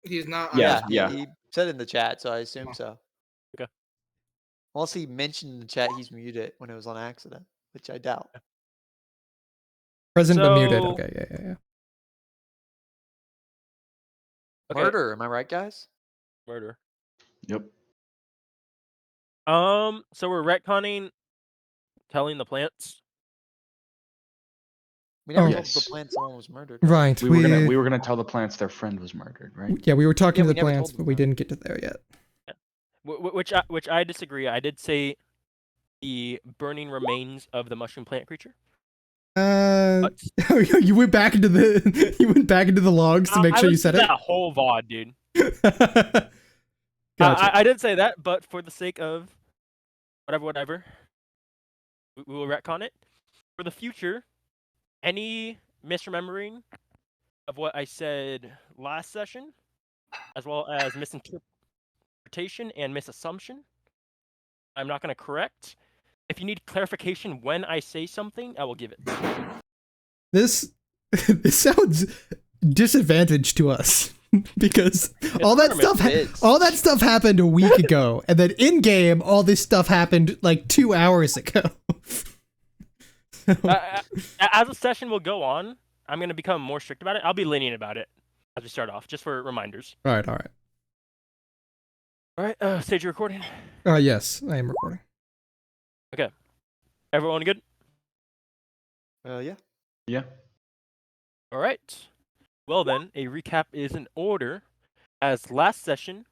He's not on Yeah, his yeah. He said it in the chat, so I assume so. Okay. Unless he mentioned in the chat he's muted when it was on accident, which I doubt. Present but muted. So- Okay, yeah. Okay. Murder, am I right, guys? Murder. Yep. So we're retconning telling the plants. We never Oh. told the Yes. plant someone was murdered. Right. We were gonna tell the plants their friend was murdered, right? Yeah, we were talking Yeah, to we the never plants, told but them we that. didn't get to there yet. Which I disagree. I did say the burning remains of the mushroom plant creature. But You went back into the logs to make sure you said it. That whole VOD, dude. Gotcha. I did say that, but for the sake of whatever, we will retcon it. For the future, any misremembering of what I said last session, as well as misinterpretation and misassumption, I'm not going to correct. If you need clarification when I say something, I will give it. This sounds disadvantaged to us because all that stuff happened a week ago, and then in game all this stuff happened like 2 hours ago. As the session will go on, I'm going to become more strict about it. I'll be lenient about it as we start off, just for reminders. All right. All right, stage recording. Yes, I am recording. Okay. Everyone good? Yeah. Yeah. All right. Well then, a recap is in order. As last session,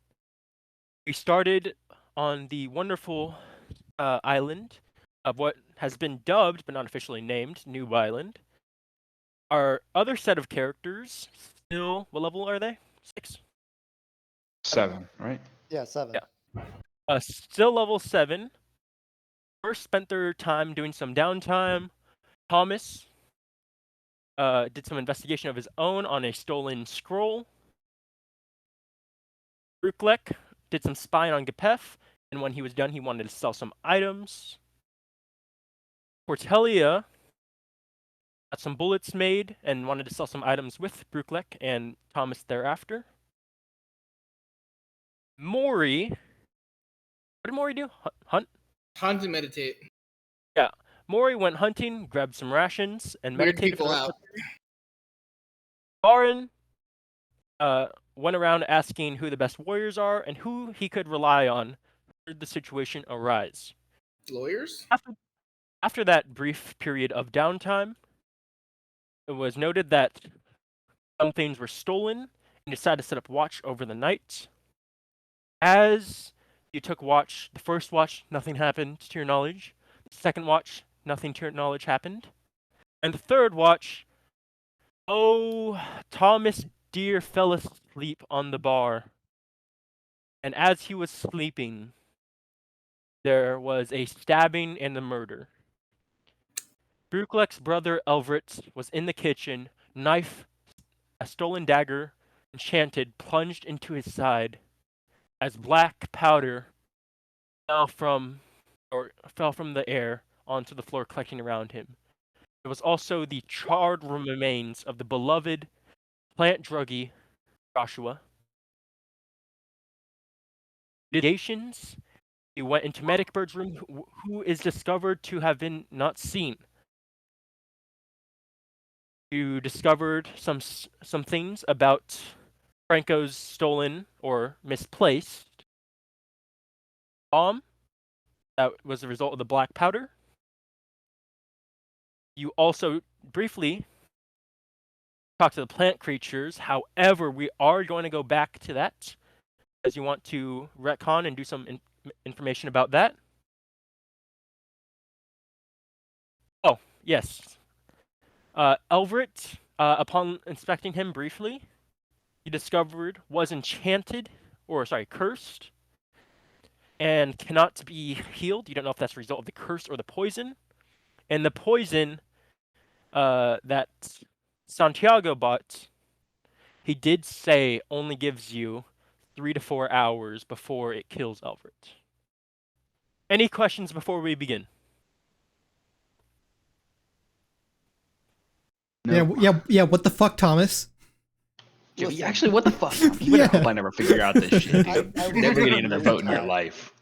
we started on the wonderful island of what has been dubbed, but not officially named, New Bylind. Our other set of characters, still, what level are they? 6? 7, right? Yeah, 7. Yeah. Still level 7. First spent their time doing some downtime. Thomas did some investigation of his own on a stolen scroll. Bruklek did some spying on Gepef, and when he was done, he wanted to sell some items. Portelia got some bullets made and wanted to sell some items with Bruklek and Thomas thereafter. Mori, what did Mori do? Hunt? Hunt and meditate. Yeah. Mori went hunting, grabbed some rations, and Weird meditated. people out. Barin went around asking who the best warriors are and who he could rely on should the situation arise. Lawyers? After that brief period of downtime, it was noted that some things were stolen and decided to set up watch over the night. As you took watch, the first watch, nothing happened to your knowledge. The second watch, nothing to your knowledge happened. And the third watch, Thomas Deere fell asleep on the bar. And as he was sleeping, there was a stabbing and a murder. Bruklek's brother Elvrit was in the kitchen, knife, a stolen dagger, enchanted, plunged into his side, as black powder fell from the air onto the floor, collecting around him. There was also the charred remains of the beloved plant druggie Joshua. Investigations. He went into Medic Bird's room, who is discovered to have been not seen. You discovered some things about Franco's stolen or misplaced bomb that was the result of the black powder. You also briefly talked to the plant creatures. However, we are going to go back to that as you want to retcon and do some information about that. Oh, yes. Elvrit, upon inspecting him briefly, he discovered was cursed, and cannot be healed. You don't know if that's a result of the curse or the poison. And the poison that Santiago bought, he did say only gives you 3 to 4 hours before it kills Elvrit. Any questions before we begin? No. Yeah. What the fuck, Thomas? Listen, Actually, what the fuck? You better hope I never figure out this shit, dude. I was Never getting another really vote in your tired. life.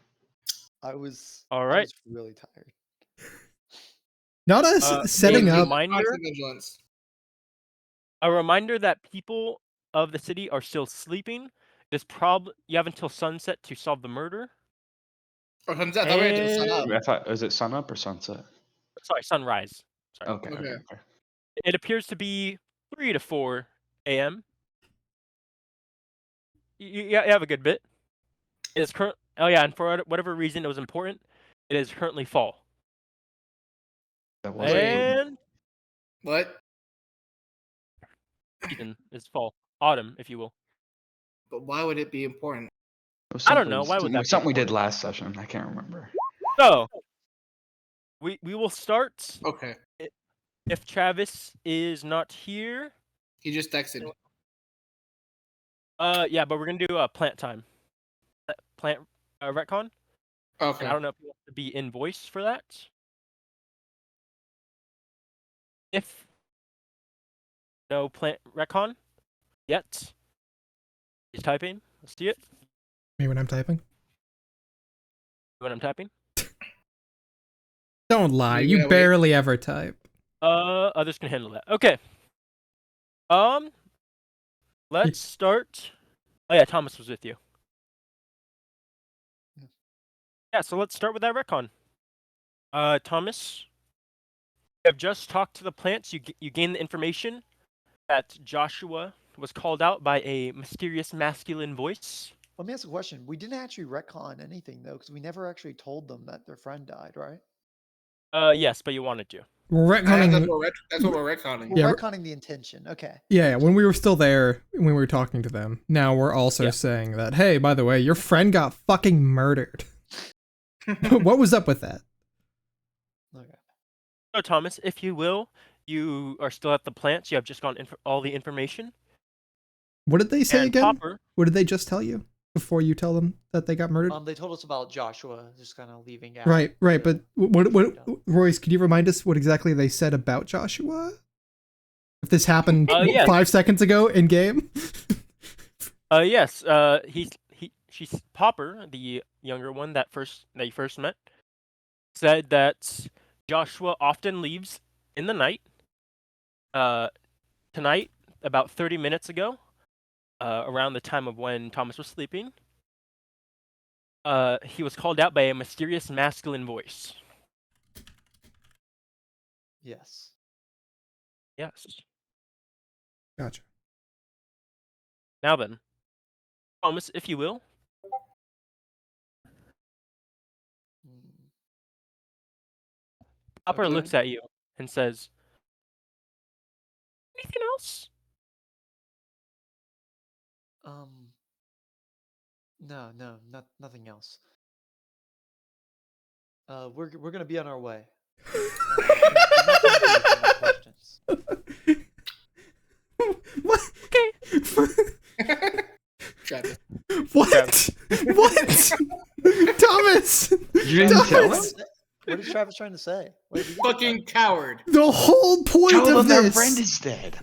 I was All I right. was really tired. Not us setting up. Constant vigilance. A reminder that people of the city are still sleeping. You have until sunset to solve the murder. Or sunset. I thought we had to sun up. I thought, is it sun up or sunset? Sorry, sunrise. Sorry. Okay. Okay. It appears to be 3 to 4 a.m. You have a good bit. It is current. Oh yeah, and for whatever reason it was important, it is currently fall. That was important. And What? season is fall, autumn, if you will. But why would it be important? It was I don't know, why would that be something we did important? last session? I can't remember. So we will start. Okay. If Travis is not here, He just texted. yeah, but we're gonna do a plant time, plant retcon. Okay. And I don't know if you want to be in voice for that. If no plant retcon yet, he's typing. Let's see it. Me when I'm typing. When I'm typing. Don't lie. You You gotta wait. barely ever type. Others can handle that. Okay. Let's start. Oh yeah, Thomas was with you. Yeah, so let's start with that retcon. Thomas, you have just talked to the plants. You gained the information that Joshua was called out by a mysterious masculine voice. Let me ask a question. We didn't actually retcon anything though, because we never actually told them that their friend died, right? Yes, but you wanted to. We're That's retconning. what we're retconning. We're Yeah, retconning the intention. Okay. Yeah, when we were still there, when we were talking to them, now we're also Yeah. saying that, hey, by the way, your friend got fucking murdered. What was up with that? Okay. So Thomas, if you will, you are still at the plants. You have just gotten all the information. What did they say And again? Popper, What did they just tell you before you tell them that they got murdered? They told us about Joshua just kind of leaving out. Right. the- But what, Royce, could you remind us what exactly they said about Joshua? If this happened yes. 5 seconds ago in game? yes, she's Popper, the younger one that you first met, said that Joshua often leaves in the night. Tonight, about 30 minutes ago, around the time of when Thomas was sleeping, he was called out by a mysterious masculine voice. Yes. Yes. Gotcha. Now then, Thomas, if you will. Mm, Popper Okay. looks at you and says, "Anything else?" No, nothing else. We're gonna be on our way. Questions. What? Travis. What? What? Thomas! You didn't tell him? Thomas! What is Travis trying to say? What did he Fucking coward. The whole point Tell of them their this. friend is dead.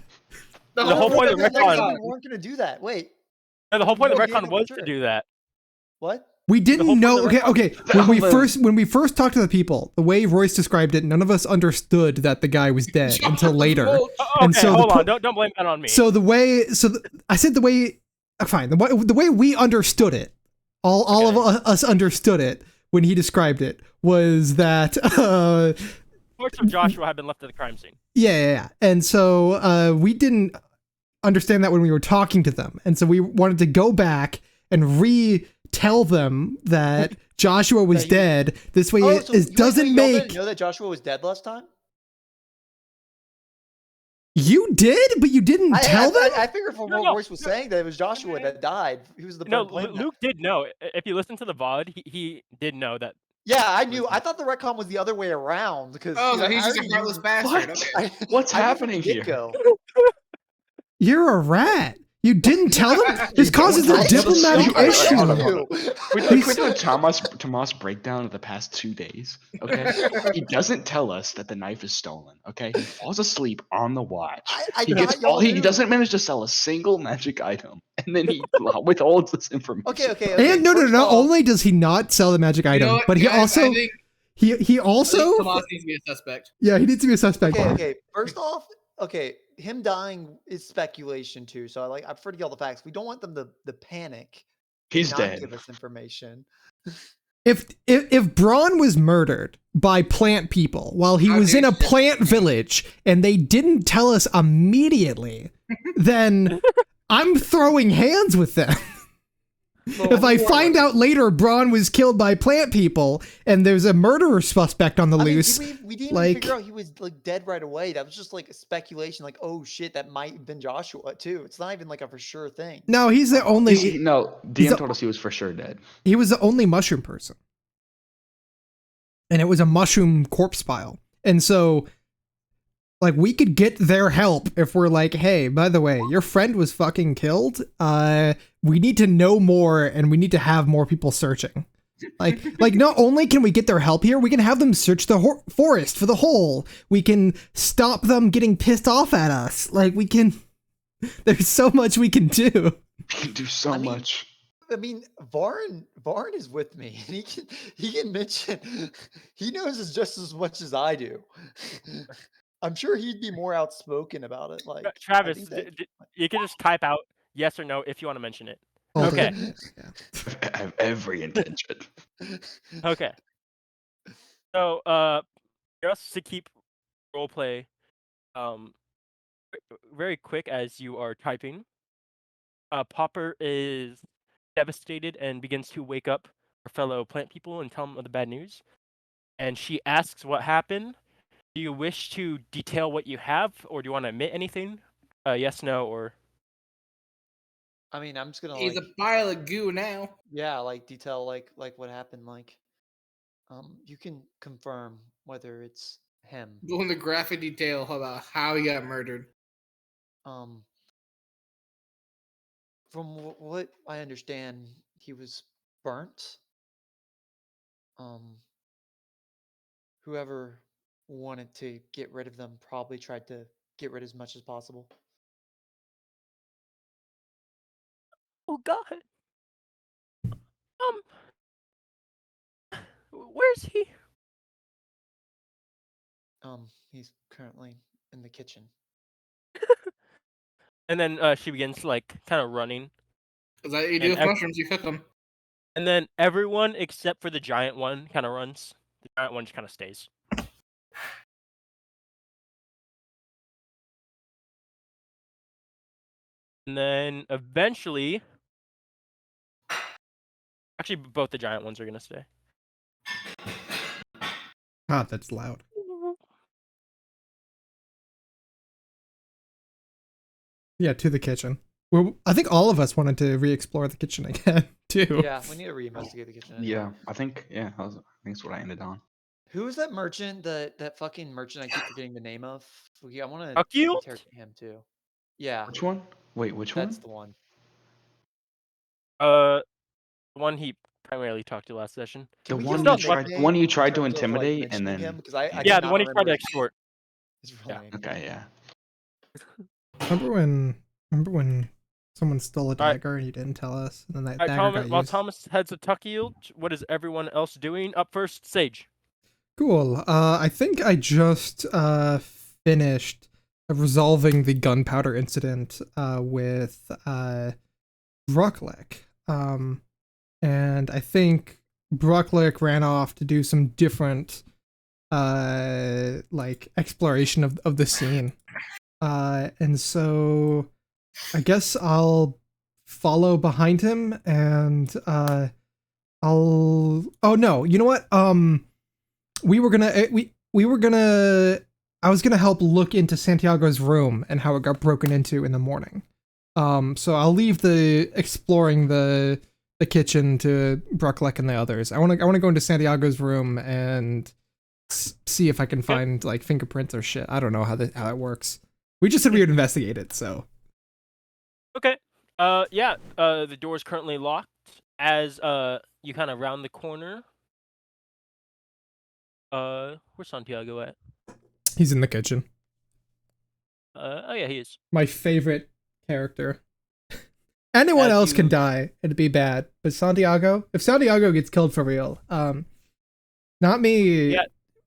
The whole point of the retcon. We weren't gonna do that. Wait. No, the whole point of No, the yeah, retcon no, was for to sure. do that. What? We whole didn't point know. of the Okay. retcon- When we first talked to the people, the way Royce described it, none of us understood that the guy was dead until later. Well, Okay, And so the hold po- on. Don't blame that on me. So I said the way. Fine. The way we understood it, all of us understood it when he described it was that. Parts of Joshua had been left at the crime scene. Yeah. And so we didn't understand that when we were talking to them, and so we wanted to go back and retell them that Joshua was dead. This way, Oh, so it doesn't y'all make. didn't know that Joshua was dead last time? You did, but you didn't tell them. I figured from what No. Royce was saying that it was Joshua that died. He was the No, point. Luke did know. If you listen to the VOD, he did know that. Yeah, I knew. I thought the retcon was the other way around because. Oh, you so know, he's I just a already heartless knew- bastard. What? Okay. What's I knew from happening the here? get-go. You're a rat. You didn't tell them? This causes a What? diplomatic Hold on, issue. hold on, hold on. Can we He's- do a Tomas breakdown of the past 2 days? Okay, he doesn't tell us that the knife is stolen. Okay, he falls asleep on the watch. I He gets thought y'all all. He knew. doesn't manage to sell a single magic item, and then he withholds this information. Okay. And no, first not off- only does he not sell the magic You item, know what, but he guys, also I think he also Tomas needs to be a suspect. yeah, he needs to be a suspect. Okay. First off, him dying is speculation too. So I prefer to get all the facts. We don't want them to panic. and He's not dead. Give us information. If Braun was murdered by plant people while he How was in dare a you. plant village and they didn't tell us immediately, then I'm throwing hands with them. If I find out later Braun was killed by plant people and there's a murderer suspect on the I mean, loose, we didn't like- even figure out he was like dead right away. That was just like a speculation. Like, oh shit, that might have been Joshua too. It's not even like a for sure thing. no, he's the only No, he's DM a- told us he was for sure dead. he was the only mushroom person. And it was a mushroom corpse pile. And so like we could get their help if we're like, hey, by the way, your friend was fucking killed. We need to know more and we need to have more people searching. Like not only can we get their help here, we can have them search the forest for the hole. We can stop them getting pissed off at us. Like we can there's so much we can do. He can do so I mean, much. I mean, Varn is with me, and he can mention he knows just as much as I do. I'm sure he'd be more outspoken about it. Like I Travis, think that- you can just type out yes or no if you want to mention it. All Okay. I have every intention. Okay. So, just to keep roleplay, very quick as you are typing, Popper is devastated and begins to wake up her fellow plant people and tell them of the bad news. And she asks what happened. Do you wish to detail what you have, or do you want to admit anything? Yes, no, or I mean, I'm just gonna He's like, a pile of goo now. yeah, like detail like what happened. Like, you can confirm whether it's him. Go into graphic detail about how he got murdered. From what I understand, he was burnt. Whoever wanted to get rid of them probably tried to get rid as much as possible. oh god, where's he? He's currently in the kitchen. And then she begins like kind of running, Is that what you do And with mushrooms? You cook them. and then everyone except for the giant one kind of runs. The giant one just kind of stays. And then eventually, actually, both the giant ones are gonna stay. God, that's loud. Yeah, to the kitchen. I think all of us wanted to re-explore the kitchen again, too. Yeah, we need to reinvestigate the kitchen. anyway. Yeah, I think I think that's what I ended on. Who is that merchant? That fucking merchant I keep forgetting the name of. I want to Akil? interrogate him too. Yeah, Which one? Wait, which one? that's the one. The one he primarily talked to last session. The Can we one give him you a tried. nickname The one you in tried to terms of, like, intimidate, and mentioning then him? Because I Yeah, the cannot one he tried to remember extort. his real Yeah. name. okay, yeah. Remember when someone stole a Alright. dagger and you didn't tell us, and then that Alright, dagger Thomas, got while used? Thomas heads to Tuckyield, what is everyone else doing? Up first, Sage. Cool. I think I just finished resolving the gunpowder incident with Brucklick. And I think Brucklick ran off to do some different like exploration of the scene. And so I guess I'll follow behind him and oh no, you know what? We were gonna I was gonna help look into Santiago's room and how it got broken into in the morning. So I'll leave the exploring the kitchen to Brucklick and the others. I wanna go into Santiago's room and see if I can find like fingerprints or shit. I don't know how that works. We just said we would investigate it, so. Okay. Yeah. The door is currently locked. As you kind of round the corner. Where's Santiago at? He's in the kitchen. Oh yeah, he is. My favorite character. Anyone else can die, it'd be bad. But Santiago, if Santiago gets killed for real, not me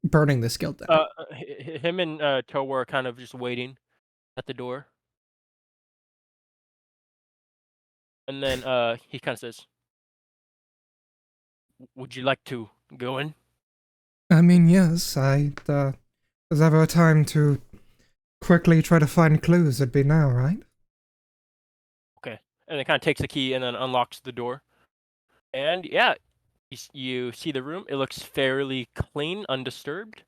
burning this guild down. Him and Towa are kind of just waiting at the door. And then he kind of says, "Would you like to go in?" I mean, yes, there's ever a time to quickly try to find clues, it'd be now, right? Okay. And it kind of takes the key and then unlocks the door. And yeah, you see the room. It looks fairly clean, undisturbed.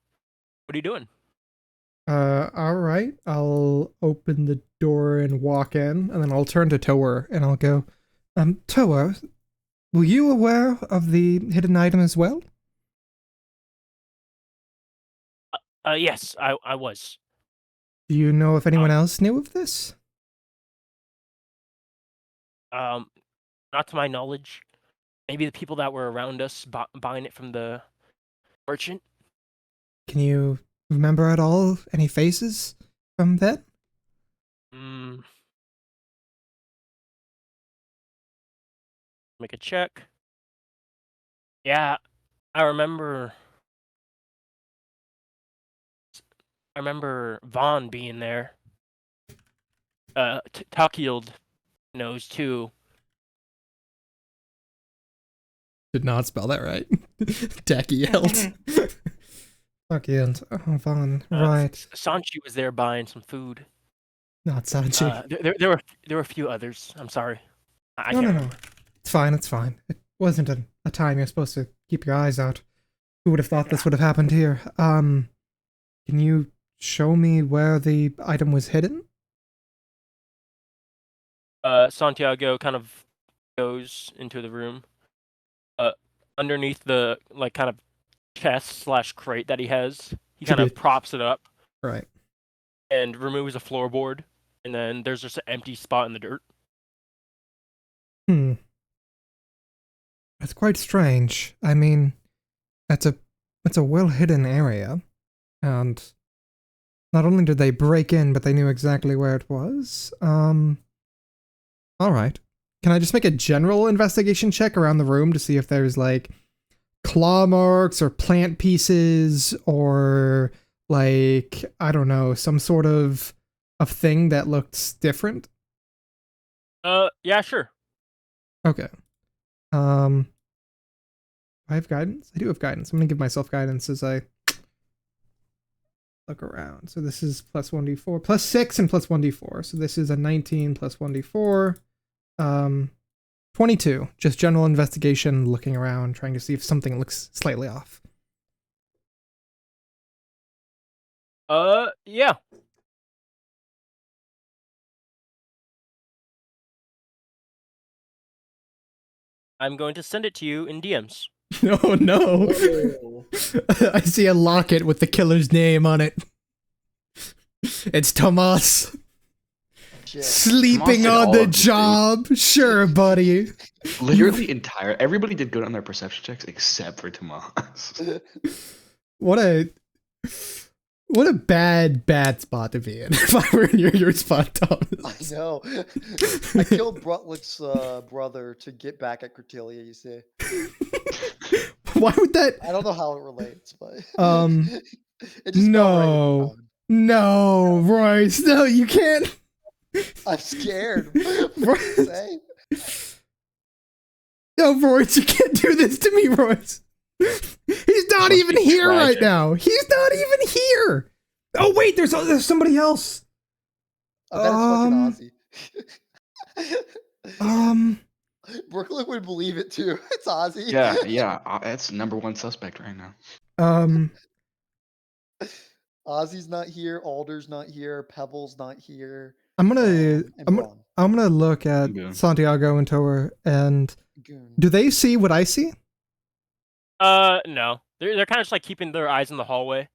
What are you doing? Alright. I'll open the door and walk in, and then I'll turn to Tower and I'll go, Tower, were you aware of the hidden item as well? Yes, I was. Do you know if anyone else knew of this? Not to my knowledge. Maybe the people that were around us buying it from the merchant. Can you remember at all any faces from that? Make a check. Yeah, I remember Vaughn being there. Takield knows too. Did not spell that right. Takield. Takield. Oh, Vaughn. Right. Sanchi was there buying some food. Not Sanchi. There were a few others. I'm sorry. No. It's fine. It's fine. It wasn't a time you're supposed to keep your eyes out. Who would have thought this would have happened here? Can you show me where the item was hidden? Santiago kind of goes into the room. Underneath the kind of chest / crate that he has, he kind of props it up. Right. And removes a floorboard, and then there's just an empty spot in the dirt. That's quite strange. I mean, it's a well-hidden area, and not only did they break in, but they knew exactly where it was. Alright. Can I just make a general investigation check around the room to see if there's, like, claw marks or plant pieces or, like, I don't know, some sort of thing that looks different? Yeah, sure. Okay. I have guidance? I do have guidance. I'm gonna give myself guidance as I look around. So this is plus 1d4, plus 6 and plus 1d4. So this is a 19 plus 1d4. 22. Just general investigation, looking around, trying to see if something looks slightly off. Yeah. I'm going to send it to you in DMs. Oh no! I see a locket with the killer's name on it. It's Tomas. Shit. Sleeping Tomas on did the all of this, job. Sure, buddy. Literally everybody did good on their perception checks except for Tomas. What a bad spot to be in. If I were in your spot, Thomas. I know. I killed Brutlick's brother to get back at Cordelia, you see. Why would that? I don't know how it relates, but it No. just felt right. No, Royce. No, you can't. I'm scared. What did you say? No, Royce, you can't do this to me, Royce. He's not even here right now. He's not even here. Oh wait, there's somebody else. I bet it's fucking Ozzy. Brooklyn would believe it too. It's Ozzy. Yeah. That's #1 suspect right now. Ozzy's not here. Alder's not here. Pebble's not here. I'm gonna look at Santiago and Tower, and do they see what I see? No. They're kind of just like keeping their eyes in the hallway.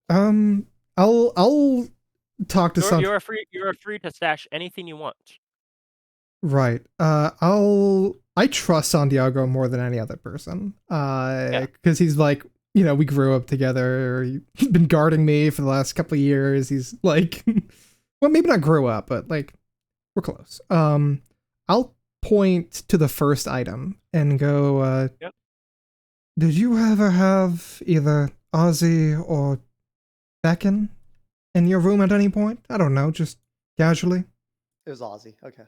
I'll talk to You're free to stash anything you want. Right. I trust Santiago more than any other person. Because he's like, we grew up together. He's been guarding me for the last couple of years. He's like, well, maybe not grew up, but like, we're close. I'll point to the first item and go, Yep. Did you ever have either Ozzy or Beckon in your room at any point? I don't know, just casually. It was Ozzy. Okay.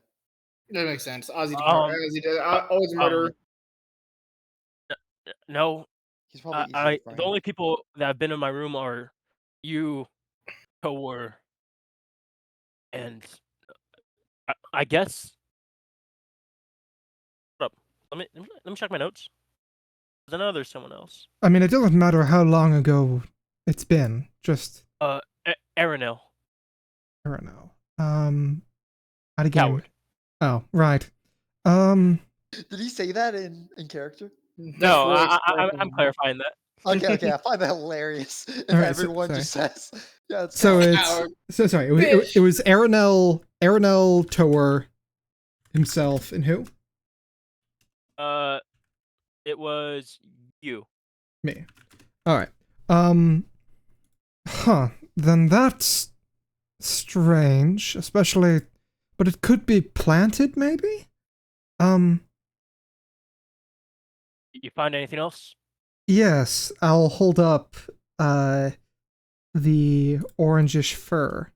That makes sense. Ozzy, always a um, murderer. No, He's probably easy to the find. only people that have been in my room are you, Tor, and I guess. Hold up. Let me check my notes. I know there's someone else. I mean, it doesn't matter how long ago it's been. Just Aranel. I don't know. Out of game. Coward. Oh, right. Did he say that in character? No, I'm clarifying that. Okay, I find that hilarious. If All right, everyone sorry. just says, yeah, it's So Coward. it's so sorry. It was Aranel Tor himself, and who? It was you. Me. All right. Then that's strange, especially, but it could be planted, maybe. You find anything else? Yes, I'll hold up the orangish fur.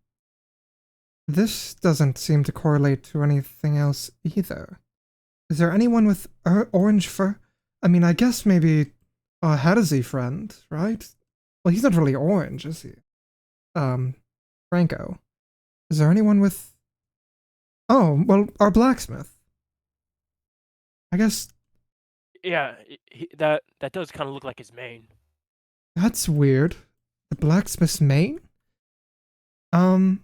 This doesn't seem to correlate to anything else either. Is there anyone with orange fur? I mean, I guess maybe a Hadesy friend, right? Well, he's not really orange, is he? Franco. Is there anyone with... Oh, well, our blacksmith. I guess... Yeah, that does kind of look like his mane. That's weird. The blacksmith's mane? And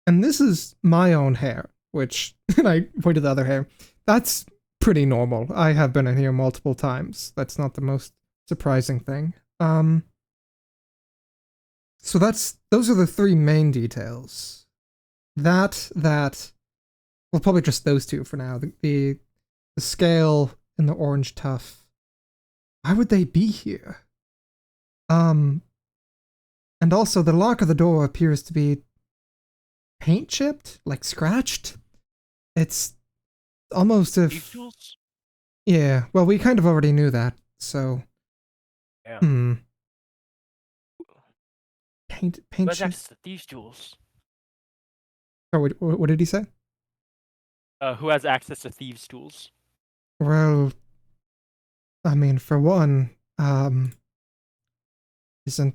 this is my own hair, which, and I pointed the other hair. That's pretty normal. I have been in here multiple times. That's not the most surprising thing. So those are the three main details. Well, probably just those two for now. The scale and the orange tuff. Why would they be here? And also the lock of the door appears to be paint chipped, like scratched. It's almost if... Thieves' tools? Yeah, well, we kind of already knew that, so... Yeah. Paint Who has chip? access to thieves' tools? Oh, what did he say? Who has access to thieves' tools? Well, I mean, for one, isn't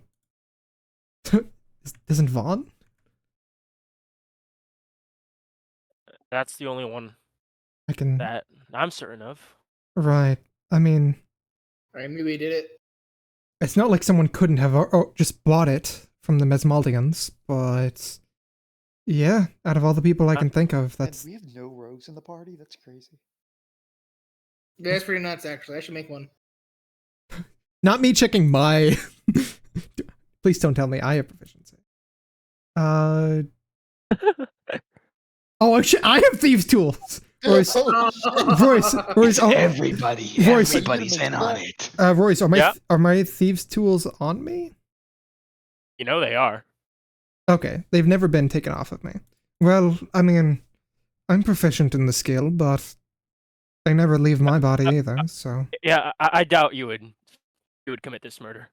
Vaughn? That's the only one I can... that I'm certain of. Right. I mean... Alright, maybe he did it. It's not like someone couldn't have just bought it from the Mesmaldigans, but... Yeah, out of all the people I can think of, that's... And we have no rogues in the party? That's crazy. Yeah, that's pretty nuts, actually. I should make one. Not me checking my... Please don't tell me I have proficiency. Oh, I have thieves' tools! Royce, Everybody's in on it. Royce, are my thieves' tools on me? You know they are. Okay, they've never been taken off of me. Well, I mean, I'm proficient in the skill, but they never leave my body either, so... Yeah, I doubt you would commit this murder.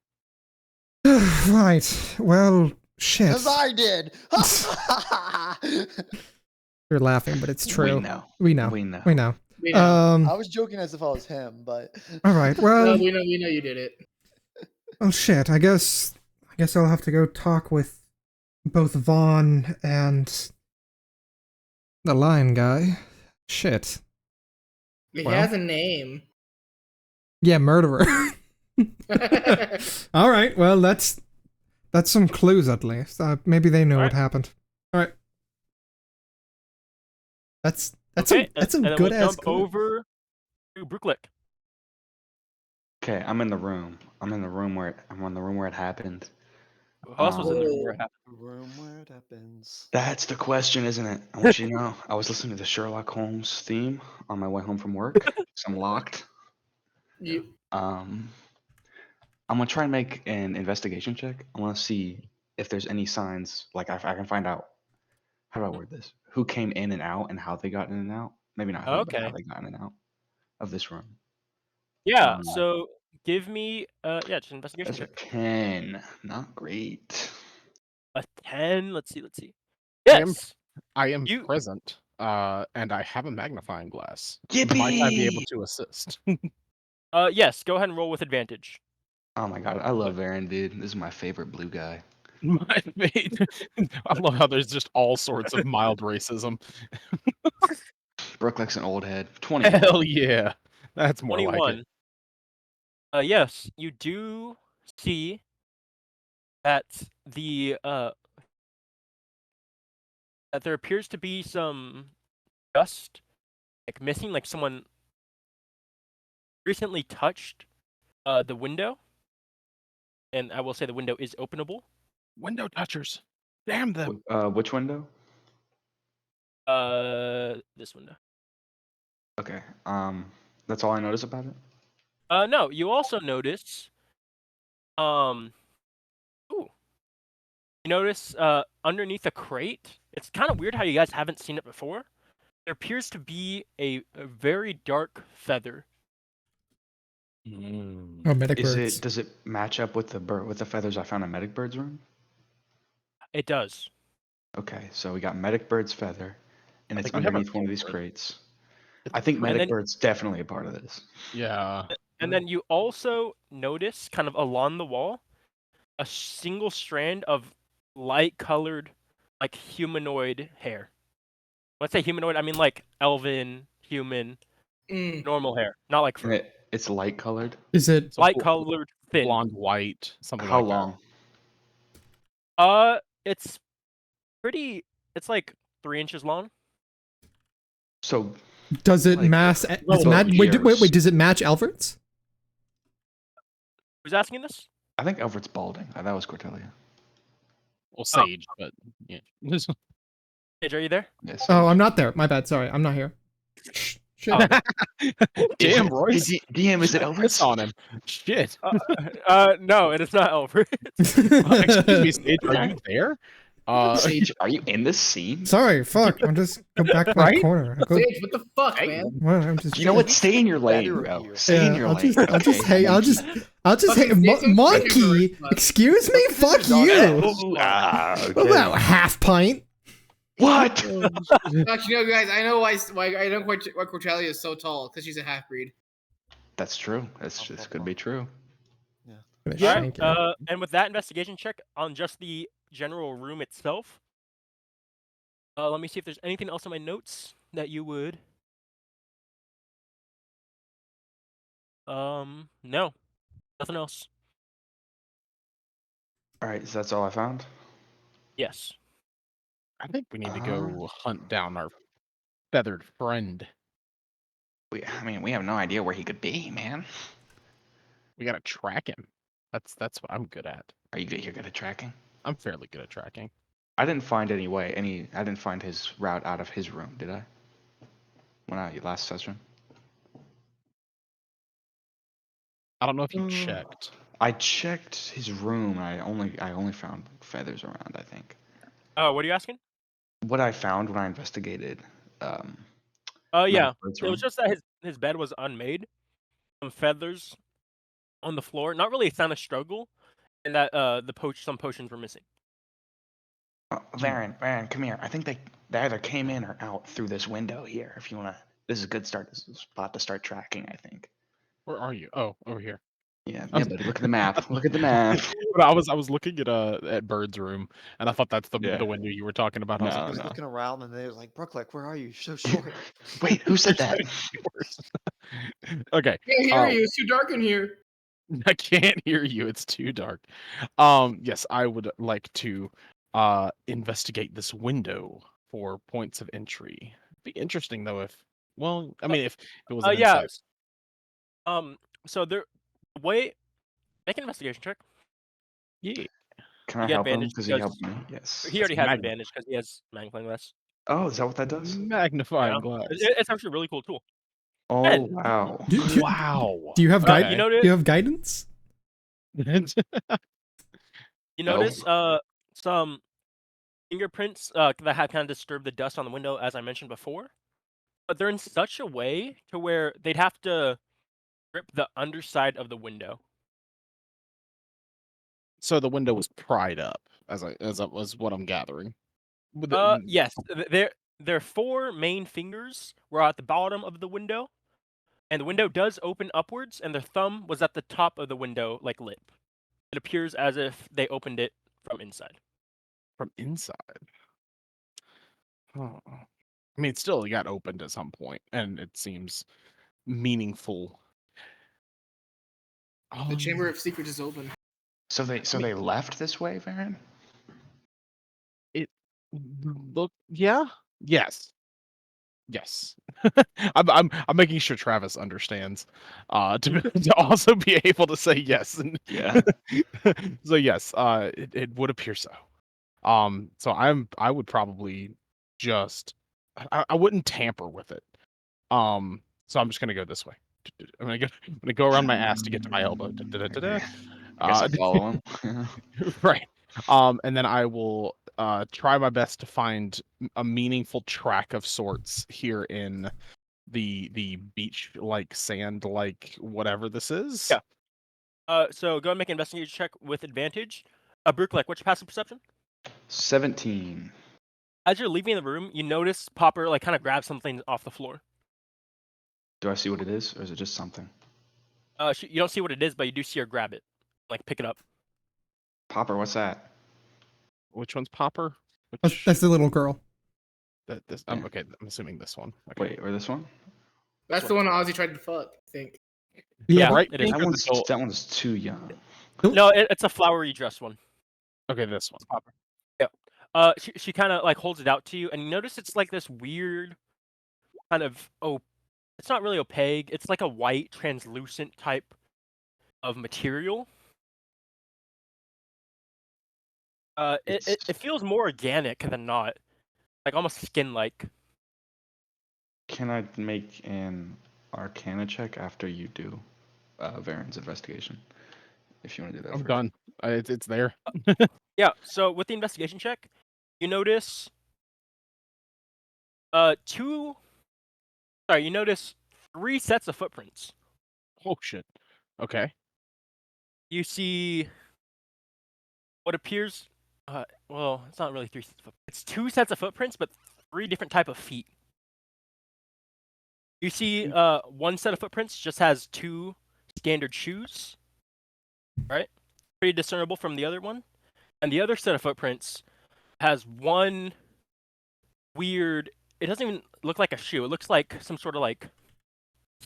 Right, well, shit. Because I did! You're laughing, but it's true. We know. I was joking as if I was him, but... Alright, well... No, we know you did it. Oh shit, I guess I'll have to go talk with both Vaughn and the lion guy. Shit. He Well. has a name. Yeah, murderer. Alright, well, that's some clues at least. Maybe they know what happened. Alright. That's okay, some and good we'll ass jump over to Brooklick. Okay, I'm in the room. I'm in the room where it happened. Who else was in the room where it happened? The room where it happens. That's the question, isn't it? I want you to know. I was listening to the Sherlock Holmes theme on my way home from work. 'Cause I'm locked. You, I'm gonna try and make an investigation check. I want to see if there's any signs. Like I can find out. How do I word this? Who came in and out and how they got in and out? Maybe not who, but how Okay. they got in and out of this room. Yeah. Um, So give me just an investigation That's a check. 10. Not great. A 10. Let's see. I am- Yes. I am You- present, and I have a magnifying glass. Yippee! Might I be able to assist? Yes. Go ahead and roll with advantage. Oh my god, I love Varen, dude. This is my favorite blue guy. My mate. I love how there's just all sorts of mild racism. Brooke likes an old head. 20. Hell yeah, that's more like 21. it. Yes, you do see that that there appears to be some dust like missing, like someone recently touched the window. And I will say the window is openable. Window touchers. Damn them. Which window? This window. Okay. That's all I notice about it. No, you also notice you notice underneath a crate. It's kind of weird how you guys haven't seen it before. There appears to be a very dark feather. Oh, medic birds. Does it match up with the feathers I found in Medic Bird's room? It does. Okay, so we got Medic Bird's feather, and I it's think we have a underneath one of these culprit. crates. I think And Medic then- Bird's definitely a part of this. Yeah. And then you also notice, kind of along the wall, a single strand of light-colored, like humanoid hair. When I say humanoid, I mean like elven, human, normal hair, not like And fur. it's light colored. Is it So Light-colored, thin. blonde, white, something How like long? It's pretty. It's like 3 inches long. So does it Like, mass? well, Does it match, wait, years. does it match Alfred's? Who's asking this? I think Alfred's balding. That was Cordelia. that. Well, Sage, but yeah. Paige, are you there? Yes. Oh, I'm not there. My bad. Sorry, I'm not here. Shit. Damn, Royce. DM, is it Alfred's? Piss on him. Shit. No, it is not Alfred. Excuse me, Sage. Are you there? Sage, are you in this scene? Sorry, fuck. I'm just go back to my Right? corner. Go, Sage, what the fuck, Hey. man? well, I'm just. You know what? Stay in your lane, Better bro. here. Stay in your I'll lane. just okay? hey. I'll just hey. Fucking Jason Monkey. Statham. Excuse me. Fuck you. Okay. What about half pint? What? Actually, no, guys, I know why I know why Cordelia is so tall, because she's a half breed. That's true. This could be true. Shank you. And with that investigation check on just the general room itself, let me see if there's anything else in my notes that you would. No, nothing else. All right, so that's all I found. Yes. I think we need to go hunt down our feathered friend. We have no idea where he could be, man. We gotta track him. That's what I'm good at. Are you good? You're good at tracking? I'm fairly good at tracking. I didn't find I didn't find his route out of his room, did I? When I last session. I don't know if you checked. I checked his room. And I only found feathers around. I think. Oh, what are you asking? What I found when I investigated. Oh yeah, Bird's it was room. just that his bed was unmade, some feathers on the floor. Not really a sign of struggle, and that some potions were missing. Varen, come here. I think they either came in or out through this window here. If you wanna, this is a good start. This is a spot to start tracking. I think. Where are you? Oh, over here. Yeah, buddy. Look at the map. Look at the map. But I was looking at Bird's room, and I thought that's the Yeah. window you were talking about. I was No, like, I was no. looking around and they was like, Brooklyn, where are you? You're so short. Wait, who said that? Okay. Can't hear you. It's too dark in here. I can't hear you. It's too dark. Yes, I would like to investigate this window for points of entry. Be interesting though if if it was an Yeah. insight. So make an investigation check. Yeah. Can I You get help him advantage because he helped me? Yes. he already has Magna- advantage because he has magnifying glass. Oh, is that what that does? Magnifying Yeah. glass. It's actually a really cool tool. Oh And- wow. Wow. Do you have You Do notice? you have guidance? You No. notice some fingerprints that have kind of disturbed the dust on the window, as I mentioned before, but they're in such a way to where they'd have to grip the underside of the window. So the window was pried up, as was what I'm gathering. With the- Yes, their 4 main fingers were at the bottom of the window, and the window does open upwards, and their thumb was at the top of the window, like lip. It appears as if they opened it from inside. From inside. Oh. I mean, still, it got opened at some point, and it seems meaningful. The Chamber of Secrets is open. So they left this way, Varen? Look, yeah, yes. I'm making sure Travis understands, to also be able to say yes. And Yeah. so yes, it would appear so. So I would probably just I wouldn't tamper with it. So I'm just gonna go this way. I'm gonna go around my ass to get to my elbow. Okay. I guess I follow him. Right. And then I will try my best to find a meaningful track of sorts here in the beach like sand like whatever this is. Yeah. So go and make an investigation check with advantage. Brooke, what's your passive perception? 17. As you're leaving the room, you notice Popper kind of grab something off the floor. Do I see what it is, or is it just something? You don't see what it is, but you do see her grab it, pick it up. Popper, what's that? Which one's Popper? That's the little girl. I'm okay. I'm assuming this one. Okay. Wait, or this one? That's the one Ozzy tried to fuck, I think. Yeah. Right. It is. That one's too young. No, it's a flowery dress one. Okay, this one. Popper. Yeah. She kind of holds it out to you, and you notice it's this weird kind of it's not really opaque. It's like a white, translucent type of material. It feels more organic than not, almost skin-like. Can I make an Arcana check after you do Varen's investigation? If you want to do that. I'm first. done. It's there. Yeah. So with the investigation check, you notice you notice 3 sets of footprints. Oh shit. Okay. You see what appears well, it's not really 3 sets of it's 2 sets of footprints, but 3 different type of feet. You see one set of footprints just has 2 standard shoes, right? Pretty discernible from the other one. And the other set of footprints has one weird, it doesn't even look like a shoe. It looks like some sort of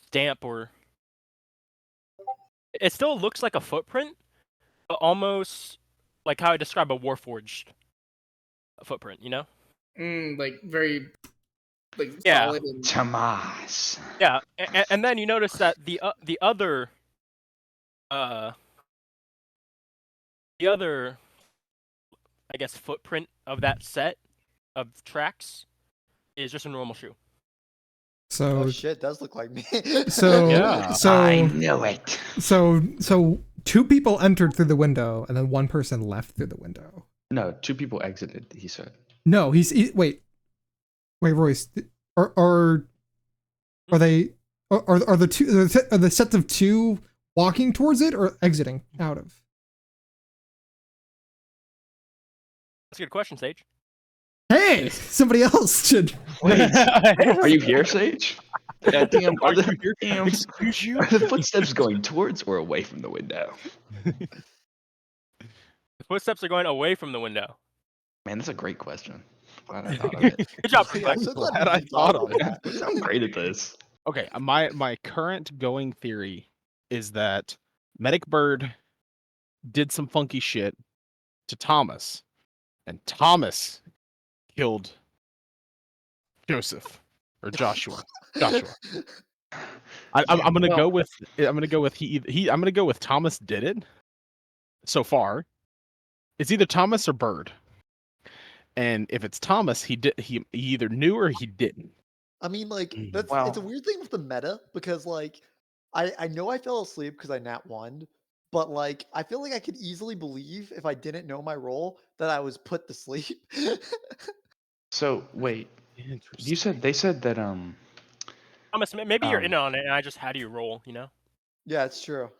stamp, or it still looks like a footprint, but almost like how I describe a Warforged footprint, you know? Very Yeah. solid and Tomas. Yeah, and then you notice that the other I guess footprint of that set of tracks is just a normal shoe. So Oh shit, does look like me. so Yeah. I so knew it. so 2 people entered through the window and then 1 person left through the window. No, 2 people exited. He said. No, wait, Royce, are they are the sets of 2 walking towards it or exiting out of? That's a good question, Sage. Hey, somebody else should. Wait, are you here, Sage? Yeah, damn, are the, damn, Excuse you? are the footsteps going towards or away from the window? The footsteps are going away from the window. Man, that's a great question. Glad I thought of it. Good job, I'm Reflex. so glad Glad I you thought on of it. that. I'm great at this. Okay, my current going theory is that Medic Bird did some funky shit to Thomas, and Thomas killed Joseph or Joshua. I'm gonna go with I'm gonna go with Thomas did it so far, It's either Thomas or Bird. And if it's Thomas, he either knew or he didn't. I mean, like Mm, it's well- a weird thing with the meta because like I know I fell asleep because I nat one, but like I feel like I could easily believe if I didn't know my role that I was put to sleep. So wait, you said they said that Thomas, maybe you're in Um, on it, and I just had you roll. You know. Yeah, it's true.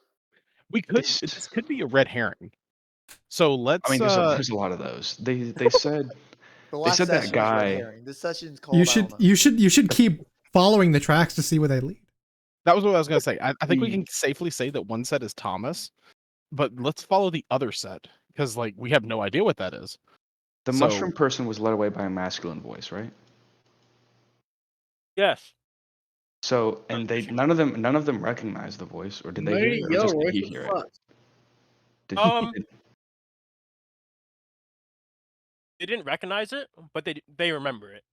We could. This- This could be a red herring. So let's. I mean, there's a lot of those. They said The last said that session was red guy- herring. This session's called. You I don't should know. you should keep following the tracks to see where they lead. That was what I was gonna say. I think we can safely say that one set is Thomas, but let's follow the other set because like we have no idea what that is. the So- mushroom person was led away by a masculine voice, right? Yes. So and they none of them recognized the voice, or did they hear it, or Yo, just did what he the hear fuck? it? Did he? Um, They didn't recognize it, but they remember it.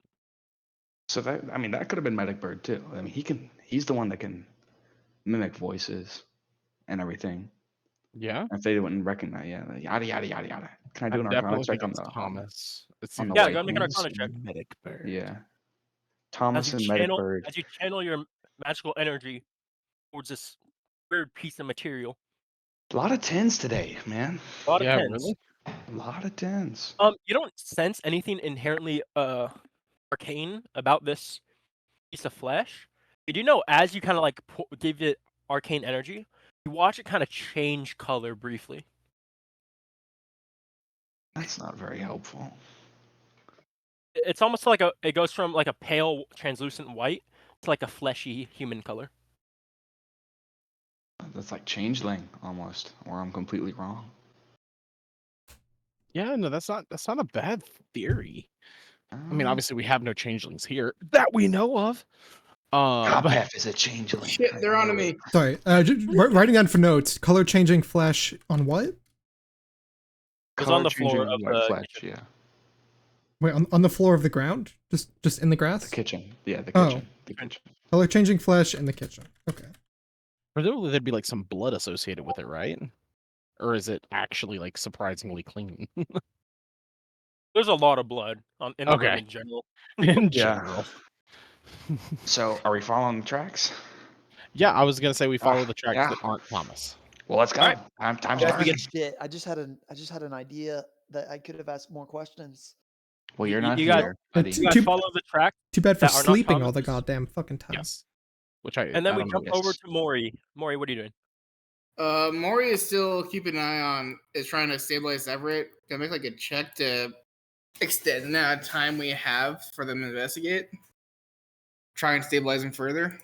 So that could have been Medic Bird too. I mean, he's the one that can mimic voices and everything. Yeah. If they wouldn't recognize, yeah, yada yada yada yada. Can I do an Arcana definitely check think on it's the Thomas. It's on the either white go make an ones? Arcana check. Medic Bird. Yeah, As Thomas you and Medic Bird. channel your magical energy towards this weird piece of material. A lot of tens today, man. A lot of Yeah, tens. really? A lot of tens. You don't sense anything inherently arcane about this piece of flesh. You do know as you kind of like give it arcane energy, you watch it kind of change color briefly. That's not very helpful. It's almost like it goes from like a pale translucent white to like a fleshy human color. That's like changeling almost, or I'm completely wrong. Yeah, no, that's not a bad theory. I mean, Um, obviously we have no changelings here that we know of. But Kopef is a changeling. Shit, they're I on to know me. it. Sorry, writing down for notes. Color changing flesh on what? was on the Color floor changing of white the flesh, kitchen. yeah. Wait, on the floor of the ground? Just in the grass? The kitchen. Yeah, the Oh. kitchen. The kitchen. Color changing flesh in the kitchen. Okay. presumably there'd be like some blood associated with it, right? Or is it actually like surprisingly clean? There's a lot of blood in the room Okay. in general. In Yeah. general. So, are we following the tracks? Yeah, I was gonna say we follow the tracks yeah. that aren't Thomas. Well, let's go. Alright. Time's Guys, running. shit. I just had an idea that I could have asked more questions. Well, you're You- not you got- here, buddy. You guys follow the track, Too bad for That are not sleeping all the Thomas's? goddamn fucking time. Yes. Which I and then I we don't know. jump over yes. to Maury. Maury, what are you doing? Maury is still keeping an eye on, is trying to stabilize Everett. Gonna make like a check to extend the amount of time we have for them to investigate. Try and stabilize him further.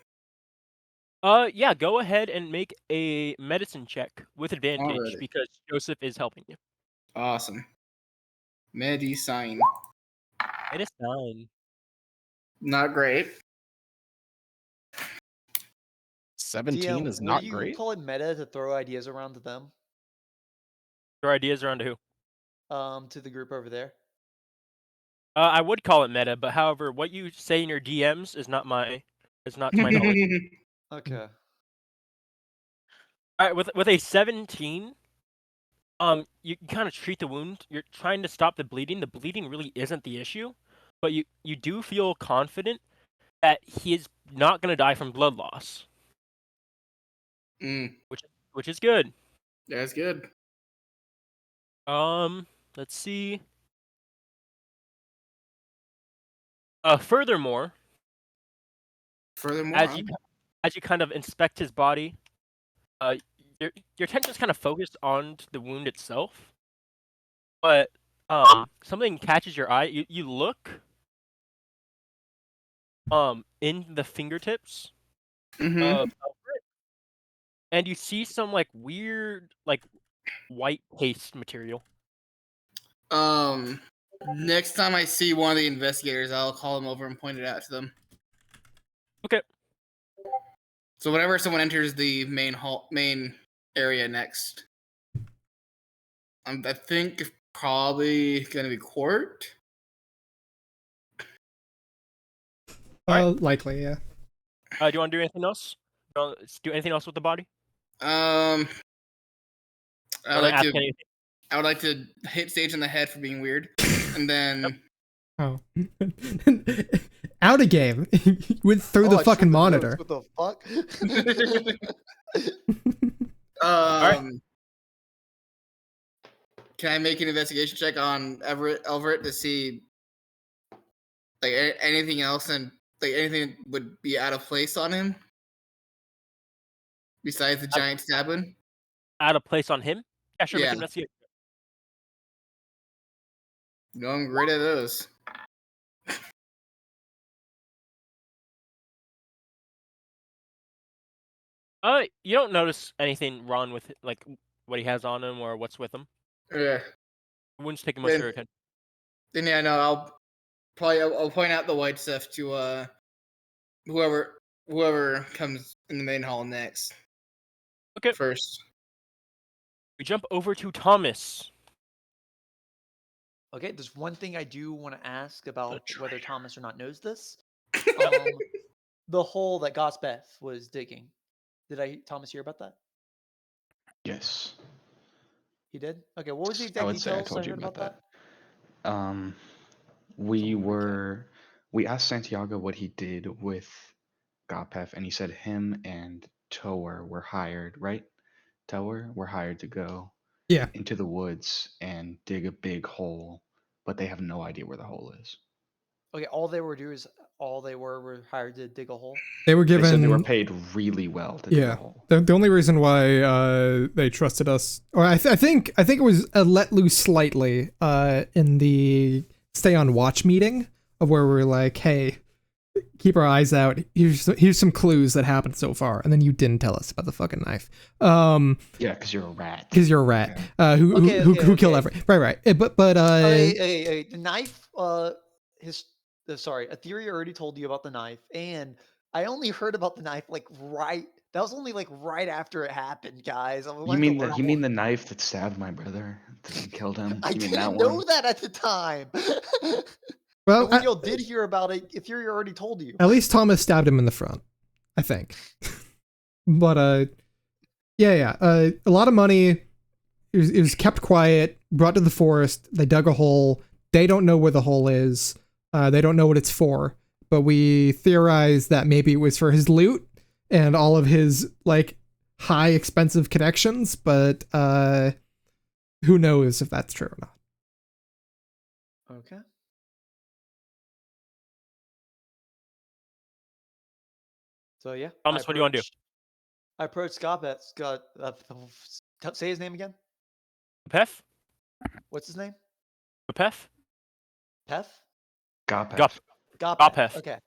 Yeah, go ahead and make a medicine check with advantage Alrighty. because Joseph is helping you. Awesome. Medicine. Medicine. Not great. 17 is Would not you great. call it meta to throw ideas around to them? Your ideas around to who? To the group over there. I would call it meta, but however, what you say in your DMs is not to my knowledge. Okay. All right, with a 17, you kind of treat the wound. You're trying to stop the bleeding. The bleeding really isn't the issue, but you do feel confident that he is not going to die from blood loss, which is good. That's good. Let's see. Furthermore, Furthermore, as you kind of inspect his body, your attention's kind of focused on the wound itself, but something catches your eye. You look in the fingertips Mhm. of Alfred, and you see some like weird like white paste material. Next time I see one of the investigators, I'll call them over and point it out to them. Okay. So whenever someone enters the main area next, I think probably gonna be Court. Likely, yeah. Do you want to do anything else? Do anything else with the body? I Or like ask to. anything? I would like to hit Sage in the head for being weird, and then Oh. Out of game. Went through the I fucking showed the monitor. notes, What the fuck? Can I make an investigation check on Everett to see like anything else and like anything would be out of place on him besides the giant stab wound? Out of place on him? Yeah, sure. Yeah. Make an investigation. No, I'm great at those. You don't notice anything wrong with like what he has on him or what's with him. Yeah. Wounds take much of your attention. Then yeah, no, I'll point out the white stuff to whoever comes in the main hall next. Okay. First. We jump over to Thomas. Okay, there's one thing I do want to ask about whether Thomas or not knows this. The hole that Gosbeth was digging. Did Thomas hear about that? Yes. He did? Okay, what was the I exact would say I details told you heard about that? We asked Santiago what he did with Gopef, and he said him and Tower were hired, right? Tower were hired to go into the woods and dig a big hole, but they have no idea where the hole is. Okay, all they were hired to dig a hole. They were given. They said they were paid really well to dig a hole. The only reason why they trusted us, or I think it was let loose slightly in the stay on watch meeting of where we were like, hey, keep our eyes out. Here's some clues that happened so far, and then you didn't tell us about the fucking knife. Yeah, because you're a rat. Because you're a rat. Who killed everyone? Right. But The knife. Etheria already told you about the knife, and I only heard about the knife that was only right after it happened, guys. You mean the knife that stabbed my brother and killed him? I didn't know that at the time. Well, when y'all did hear about it, Etheria already told you. At least Thomas stabbed him in the front, I think. But a lot of money. It was kept quiet, brought to the forest. They dug a hole. They don't know where the hole is. They don't know what it's for. But we theorized that maybe it was for his loot and all of his high expensive connections. But who knows if that's true or not? Okay. So yeah. Thomas, what do you want to do? I approached Scott. Say his name again. Pef? What's his name? Pef? Pef? Gopef. Gopef. Okay.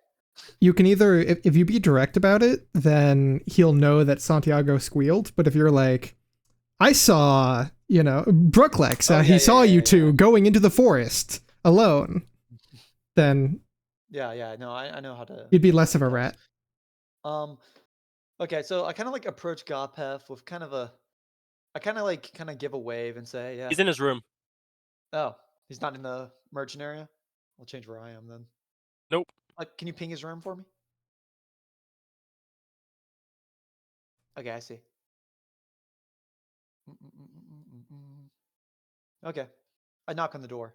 You can either, if you be direct about it, then he'll know that Santiago squealed. But if you're like, I saw, Brooklex, he saw you two going into the forest alone, then no, I know how to. You'd be less of a rat. Okay, so I kind of approach Gopef with I kind of give a wave and say, yeah. He's in his room. Oh, he's not in the merchant area? I'll change where I am then. Nope. Can you ping his room for me? Okay, I see. Okay. I knock on the door.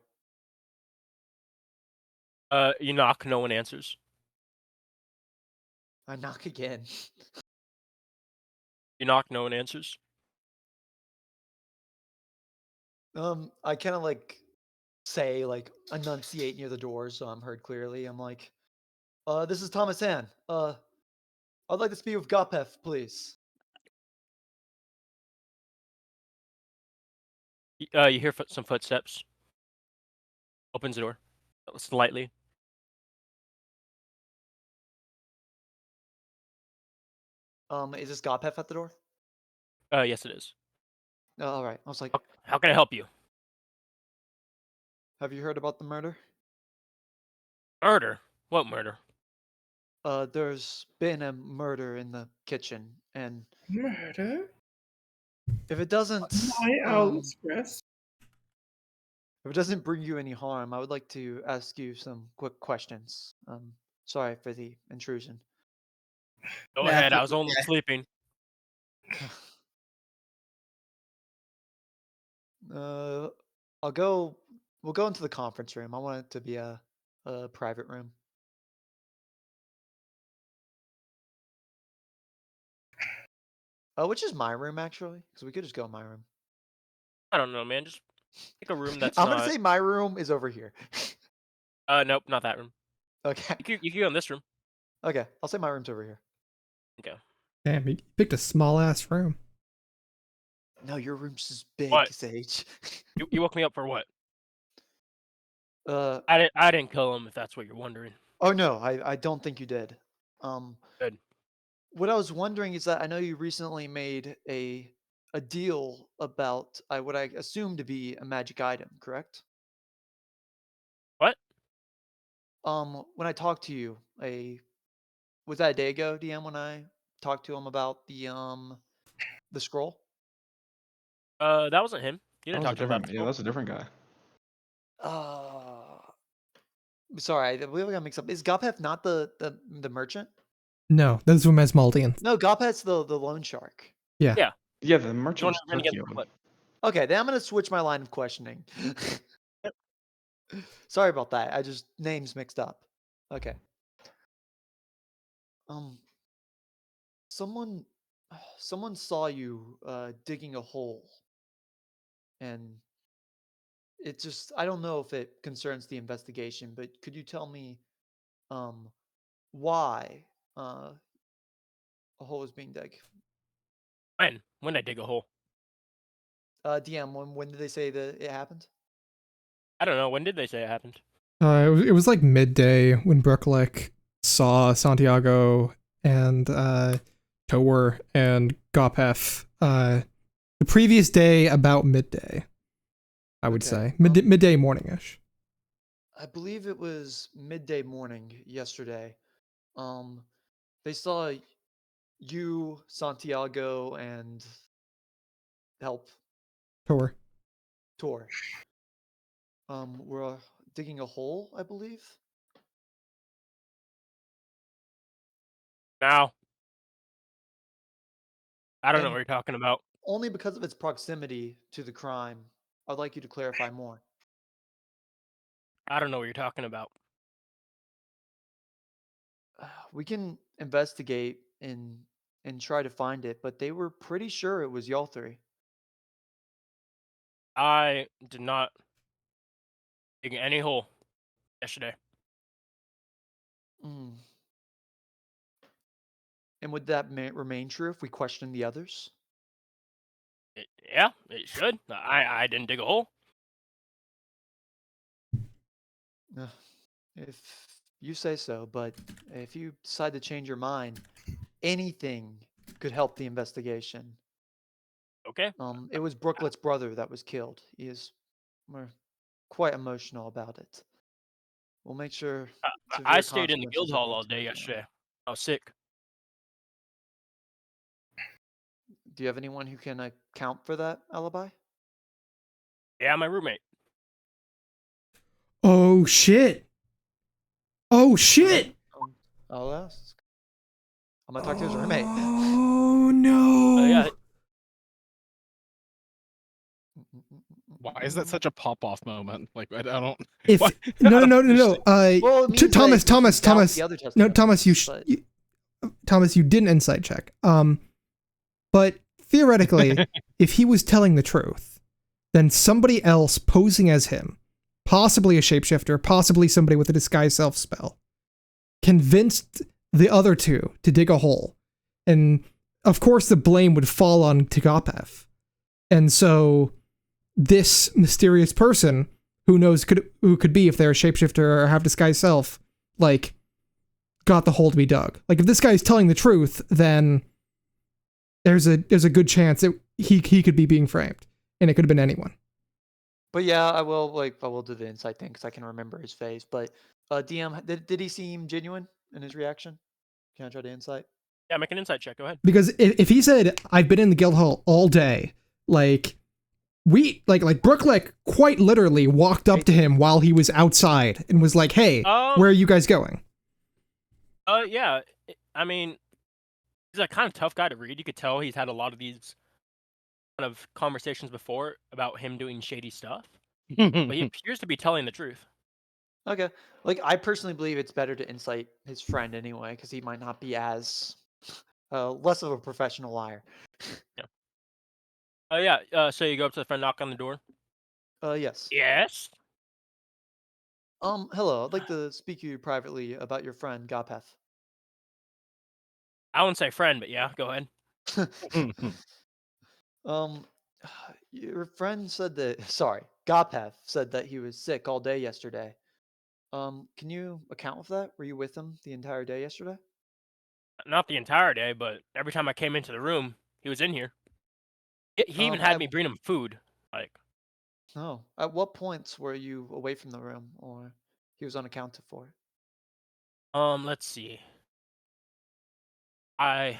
You knock, no one answers. I knock again. You knock, no one answers. I kind of say enunciate near the door so I'm heard clearly. I'm like, this is Thomas Han. I'd like to speak with Gopef, please. You hear some footsteps. Opens the door slightly. Is this Gopef at the door? Yes, it is. Oh, all right. I was like, how can I help you? Have you heard about the murder? Murder? What murder? There's been a murder in the kitchen, and Murder? if it doesn't, Express. if it doesn't bring you any harm, I would like to ask you some quick questions. Sorry for the intrusion. Go ahead. I was only sleeping. I'll go. We'll go into the conference room. I want it to be a private room. Which is my room actually, because we could just go in my room. I don't know, man. Just pick a room that's I'm not. gonna say my room is over here. Nope, not that room. Okay. You can go in this room. Okay, I'll say my room's over here. Okay. Damn, you picked a small ass room. No, your room's just big, What? Sage. You woke me up for what? uh. I didn't kill him, if that's what you're wondering. Oh no, I don't think you did. Good. What I was wondering is that I know you recently made a deal about what I assume to be a magic item, correct? What? When I talked to you, was that a day ago, DM, when I talked to him about the scroll? That wasn't him. You That didn't was a talk to him about different. the Yeah, school. that's a different guy. Sorry, I believe I got mixed up. Is Gopeth not the merchant? No, those were Mesmaldians. No, Gopeth's the loan shark. Yeah. Yeah. Yeah, the You want merchant's to run against Tokyo. what? Okay, then I'm gonna switch my line of questioning. Yep. Sorry about that. I just names mixed up. Okay. Someone saw you digging a hole, and it just I don't know if it concerns the investigation, but could you tell me why a hole was being dug? When I dig a hole? DM, when did they say that it happened? I don't know. When did they say it happened? It was like midday when Brooklick saw Santiago and Tower and Gopef. The previous day, about midday, I would say midday morning-ish. I believe it was midday morning yesterday. They saw you, Santiago, and Tower. Tor. We're digging a hole, I believe. Now. I don't know And what you're talking about. only because of its proximity to the crime. I'd like you to clarify more. I don't know what you're talking about. We can investigate and try to find it, but they were pretty sure it was y'all three. I did not dig any hole yesterday. Mm. And would that remain true if we question the others? Yeah, it should. I didn't dig a hole. If you say so, but if you decide to change your mind, anything could help the investigation. Okay. It was Brooklet's brother that was killed. We're quite emotional about it. We'll make sure. I stayed in the guild consequences are hall brought all to day everyone. yesterday. I was sick. Do you have anyone who can account for that alibi? Yeah, my roommate. Oh shit! Oh shit! I'll ask. I'm gonna talk to his roommate. Oh no! Yeah. Why is that such a pop-off moment? Like I don't. If why- no. Well, it means Thomas, that we can doubt Thomas. the other No, Thomas, testimonies, Thomas, you didn't insight check. But theoretically, if he was telling the truth, then somebody else posing as him, possibly a shapeshifter, possibly somebody with a disguise self spell, convinced the other two to dig a hole. And of course the blame would fall on Tigapev. And so this mysterious person, who knows who could be if they're a shapeshifter or have disguise self, like, got the hole to be dug. Like, if this guy's telling the truth, then there's a good chance that he could be being framed, and it could have been anyone. But yeah, I will do the insight thing because I can remember his face. But DM, did he seem genuine in his reaction? Can I try to insight? Yeah, make an insight check. Go ahead. Because if he said, I've been in the guild hall all day, like, Brooklick quite literally walked up to him while he was outside and was like, hey, where are you guys going? Yeah. I mean, he's a kind of tough guy to read. You could tell he's had a lot of these of conversations before about him doing shady stuff, but he appears to be telling the truth. Okay. Like, I personally believe it's better to insight his friend anyway, because he might not be as less of a professional liar. Yeah. Oh yeah. So you go up to the friend, knock on the door. Yes. Yes. Hello. I'd like to speak to you privately about your friend Gopeth. I wouldn't say friend, but yeah, go ahead. Um, your friend said that. Sorry, Gopeth said that he was sick all day yesterday. Can you account for that? Were you with him the entire day yesterday? Not the entire day, but every time I came into the room, he was in here. He even had me bring him food. Like, Oh, at what points were you away from the room, or he was unaccounted for? let's see. I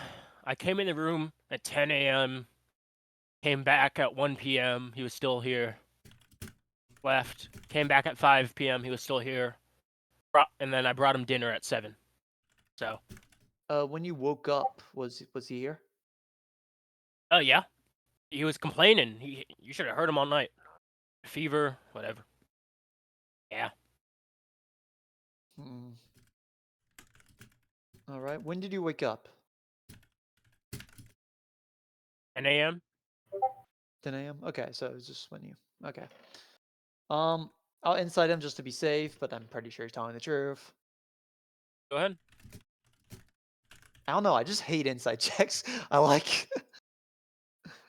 came in the room at 10 a.m. Came back at 1 p.m. He was still here. Left. Came back at 5 p.m. He was still here. And then I brought him dinner at 7. So. When you woke up, was he here? Oh yeah. He was complaining. You should have heard him all night. Fever, whatever. Yeah. All right. When did you wake up? 10 a.m. 10 a.m. Okay, so it was just when you. Okay. I'll insight him just to be safe, but I'm pretty sure he's telling the truth. Go ahead. I don't know. I just hate insight checks. I like.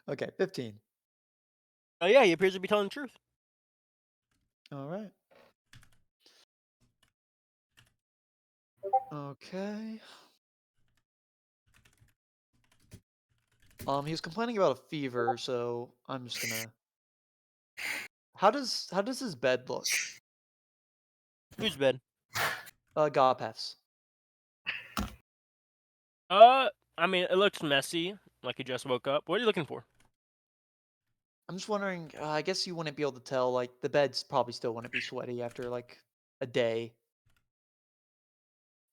Okay, 15. Oh yeah, he appears to be telling the truth. All right. Okay. He was complaining about a fever, so I'm just gonna. How does his bed look? Whose bed? Gopeth's. I mean, it looks messy, like he just woke up. What are you looking for? I'm just wondering. I guess you wouldn't be able to tell. Like the beds probably still wouldn't be sweaty after like a day.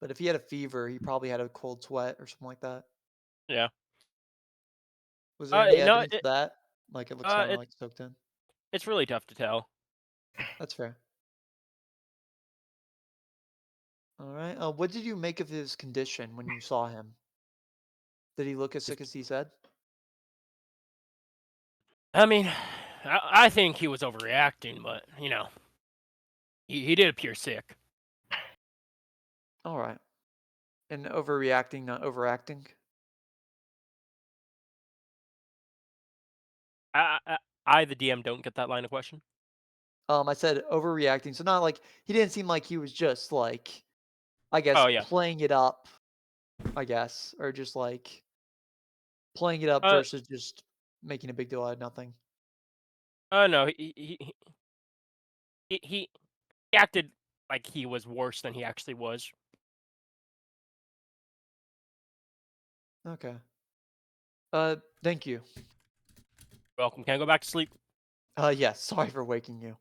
But if he had a fever, he probably had a cold sweat or something like that. Yeah. Was there any No, evidence of that? Like it looks kind of like soaked in. It's really tough to tell. That's fair. All right. What did you make of his condition when you saw him? Did he look as sick as he said? I mean, I think he was overreacting, but you know, he did appear sick. All right. And overreacting, not overacting. I, the DM, don't get that line of question. I said overreacting, so not like he didn't seem like he was just like, I guess, playing it up. I guess, or just like playing it up versus just making a big deal out of nothing. No, he acted like he was worse than he actually was. Okay. Thank you. Welcome. Can I go back to sleep? Yes. Sorry for waking you.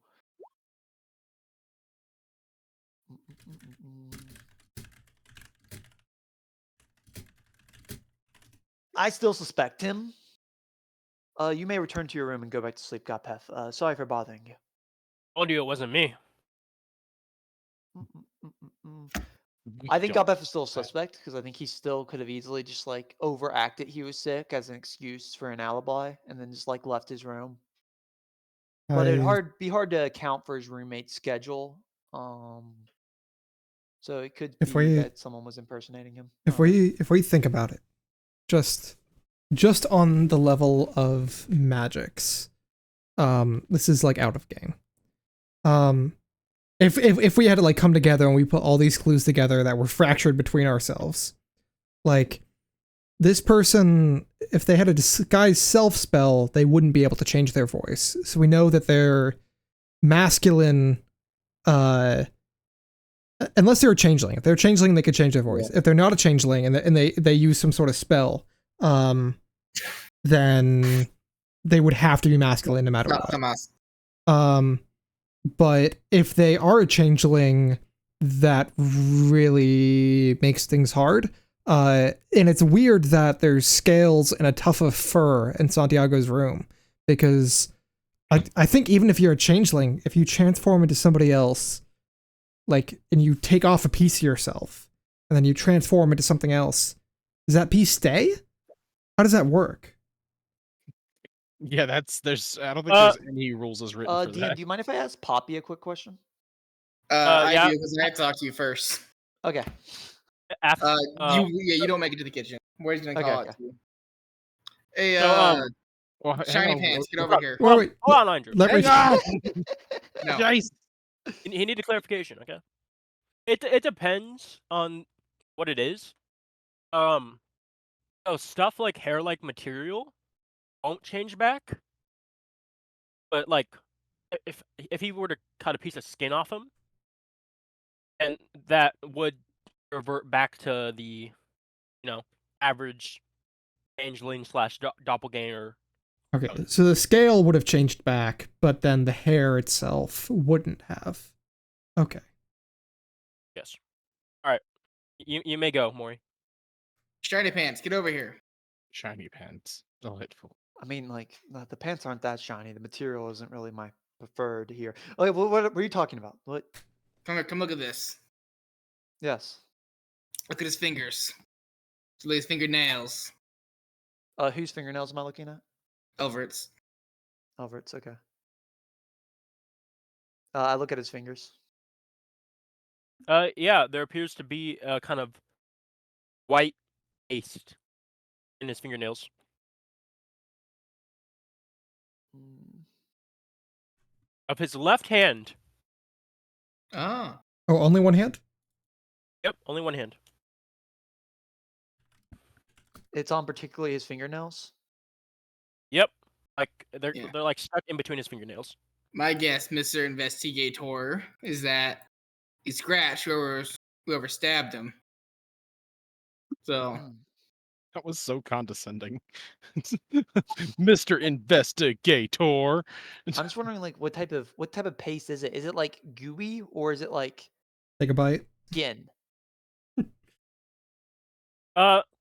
I still suspect him. You may return to your room and go back to sleep, Gopeth. Sorry for bothering you. Told you it wasn't me. I think Gopeth is still a suspect because I think he still could have easily just like overacted he was sick as an excuse for an alibi and then just like left his room. But it'd be hard to account for his roommate's schedule. So it could be that someone was impersonating him. If we think about it, just on the level of magics, this is like out of game. If we had to like come together and we put all these clues together that were fractured between ourselves, like this person, if they had a disguised self spell, they wouldn't be able to change their voice. So we know that they're masculine, unless they're a changeling. If they're a changeling, they could change their voice. If they're not a changeling and they use some sort of spell, then they would have to be masculine no matter what. But if they are a changeling, that really makes things hard. And it's weird that there's scales and a tuft of fur in Santiago's room, because I think even if you're a changeling, if you transform into somebody else, like, and you take off a piece of yourself, and then you transform into something else, does that piece stay? How does that work? Yeah, I don't think there's any rules as written for DM, that. do you mind if I ask Poppy a quick question? I yeah. do, because I have to talk to you first. Okay. After, You don't make it to the kitchen. Where's he gonna call Okay. it to? Hey, So, Well, hang Shiny on, Pants, get what- over here. Wait, hold on, Andrew. let me. Hang on! No. Jace! He needed clarification. Okay. It depends on what it is. So stuff like hair-like material won't change back. But like, if he were to cut a piece of skin off him, and that would revert back to the, average changeling slash doppelganger. Okay, so the scale would have changed back, but then the hair itself wouldn't have. Okay. Yes. All right. You may go, Maury. Shiny Pants, get over here. Shiny pants. Delightful. I mean, like, the pants aren't that shiny. The material isn't really my preferred here. Okay, what are you talking about? What? Come here, come look at this. Yes. Look at his fingers. Look at his fingernails. Whose fingernails am I looking at? Elvert's. Albert's, okay. I look at his fingers. Yeah, there appears to be a kind of white paste in his fingernails. Mm, Of his left hand. Oh. Oh, only one hand? Yep, only one hand. It's on particularly his fingernails. Yep, like they're Yeah. like stuck in between his fingernails. My guess, Mr. Investigator, is that he scratched whoever stabbed him. So Mm. That was so condescending. Mr. Investigator. I'm just wondering, like, what type of paste is it? Is it like gooey or is it like Take a bite. skin?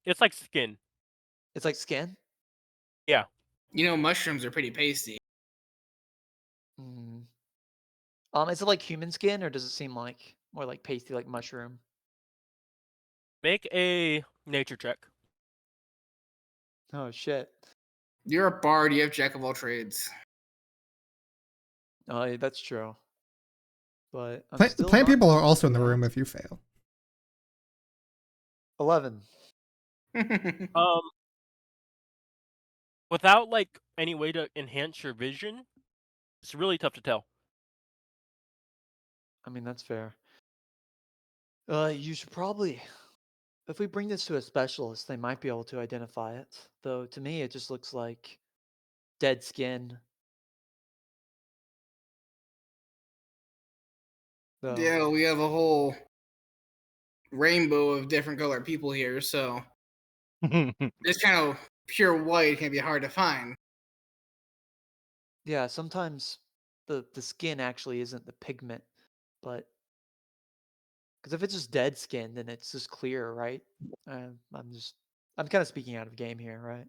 It's like skin. It's like skin. mushrooms are pretty pasty. Mm. Is it like human skin or does it seem like more like pasty, like mushroom? Make a nature check. Oh shit. You're a bard, you have jack of all trades. Oh, yeah, that's true. But I'm The still plant not people are used also in to the room that. if you fail. 11. Um, without like any way to enhance your vision, it's really tough to tell. I mean, that's fair. You should probably, if we bring this to a specialist, they might be able to identify it. Though to me, it just looks like dead skin. Though. Yeah, we have a whole rainbow of different colored people here, so this kind of pure white can be hard to find. Yeah, sometimes the skin actually isn't the pigment, but because if it's just dead skin, then it's just clear, right? I'm kind of speaking out of game here, right?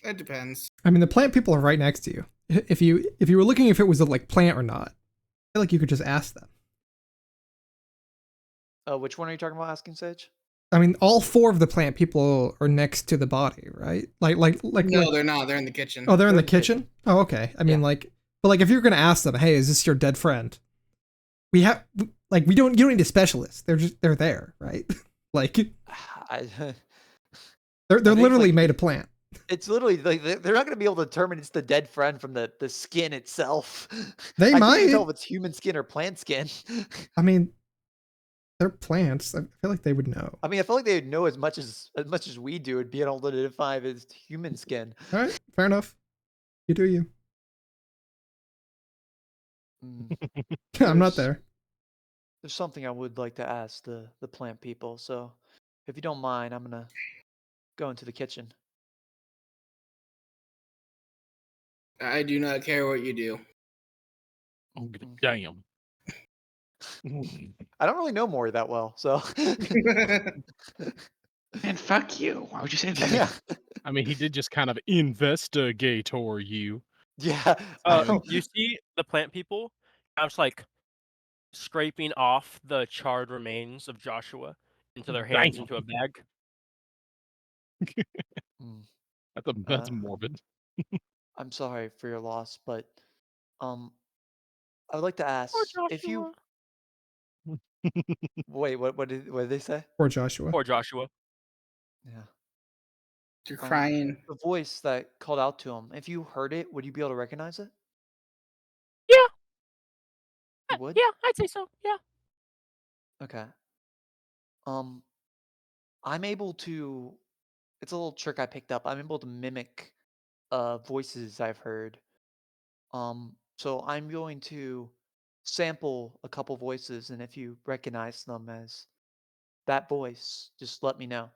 It depends. I mean, the plant people are right next to you. If you were looking if it was a like plant or not, I feel like you could just ask them. Which one are you talking about asking, Sage? I mean, all four of the plant people are next to the body, right? No, they're not. They're in the kitchen. Oh, they're in the kitchen? Oh, okay. I mean, but like if you're gonna ask them, hey, is this your dead friend? We don't need a specialist. They're there, right? Like they're literally made of plant. It's literally like they're not going to be able to determine it's the dead friend from the skin itself. They I might. can't even tell if it's human skin or plant skin. I mean, they're plants. I feel like they would know. I mean, I feel like they would know as much as we do. It'd be able to identify if it's human skin. All right, fair enough. You do you. I'm not there. There's something I would like to ask the plant people. So, if you don't mind, I'm gonna go into the kitchen. I do not care what you do. Oh, damn. I don't really know Maury that well, so Man, fuck you. Why would you say that? Yeah. I mean, he did just kind of investigate you. Yeah. You see the plant people? I'm just like scraping off the charred remains of Joshua into their hands Damn. into a bag. Mm, That's morbid. I'm sorry for your loss, but I would like to ask Poor if you Joshua. wait. What did they say? Poor Joshua. Poor Joshua. Yeah. You're crying. The voice that called out to him. If you heard it, would you be able to recognize it? Yeah. You would. Yeah, I'd say so. Yeah. Okay. I'm able to. It's a little trick I picked up. I'm able to mimic voices I've heard. So I'm going to sample a couple voices, and if you recognize them as that voice, just let me know.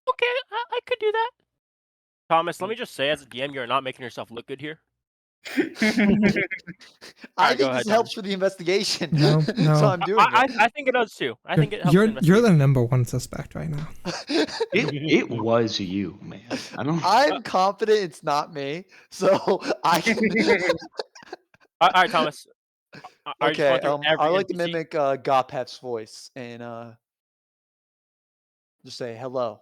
Okay, I could do that. Thomas, let Mm. me just say, as a DM, you're not making yourself look good here. I go think ahead, this helps for the investigation. No, so no. I'm doing it. I think it does too. I think it helps. the You're the investigation. number one suspect right now. It was you, man. I don't. I'm confident it's not me, so I can. All right, Thomas. Are you just Okay. going through I every like to NPC? mimic Gopeth's voice and just say hello.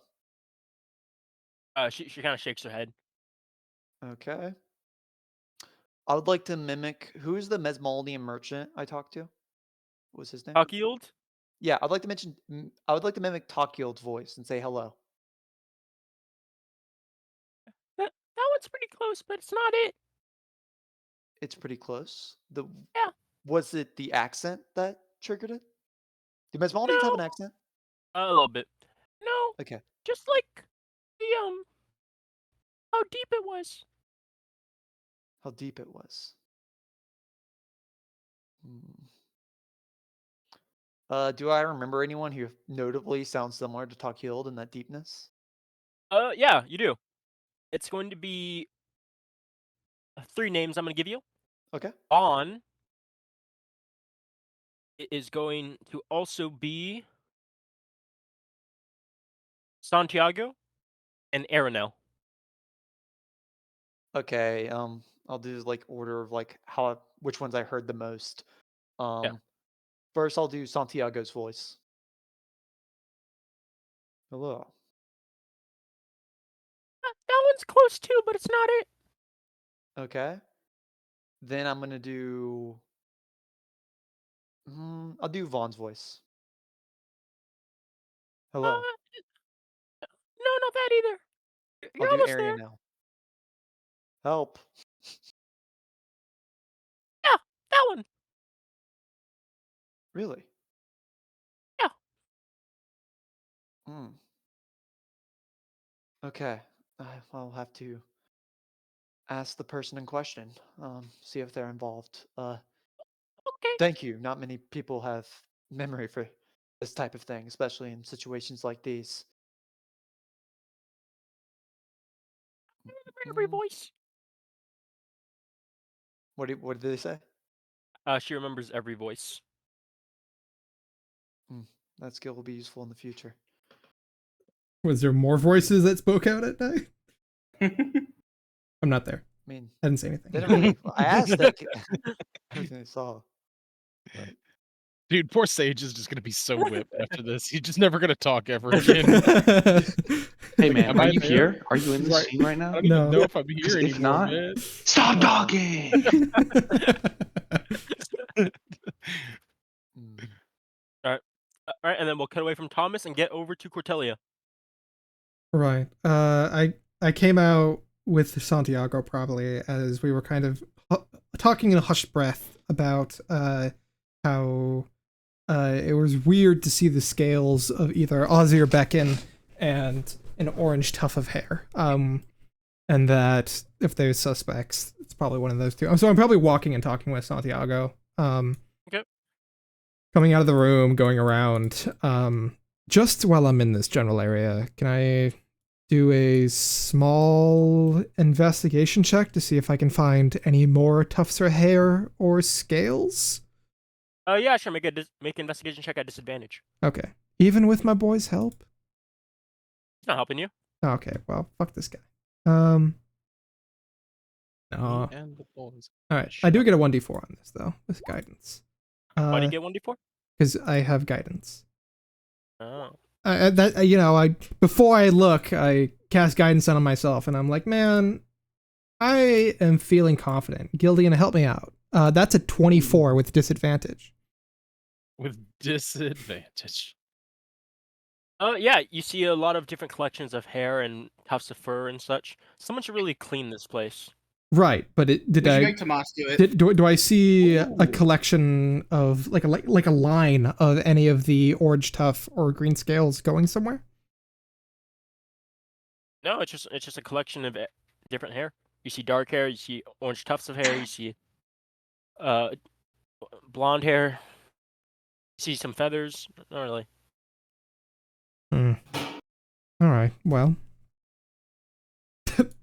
She kind of shakes her head. Okay. I would like to mimic who's the Mesmaldian merchant I talked to? What was his name? Tuckield? Yeah, I'd like to mention. I would like to mimic Talkield's voice and say hello. That one's pretty close, but it's not it. It's pretty close. Yeah. Was it the accent that triggered it? Do Mesmaldians have No. an accent? A little bit. No. Okay. Just like the how deep it was. How deep it was. Hmm. Do I remember anyone who notably sounds similar to Talkield in that deepness? Yeah, you do. It's going to be 3 names I'm going to give you. Okay. On it is going to also be Santiago and Aranel. Okay. I'll do like order of like which ones I heard the most. First I'll do Santiago's voice. Hello. That one's close too, but it's not it. Okay. Then I'm gonna do. I'll do Vaughn's voice. Hello. No, not that either. You're I'll do almost Arian there. now. Help. Yeah, that one. Really? Yeah. Okay. I'll have to ask the person in question. See if they're involved. Okay. Thank you. Not many people have memory for this type of thing, especially in situations like these. Every voice. What did they say? She remembers every voice. That skill will be useful in the future. Was there more voices that spoke out at night? I'm not there. I mean, I didn't say anything. they never really, I asked that everything I saw. But Dude, poor Sage is just gonna be so whipped after this. He's just never gonna talk ever again. Hey man, Am are I you there? here? Are you in this Right. scene right now? I don't No. even know if I'm here If anymore, not, man. stop talking. All right, and then we'll cut away from Thomas and get over to Cortelia. Right. I came out with Santiago probably as we were kind of talking in a hushed breath about how it was weird to see the scales of either Ozzy or Beckon and an orange tuft of hair. And that if there's suspects, it's probably one of those two. So I'm probably walking and talking with Santiago. Okay. Coming out of the room, going around. Just while I'm in this general area, can I do a small investigation check to see if I can find any more tufts of hair or scales? Yeah, sure. Make an investigation check at disadvantage. Okay. Even with my boy's help? Not helping you. Okay, well, fuck this guy. Me No. and the boys. All right, I do get a 1d4 on this though with guidance. Why do you get 1d4? Because I have guidance. Oh. I before I look, I cast guidance on myself, and I'm like, man, I am feeling confident. Gildian, help me out. That's a 24 with disadvantage. With disadvantage. Yeah, you see a lot of different collections of hair and tufts of fur and such. Someone should really clean this place. Right, but We should make Tomas do it. do I see a Ooh. collection of like a line of any of the orange tuff or green scales going somewhere? No, it's just a collection of different hair. You see dark hair, you see orange tufts of hair, you see blonde hair, you see some feathers. Not really. All right, well,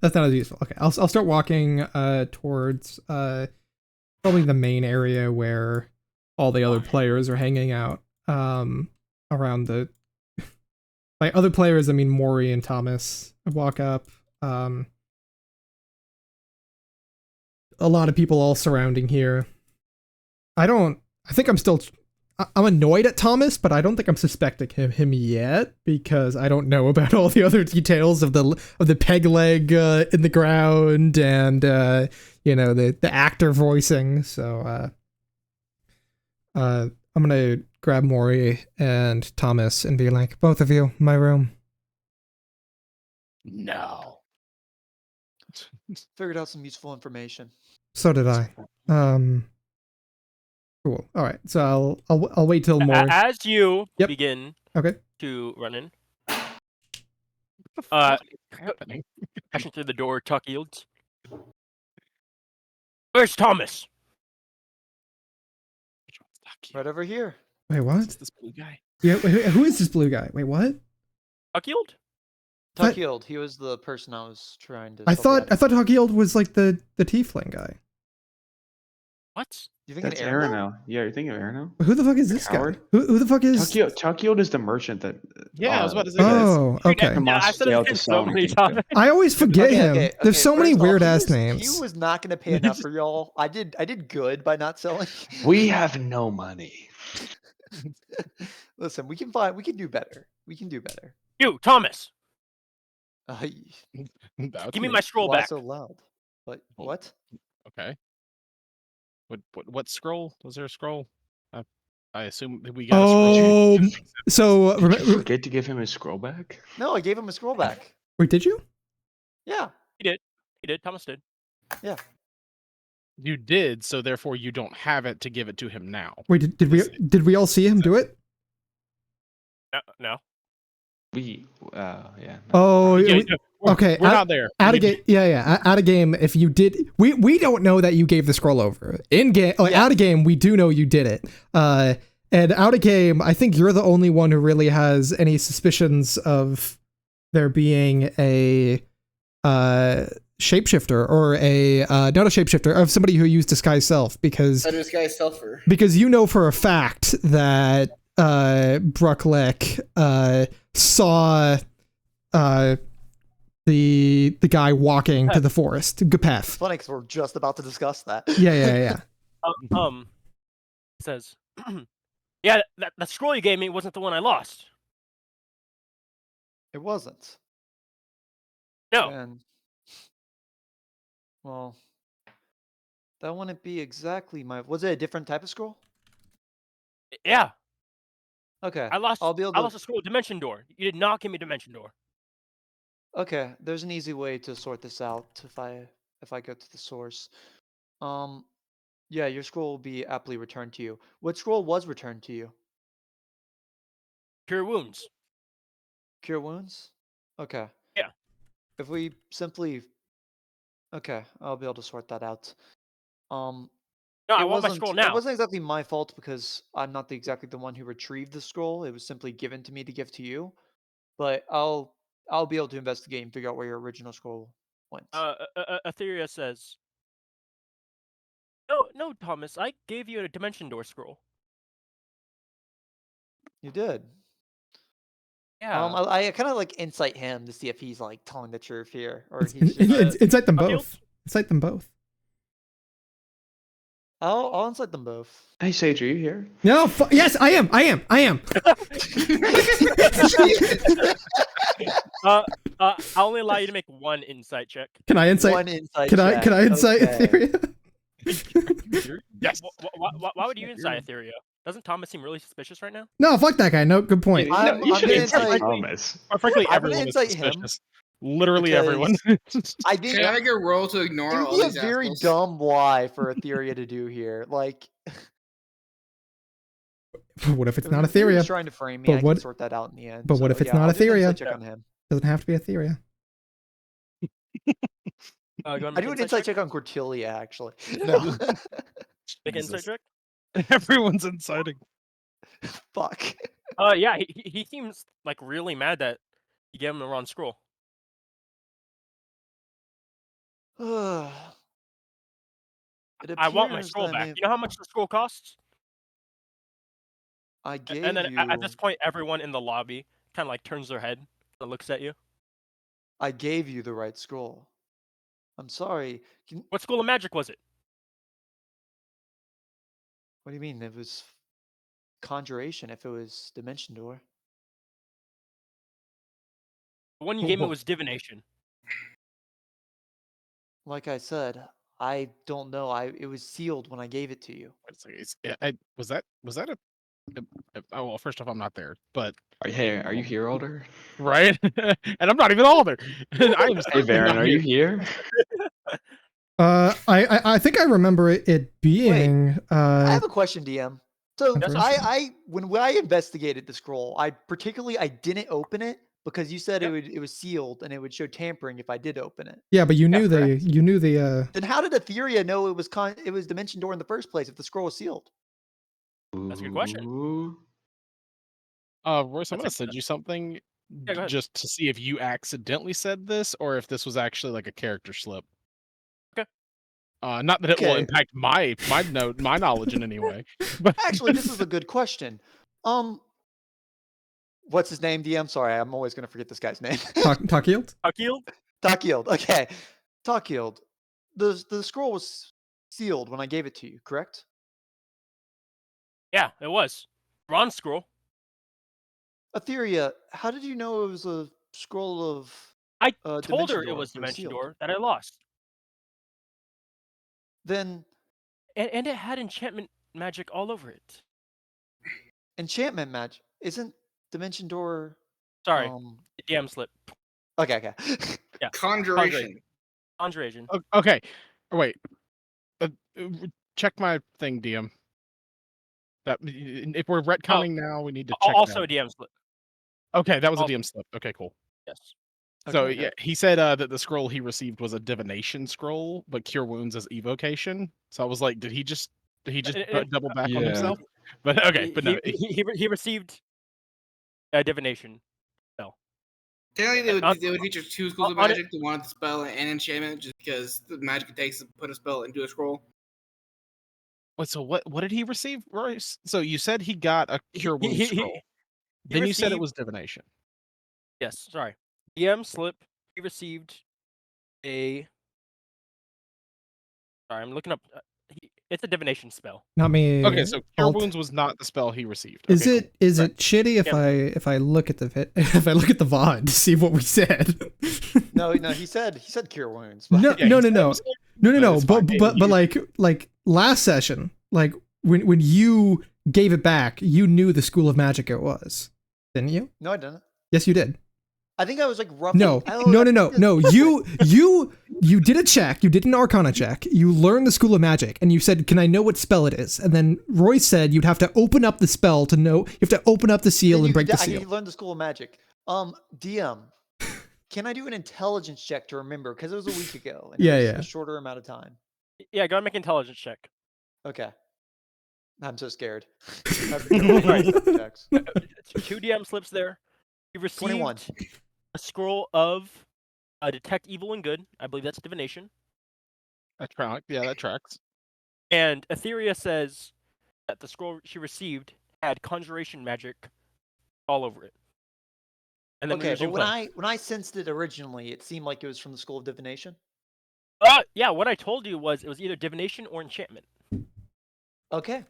that's not as useful. Okay, I'll start walking towards probably the main area where all the other players are hanging out. Around the by other players, I mean Maury and Thomas. I walk up. A lot of people all surrounding here. I think I'm annoyed at Thomas, but I don't think I'm suspecting him yet because I don't know about all the other details of the peg leg in the ground and the actor voicing. So I'm gonna grab Maury and Thomas and be like, both of you, my room. No. Figured out some useful information. So did I. Cool. All right. So I'll wait till Maury. As you Yep. begin Okay. to run in, What is happening? crashing through the door, Tuck yields. Where's Thomas? Which one's Ducky? Right over here. Wait, what? It's this blue guy. Yeah. Who is this blue guy? Wait, what? Tuck yield? But- Tuckield, he was the person I was trying to. I thought Soviet. Hockeyfield was like the tiefling guy. What? You think That's an Arano. Yeah, you're thinking of Arano? Who the fuck is this Coward? guy? Who the fuck is? Tuckield is the merchant that. Yeah, I was about to say that. Oh, okay. Tomas I said failed it to so sell many anything to him. times. I always forget him. There's so many first off, weird he ass was- names. He was not going to pay enough for y'all. I did good by not selling. We have no money. Listen, we can do better. We can do better. You, Thomas. That's Give me my scroll Why back. so loud? What? Okay. What scroll? Was there a scroll? I assume that we got a scroll. Oh, so Did you forget to give him his scroll back? No, I gave him a scroll back. wait, did you? Yeah. He did. Thomas did. You did, so therefore you don't have it to give it to him now. Wait, did we all see him do it? No. We, yeah. no. Oh, Yeah, we- we're- okay, We're out- not there. out of game. Yeah. Out of game. If you did, we don't know that you gave the scroll over. In game, like out of game, we do know you did it. And out of game, I think you're the only one who really has any suspicions of there being a shapeshifter or not a shapeshifter, of somebody who used disguise self because This guy's selfer. you know for a fact that Bruckleck saw the guy walking to the forest, Gapef. Funny because we're just about to discuss that. Yeah. It says, yeah, that scroll you gave me wasn't the one I lost. It wasn't. No. And well, that wouldn't be exactly my. Was it a different type of scroll? Yeah, Okay. I lost. I'll be able I to. lost a scroll. Dimension door. You did not give me dimension door. Okay, there's an easy way to sort this out if I go to the source. Yeah, your scroll will be aptly returned to you. What scroll was returned to you? Cure wounds. Cure wounds? Okay. Yeah. If we simply Okay, I'll be able to sort that out. No, I want my scroll now. It wasn't exactly my fault because I'm not exactly the one who retrieved the scroll. It was simply given to me to give to you. But I'll be able to investigate and figure out where your original scroll went. Etheria says, no, Thomas, I gave you a dimension door scroll. You did. Yeah. I kind of like incite him to see if he's like telling the truth here, or he's just. Incite them Garfield? both. Incite them both. I'll incite them both. Hey, Sage, are you here? No, yes, I am. I'll only allow you to make one insight check. Can I incite? One insight Can check. I incite Okay. Etheria? Yes. Why would you insight Etheria? Doesn't Thomas seem really suspicious right now? No, fuck that guy. No, good point. No, I'm you should gonna incite incite- Thomas. Frankly, I'm gonna everyone is incite him suspicious. Literally everyone. I think Can I make a roll to it ignore would all be a these very assholes? dumb lie for Etheria to do here. Like, What if it's not if he was Etheria? trying to frame me, But I what- can sort that out in the end. but what if it's yeah, not I'll do an Etheria? insight check on him. Doesn't have to be Etheria. Go on, I make do an an insight check on Cordelia, actually. No. Make an insight Jesus. check. Everyone's inciting. Fuck. Yeah, he seems like really mad that you gave him the wrong scroll. It I want my appears scroll that I back. may- You know how much the scroll costs? I gave And then you. at this point, everyone in the lobby kind of like turns their head and looks at you. I gave you the right scroll. I'm sorry. What school of magic was it? What do you mean? It was conjuration. If it was dimension door. The one you gave me was divination. Like I said, I don't know. It was sealed when I gave it to you. Was that a? Oh well, first off, I'm not there, but Are you here, Alder? right, and I'm not even Alder. I am. Hey, Baron, are you here? I think I remember it being. I have a question, DM. So Yes, when I investigated the scroll, I didn't open it because you said it was sealed and it would show tampering if I did open it. Yeah, but you knew correct. the. Then how did Etheria know it was dimension door in the first place if the scroll was sealed? That's a good question. Ooh. Royce, I'm That's gonna a- send you something go ahead. just to see if you accidentally said this or if this was actually like a character slip. Okay. Not that it will Okay. impact my knowledge in any way. But Actually, this is a good question. What's his name, DM? Sorry, I'm always gonna forget this guy's name. Takield? Huckyield? Takield. Okay. Takield. The scroll was sealed when I gave it to you, correct? Yeah, it was. Ron scroll. Etheria, how did you know it was a scroll of I told Dimension her it Door was if it Dimension sealed? Door that I lost. Then And it had enchantment magic all over it. enchantment magic isn't Dimension Door. Sorry, DM slip. Okay. Yeah. Conjuration. Conjuration. okay, wait. Check my thing, DM. That if we're retconning now, we need to check. Also that. a DM slip. Okay, that was a also- DM slip. Okay, cool. Yes. So Okay. yeah, he said that the scroll he received was a divination scroll, but cure wounds is evocation. So I was like, did he just double back on Yeah. himself? But okay, but no, He received a divination spell. Technically, they would feature two schools of on it- magic: the one with the spell and enchantment, just because the magic it takes to put a spell into a scroll. wait, so what did he receive, Royce? So you said he got a cure wounds he- scroll. he Then you said it received- was divination. Yes, sorry. DM slip. He received a. Sorry, I'm looking up. It's a divination spell. Not me. Okay, so cure Alt. wounds was not the spell he received. Is Okay, it is it shitty if Yeah. I look at the if I look at the VOD to see what we said? No, he said cure wounds. but- No, Yeah, no, he no, said it no, was- no. it's But fine. but like last session, like when you gave it back, you knew the school of magic it was, didn't you? No, I didn't. Yes, you did. I think I was like roughly. No, I don't no, know. no. You did a check. You did an Arcana check. You learned the school of magic, and you said, "Can I know what spell it is?" And then Roy said you'd have to open up the spell to know. You have to open up the seal Then and you- break the I seal. need to learn the school of magic. DM, can I do an intelligence check to remember? Because it was a week ago. And Yeah, it was yeah. a shorter amount of time. Yeah, go and make an intelligence check. Okay. I'm so scared. I've been doing intelligence checks. 2 DM slips there. You received 21. a scroll of detect evil and good. I believe that's divination. that tracks. Yeah, that tracks. And Etheria says that the scroll she received had conjuration magic all over it. and then we Okay, but resume play. when I sensed it originally, it seemed like it was from the School of Divination. Yeah, what I told you was it was either divination or enchantment. Okay.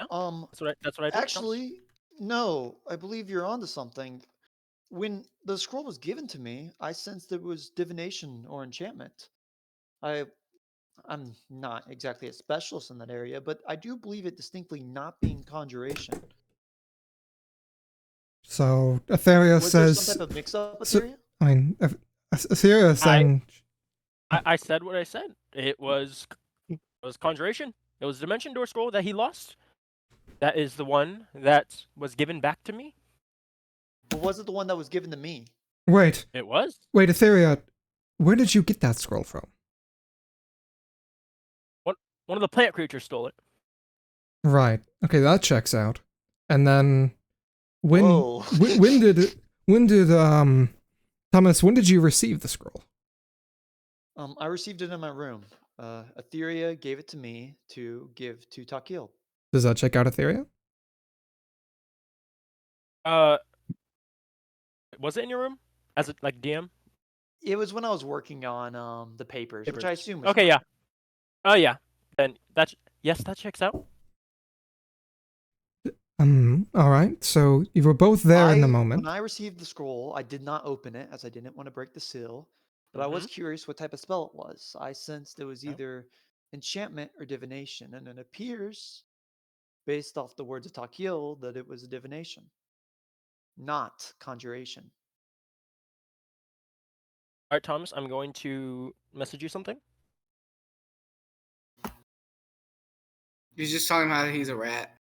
Yeah, Um, that's what I told you, Thomas. actually, no, I believe you're onto something. When the scroll was given to me, I sensed it was divination or enchantment. I'm not exactly a specialist in that area, but I do believe it distinctly not being conjuration. So Etheria Was there some says. type of mix-up, So, Etheria? I mean, Etheria is saying. I said what I said. It was conjuration. It was dimension door scroll that he lost. That is the one that was given back to me. Or was it the one that was given to me? Wait, It was. Etheria, where did you get that scroll from? One of the plant creatures stole it. Right. Okay, that checks out. And then Whoa. when did Thomas, when did you receive the scroll? I received it in my room. Etheria gave it to me to give to Takil. Does that check out, Etheria? Was it in your room as a DM? It was when I was working on the papers, which I assume was okay. fine. Yeah. Oh yeah. Then that checks out. All right. So you were both there in the moment. When I received the scroll, I did not open it as I didn't want to break the seal, but I was curious what type of spell it was. I sensed it was either enchantment or divination, and it appears, based off the words of Takil, that it was a divination, not conjuration. All right, Thomas, I'm going to message you something. He's just telling him how he's a rat.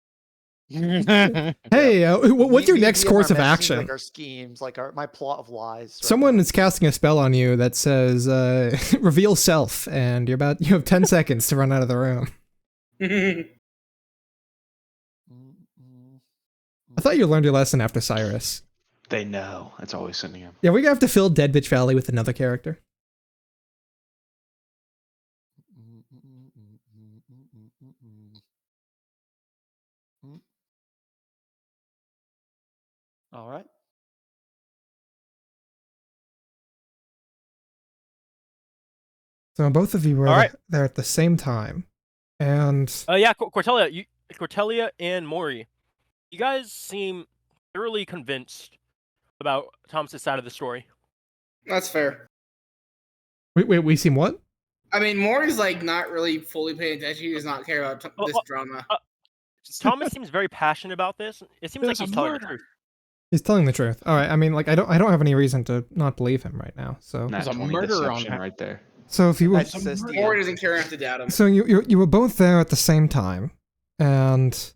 Hey, what's your next course of action? Like our schemes, like my plot of lies. Someone is casting a spell on you that says reveal self, and you have 10 seconds to run out of the room. I thought you learned your lesson after Cyrus. They know. That's always sending him. Yeah, we're gonna have to fill Dead Bitch Valley with another character. All right. So both of you were there at the same time, and yeah, Cortelia and Mori, you guys seem thoroughly convinced about Thomas's side of the story. That's fair. Wait, we seem what? I mean, Maury's like not really fully paying attention. He does not care about this drama. Thomas seems very passionate about this. It seems like he's telling the truth. He's telling the truth. All right. I mean, like I don't have any reason to not believe him right now. So there's a murder on right there. So if you were, Maury doesn't care enough to doubt him. So you were both there at the same time, and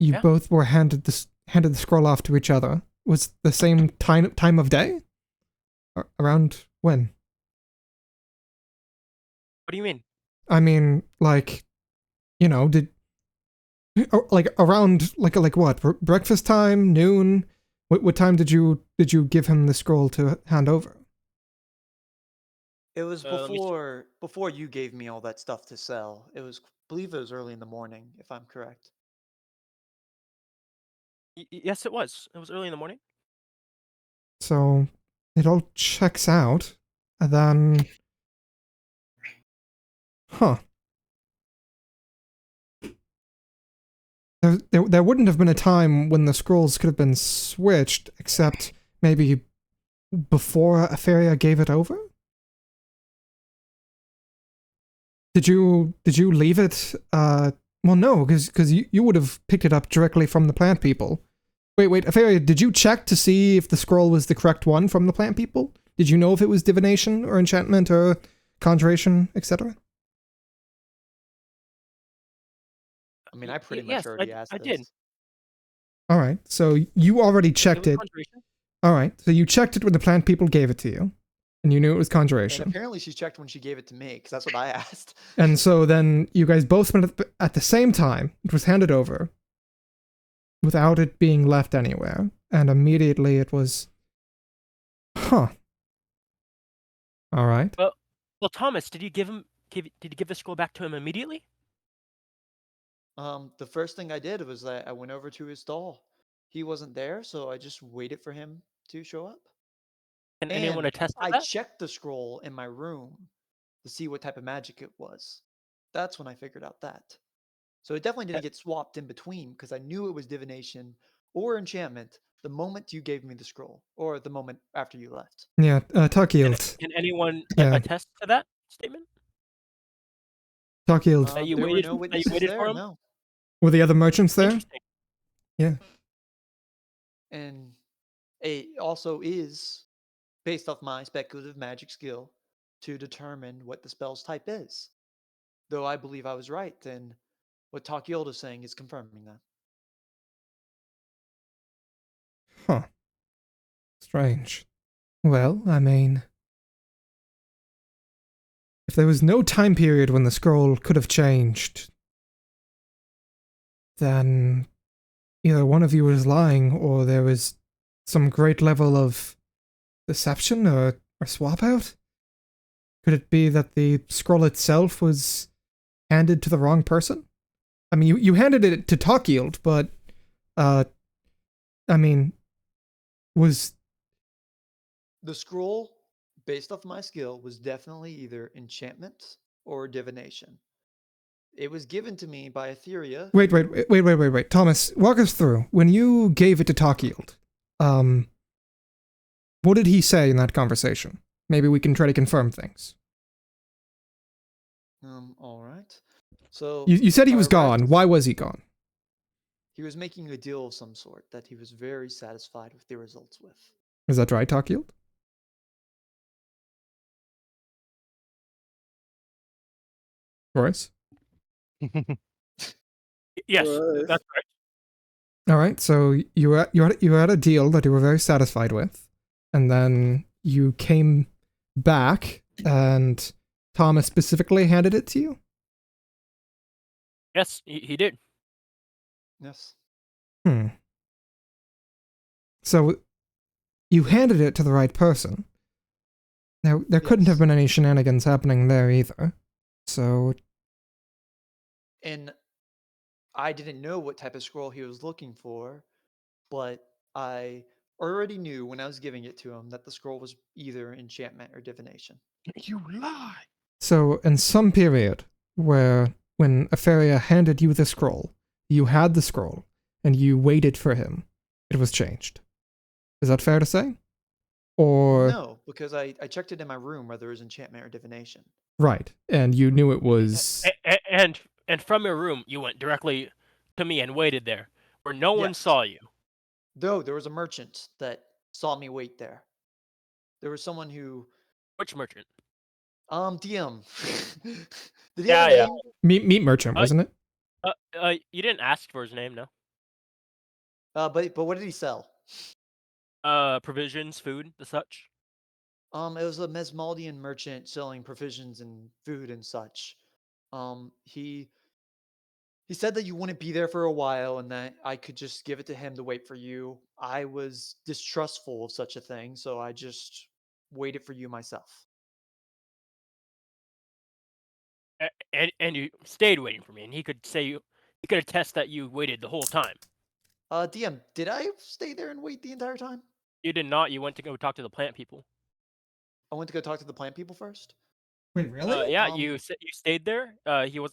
you both were handed the scroll off to each other. Was the same time of day? Around when? What do you mean? I mean, like, like around like what? Breakfast time, noon? What time did you give him the scroll to hand over? It was before you gave me all that stuff to sell. I believe it was early in the morning, if I'm correct. Yes, it was. It was early in the morning. So it all checks out, and then, There wouldn't have been a time when the scrolls could have been switched, except maybe before Etheria gave it over? Did you leave it? Well, no, because you would have picked it up directly from the plant people. Wait, Etheria, did you check to see if the scroll was the correct one from the plant people? Did you know if it was divination or enchantment or conjuration, etc.? I mean, I pretty much already asked this. I did. All right, so you already checked it. All right, so you checked it when the plant people gave it to you, and you knew it was conjuration. And apparently she checked when she gave it to me, because that's what I asked. And so then you guys both went at the same time. It was handed over without it being left anywhere, and immediately it was... All right. Well, Thomas, did you give the scroll back to him immediately? The first thing I did was I went over to his stall. he wasn't there, so I just waited for him to show up. Can anyone And attest to I that? checked the scroll in my room to see what type of magic it was. That's when I figured out that. So it definitely didn't get swapped in between because I knew it was divination or enchantment the moment you gave me the scroll or the moment after you left. Yeah, Talk Yield. Can anyone Yeah. attest to that statement? Talk Yield. That you There were waited, no that you witnesses waited there, for him? no. Were the other merchants there? Interesting. Yeah. And it also is based off my speculative magic skill to determine what the spell's type is. Though I believe I was right, and what Takyoda is saying is confirming that. Huh. Strange. Well, I mean, if there was no time period when the scroll could have changed, then either one of you was lying or there was some great level of deception or swap out? Could it be that the scroll itself was handed to the wrong person? I mean, you handed it to Talk Yield, but, I mean, was... The scroll, based off my skill, was definitely either enchantment or divination. It was given to me by Etheria. Wait. Thomas, walk us through. When you gave it to Talk Yield, what did he say in that conversation? Maybe we can try to confirm things. All right. So You said he I was arrived- gone. Why was he gone? He was making a deal of some sort that he was very satisfied with the results with. Is that right, Talk Yield? Royce? Yes, Was. that's right. All right, so you had a deal that you were very satisfied with, and then you came back, and Thomas specifically handed it to you? Yes, he did. Yes. So you handed it to the right person. Now, there couldn't have Yes. been any shenanigans happening there either. So, And I didn't know what type of scroll he was looking for, but I already knew when I was giving it to him that the scroll was either enchantment or divination. You lie. so in some period where when Aferia handed you the scroll, you had the scroll, and you waited for him, it was changed. Is that fair to say? Or... No, because I checked it in my room whether it was enchantment or divination. Right, and you knew it was... And from your room, you went directly to me and waited there, where no one Yes. saw you. Though there was a merchant that saw me wait there. There was someone who Which merchant? DM. Did he have a Yeah. name? Meat merchant, wasn't it? You didn't ask for his name, no? But what did he sell? Provisions, food, the such. It was a Mesmaldian merchant selling provisions and food and such. He said that you wouldn't be there for a while and that I could just give it to him to wait for you. I was distrustful of such a thing, so I just waited for you myself. And you stayed waiting for me, and he could attest that you waited the whole time. DM, did I stay there and wait the entire time? You did not. You went to go talk to the plant people. I went to go talk to the plant people first. Wait, really? Yeah, Um, you stayed there.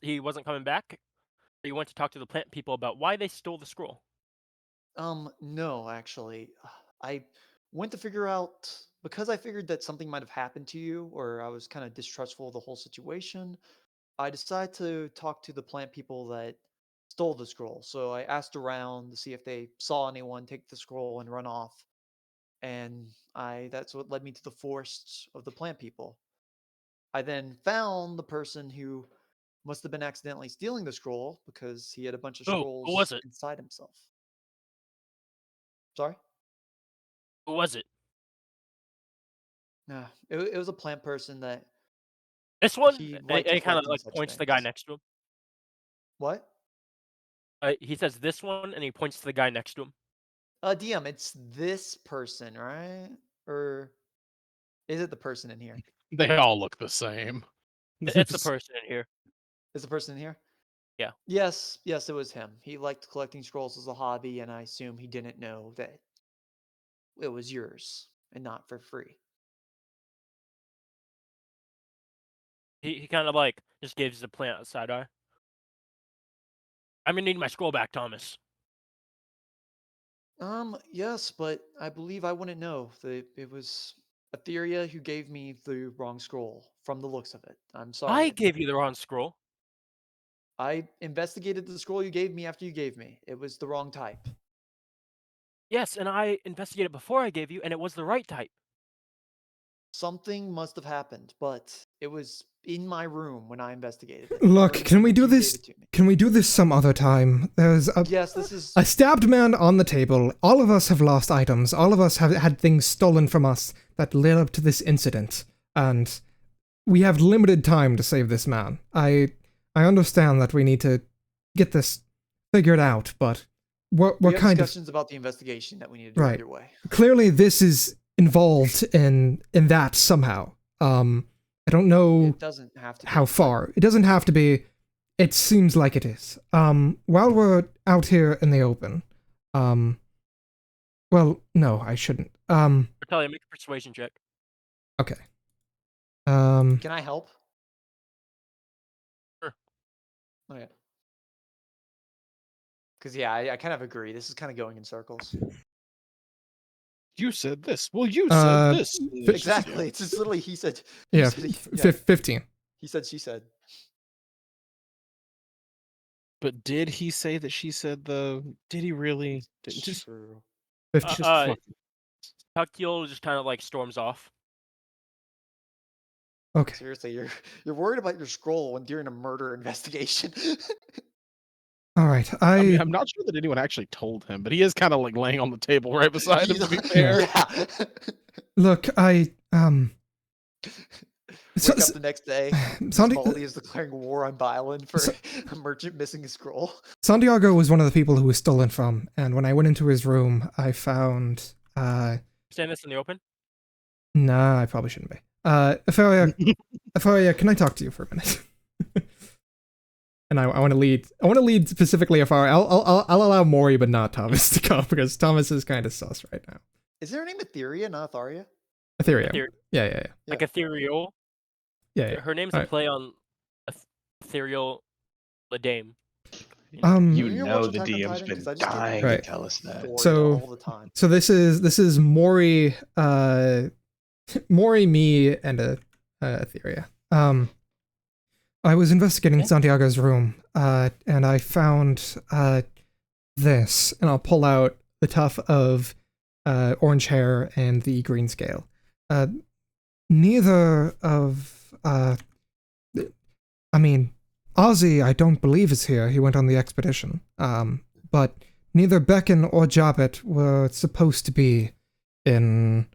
He wasn't coming back. You went to talk to the plant people about why they stole the scroll. No, actually. I went to figure out because I figured that something might have happened to you, or I was kind of distrustful of the whole situation. I decided to talk to the plant people that stole the scroll. So I asked around to see if they saw anyone take the scroll and run off. And that's what led me to the forests of the plant people. I then found the person who must have been accidentally stealing the scroll because he had a bunch of Who scrolls was it? inside himself. Sorry? Who was it? Yeah, it was a plant person that This one? he And liked he kind of collecting like such points to the guy things. next to him. What? He says this one, and he points to the guy next to him. DM, it's this person, right? Or is it the person in here? They all look the same. It's the person in here. Is the person in here? Yes, it was him. He liked collecting scrolls as a hobby, and I assume he didn't know that it was yours and not for free. He kind of like just gives the plant a side eye. I'm gonna need my scroll back, Thomas. Yes, but I believe I wouldn't know. It was Etheria who gave me the wrong scroll from the looks of it. I'm sorry. I gave you the wrong scroll. I investigated the scroll you gave me after you gave me. It was the wrong type. Yes, and I investigated before I gave you, and it was the right type. Something must have happened, but it was in my room when I investigated it. Look, Or can we do you gave this? it to me. Can we do this some other time? There's Yes, this is a stabbed man on the table. All of us have lost items. All of us have had things stolen from us that led up to this incident, and we have limited time to save this man. I understand that we need to get this figured out, but we're we have kind of discussions about the investigation that we need to do Right. either way. clearly this is involved in that somehow. I don't know It doesn't have to be. how far. It doesn't have to be. It seems like it is. While we're out here in the open, well, no, I shouldn't. Natalia, make a persuasion check. Okay. Can I help? Sure. Okay. Because yeah, I kind of agree. This is kind of going in circles. You said this. Well, you Uh, said this. Exactly. It's just literally he said. he yeah, said he- 15. He said she said. But did he say that she said though? Did he really? Just True. 15. just fucking. Takiel just kind of like storms off. Okay. Seriously, you're worried about your scroll when during a murder investigation. All right. I mean, I'm not sure that anyone actually told him, but he is kind of like laying on the table right beside him. To be fair, Yeah. Look, Wake So- up the next day. Santi- Baldy is declaring war on Bylind for So- a merchant missing a scroll. Santiago was one of the people who was stolen from, and when I went into his room, I found. Saying this in the open. Nah, I probably shouldn't be. Afaria, can I talk to you for a minute? And I want to lead. I want to lead specifically Afaria. I'll allow Mori, but not Thomas to go because Thomas is kind of sus right now. Is there a name Etheria, not Atharia? Ethereum. Ether- Yeah. Like ethereal. Yeah. Her name's Alright. a play on ethereal Ladame. You When you're know watching the Attack on DM's Titan, been 'cause I just get dying Right. to tell us that. Bored So- all the time. So this is Mori, Mori, me, and Etheria. I was investigating Santiago's room, and I found this, and I'll pull out the tuft of orange hair and the green scale. Neither of, I mean, Ozzy, I don't believe is here. He went on the expedition. But neither Beckon or Jobbet were supposed to be in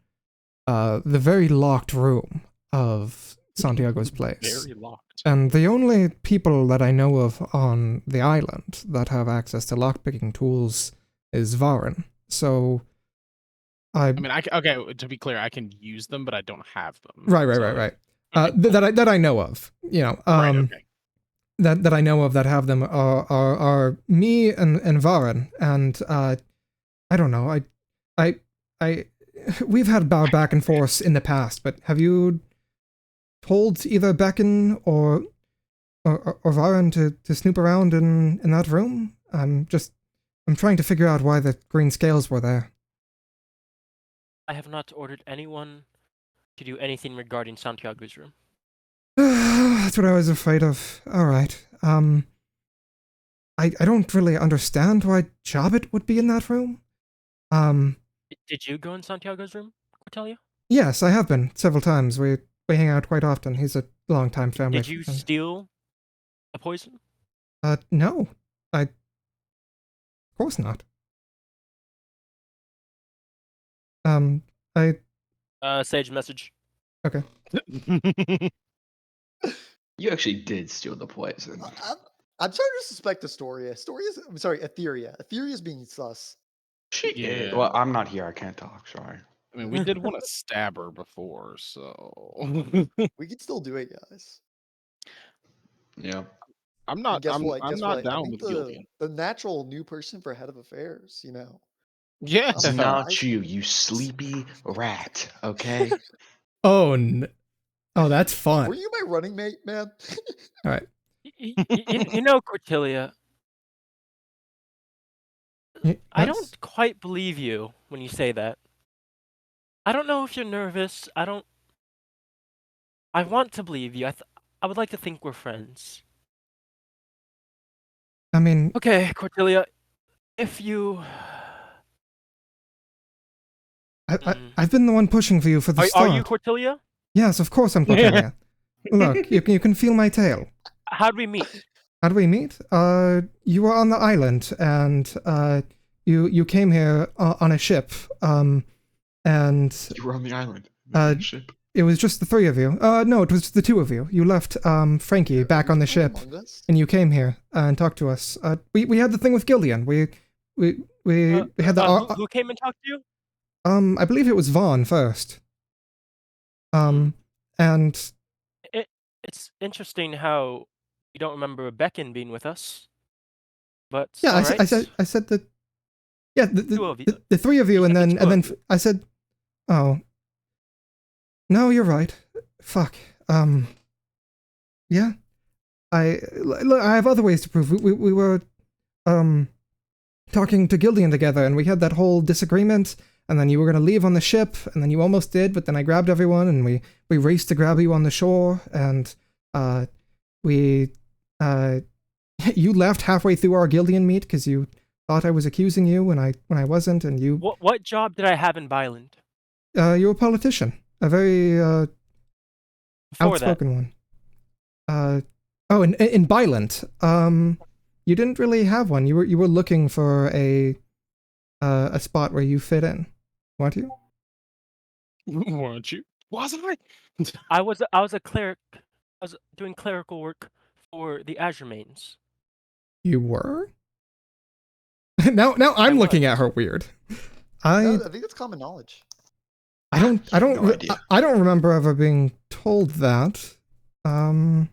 the very locked room of Santiago's place. very locked. And the only people that I know of on the island that have access to lockpicking tools is Varen. So, I mean, okay. To be clear, I can use them, but I don't have them. right. Okay. That I know of, you know, Right, okay. that I know of that have them are me and Varen, and I don't know, I we've had our back and forth in the past, but have you told either Beckon or Varen to snoop around in that room? I'm trying to figure out why the green scales were there. I have not ordered anyone to do anything regarding Santiago's room. That's what I was afraid of. All right. I don't really understand why Jobbet would be in that room. Did you go in Santiago's room, Cordelia? Yes, I have been several times. We hang out quite often. He's a long-time family Did you friend. steal a poison? No. Of course not. Sage message. Okay. You actually did steal the poison. I'm starting to suspect Astoria. I'm sorry, Etheria. Etheria's being sus. She Yeah. did. Well, I'm not here. I can't talk. Sorry. I mean, we did want to stab her before, so We could still do it, guys. Yeah. I'm And not. guess what? I'm Guess not what? I down think with Gillian. the natural new person for head of affairs. Yeah. It's not you sleepy rat. Okay. Oh, oh, that's fun. Were you my running mate, man? All right. You know, Cordelia, I Yes? don't quite believe you when you say that. I don't know if you're nervous. I want to believe you. I would like to think we're friends. I mean, Okay, Cordelia, if you... I've been the one pushing for you for the Are start. you Cordelia? Yes, of course I'm Cordelia. Look, you can feel my tail. How'd we meet? How do we meet? You were on the island, and you came here on a ship. And You were on the island. Ship. it was just the three of you. No, it was the two of you. You left Frankie back on the ship, and you came here and talked to us. We had the thing with Gillian. We had the who came and talked to you? I believe it was Vaughn first. And It's interesting how you don't remember Beckon being with us. But yeah, I said that. Yeah, two of you. the three of you, and then I said, oh, no, you're right. Fuck. Yeah. I have other ways to prove. We were talking to Gillian together, and we had that whole disagreement. And then you were going to leave on the ship, and then you almost did, but then I grabbed everyone, and we raced to grab you on the shore, and you left halfway through our Gillian meet because you thought I was accusing you when I wasn't, and you... What job did I have in Bylind? You were a politician. A very outspoken one. Oh, in Bylind. You didn't really have one. You were looking for a spot where you fit in. Weren't you? Weren't you? Wasn't I? I was a cleric. I was doing clerical work for the Azure Mains. You were? now I'm looking at her weird. I think that's common knowledge. I don't remember ever being told that. Thomas,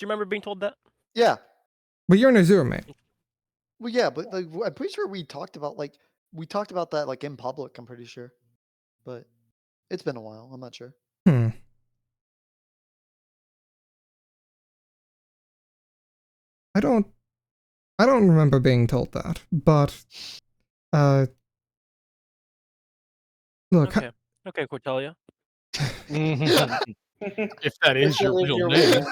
you remember being told that? Yeah. But you're an Azure mate. Well, yeah, but like, I'm pretty sure we talked about that like in public. I'm pretty sure, but it's been a while. I'm not sure. I don't remember being told that, but look. Okay, Cordelia. If that is your real name.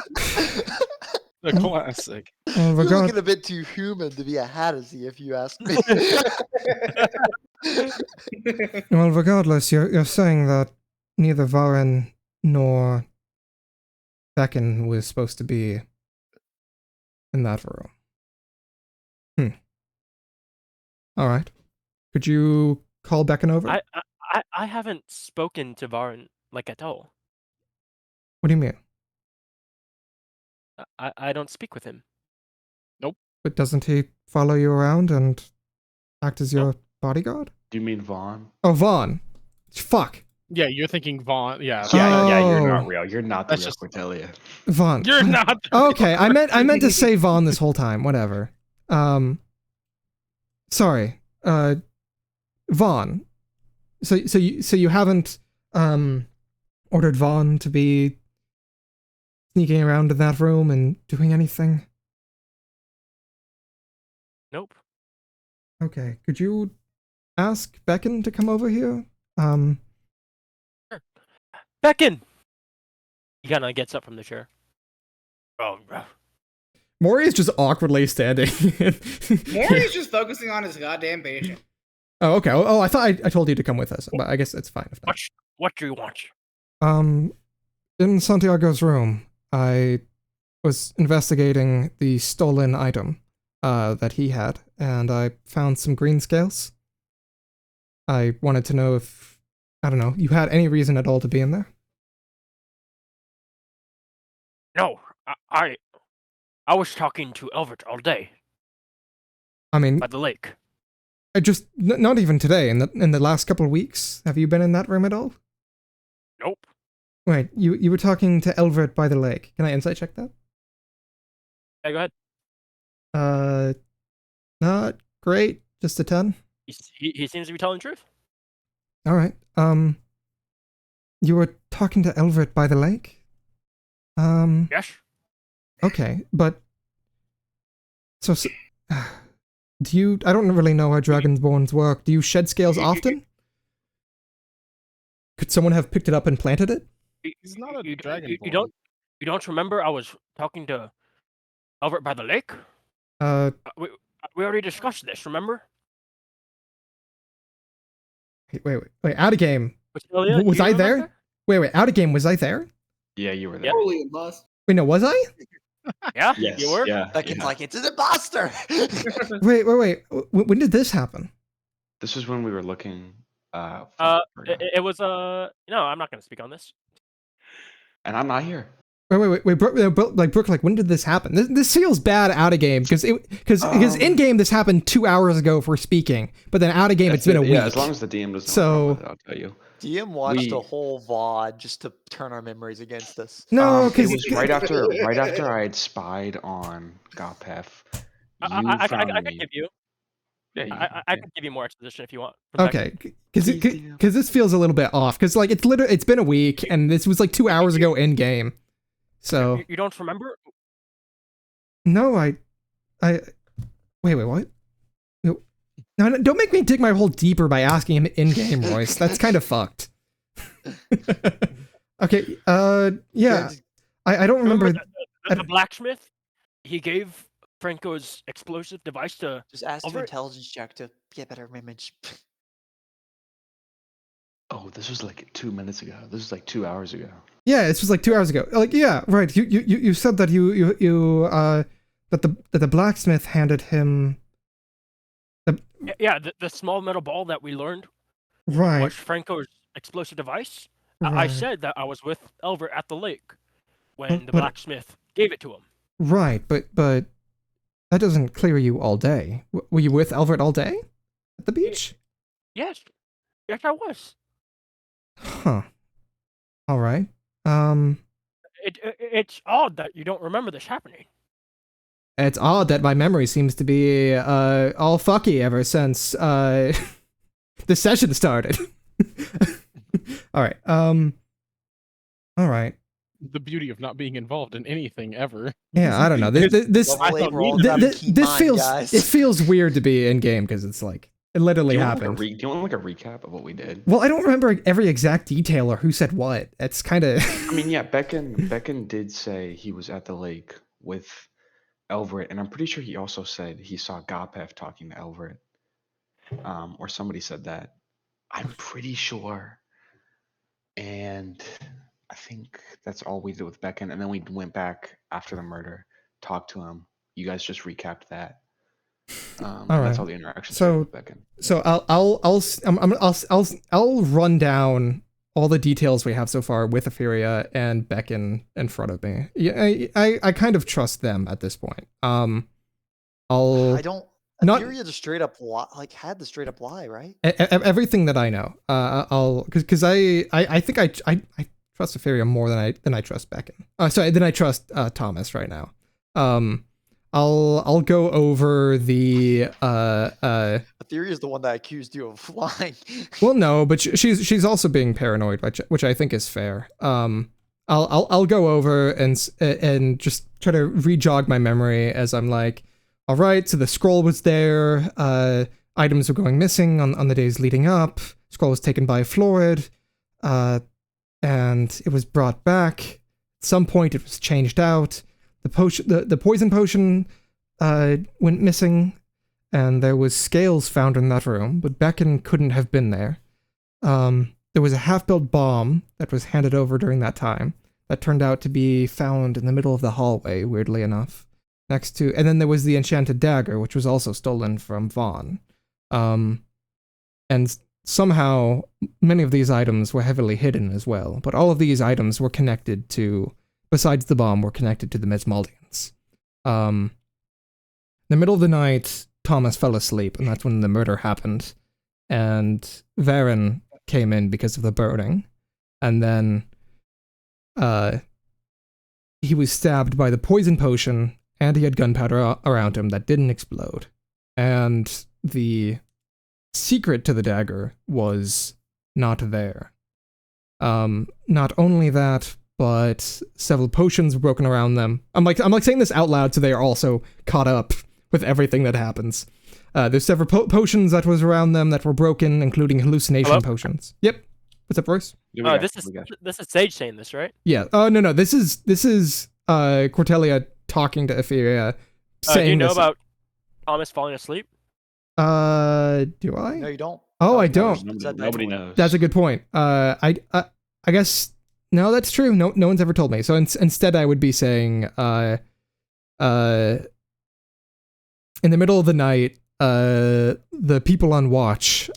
The classic. You're looking a bit too human to be a Hattersy, if you ask me. Well, regardless, you're saying that neither Varen nor Beckon was supposed to be in that room. All right. Could you call Beckon over? I haven't spoken to Varen like at all. What do you mean? I don't speak with him. Nope. But doesn't he follow you around and act as your bodyguard? Do you mean Vaughn? Oh, Vaughn. Fuck. Yeah, you're thinking Vaughn. Yeah. Yeah, you're not real. You're not the That's real just Cordelia. Vaughn. You're not. Okay, I meant to say Vaughn this whole time. Whatever. Sorry. Vaughn. So you haven't ordered Vaughn to be sneaking around in that room and doing anything? Nope. Okay. Could you ask Beckon to come over here? Sure. Beckon! He kind of gets up from the chair. Oh, Maury is just awkwardly standing. Maury's just focusing on his goddamn patient. Oh, okay. Oh, I thought I told you to come with us, but I guess it's fine if not. What do you want? In Santiago's room, I was investigating the stolen item that he had, and I found some green scales. I wanted to know if, I don't know, you had any reason at all to be in there? No, I was talking to Elvert all day. I mean, by the lake. I just not even today. In the last couple of weeks, have you been in that room at all? Nope. Wait, you were talking to Elvert by the lake. Can I insight check that? Yeah, go ahead. Not great. Just a 10. He seems to be telling the truth. All right. You were talking to Elvert by the lake? Yes. Okay, but so do you? I don't really know how dragonborns work. Do you shed scales often? Could someone have picked it up and planted it? He's not a You dragonborn. don't remember I was talking to Albert by the lake? We already discussed this, remember? Wait. Out of game. Ilya, Was do you I remember? there? Wait. Out of game. Was I there? Yeah, you were there. Totally, boss. Wait, no. Was I? Yeah, Yes. you were. Yeah. Becken's yeah. like, it's an imposter. Wait. When did this happen? This was when we were looking. It was no, I'm not going to speak on this. And I'm not here. Wait, Brooke, like, when did this happen? This feels bad out of game, because in game this happened 2 hours ago for speaking, but then out of game it's been a week. Yeah, as long as the DM doesn't remember that, I'll tell you. DM watched a whole VOD just to turn our memories against us. No, because it was right after I had spied on Gopef. I could give you. Yeah, I could give you more exposition if you want. Okay, because this feels a little bit off, because like it's been a week and this was like 2 hours ago in game. So you don't remember? No, I wait, what? No, don't make me dig my hole deeper by asking him in game, Royce. That's kind of fucked. Okay, yeah, I don't remember. The blacksmith. He gave Franco's explosive device to. Just ask for intelligence check to get better image. Oh, this was like 2 minutes ago. This was like 2 hours ago. Yeah, this was like 2 hours ago. Like, yeah, right. You said that that the blacksmith handed him. The small metal ball that we learned. Right. Was Franco's explosive device. Right. I said that I was with Elver at the lake when the blacksmith gave it to him. Right, but that doesn't clear you all day. Were you with Elvert all day at the beach? Yes, I was. Huh. All right. It's odd that you don't remember this happening. It's odd that my memory seems to be all fucky ever since the session started. All right. All right. The beauty of not being involved in anything ever. Yeah, I don't know. This feels weird to be in game because it's like it literally happened. Do you want like a recap of what we did? Well, I don't remember every exact detail or who said what. It's kind of. I mean, yeah, Becken did say he was at the lake with Elvert, and I'm pretty sure he also said he saw Gopef talking to Elvert, or somebody said that. I'm pretty sure, and I think that's all we did with Becken, and then we went back after the murder, talked to him. You guys just recapped that. All right. That's all the interactions. So, with Becken. So I'll run down all the details we have so far with Etheria and Becken in front of me. Yeah, I kind of trust them at this point. I don't. Etheria just straight up had the straight up lie, right? Everything that I know. Because I think I trust Etheria more than I trust Becken. Than I trust Thomas right now. I'll go over the Etheria is the one that accused you of lying. Well, no, but she's also being paranoid, which I think is fair. I'll go over and just try to re-jog my memory as I'm like, all right, so the scroll was there. Items were going missing on the days leading up. Scroll was taken by Florid, and it was brought back. At some point, it was changed out. The poison potion went missing, and there was scales found in that room, but Becken couldn't have been there. There was a half-built bomb that was handed over during that time that turned out to be found in the middle of the hallway, weirdly enough. And then there was the enchanted dagger, which was also stolen from Vaughn. And somehow, many of these items were heavily hidden as well, but all of these items were connected to, besides the bomb, were connected to the Mesmaldians. In the middle of the night, Thomas fell asleep, and that's when the murder happened. And Varen came in because of the burning. And then he was stabbed by the poison potion and he had gunpowder around him that didn't explode. And the secret to the dagger was not there. Not only that, but several potions were broken around them. I'm like saying this out loud so they are also caught up with everything that happens. There's several potions that was around them that were broken, including hallucination potions. Yep. What's up, Royce? This is Sage saying this, right? Yeah. Oh no. This is Cordelia talking to Etheria, saying do you know this. about Thomas falling asleep? Do I? No, you don't. Oh, I don't. Nobody knows. That's a good point. I guess no, that's true. No one's ever told me. So instead, I would be saying, in the middle of the night, the people on watch,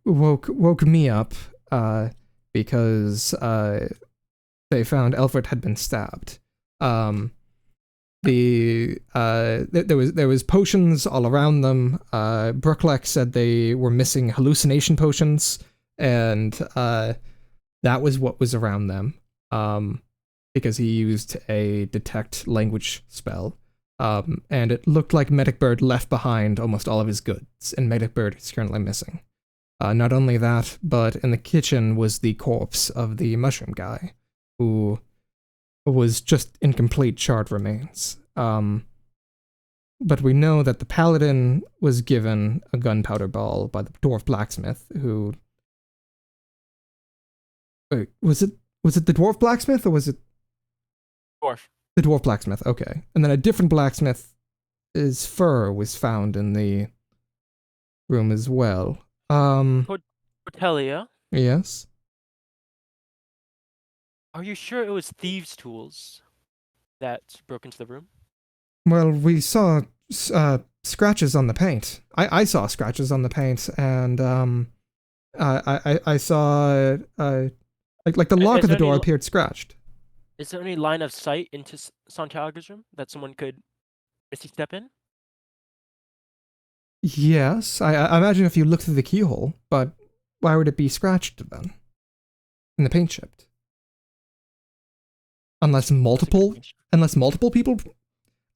woke me up, because they found Elfred had been stabbed. There was potions all around them. Brookleck said they were missing hallucination potions, and that was what was around them. Because he used a detect language spell. And it looked like Medic Bird left behind almost all of his goods, and Medic Bird is currently missing. Not only that, but in the kitchen was the corpse of the mushroom guy, who was just in complete charred remains. But we know that the paladin was given a gunpowder ball by the dwarf blacksmith, who... Wait, was it the dwarf blacksmith, or was it... Dwarf. The dwarf blacksmith, okay. And then a different blacksmith's fur was found in the room as well. Cordelia? Yes? Are you sure it was thieves' tools that broke into the room? Well, we saw scratches on the paint. I saw scratches on the paint, and I saw like the lock of the door appeared scratched. Is there any line of sight into Santiago's room that someone could misty step in? Yes, I imagine if you look through the keyhole, but why would it be scratched then? And the paint chipped? Unless multiple people...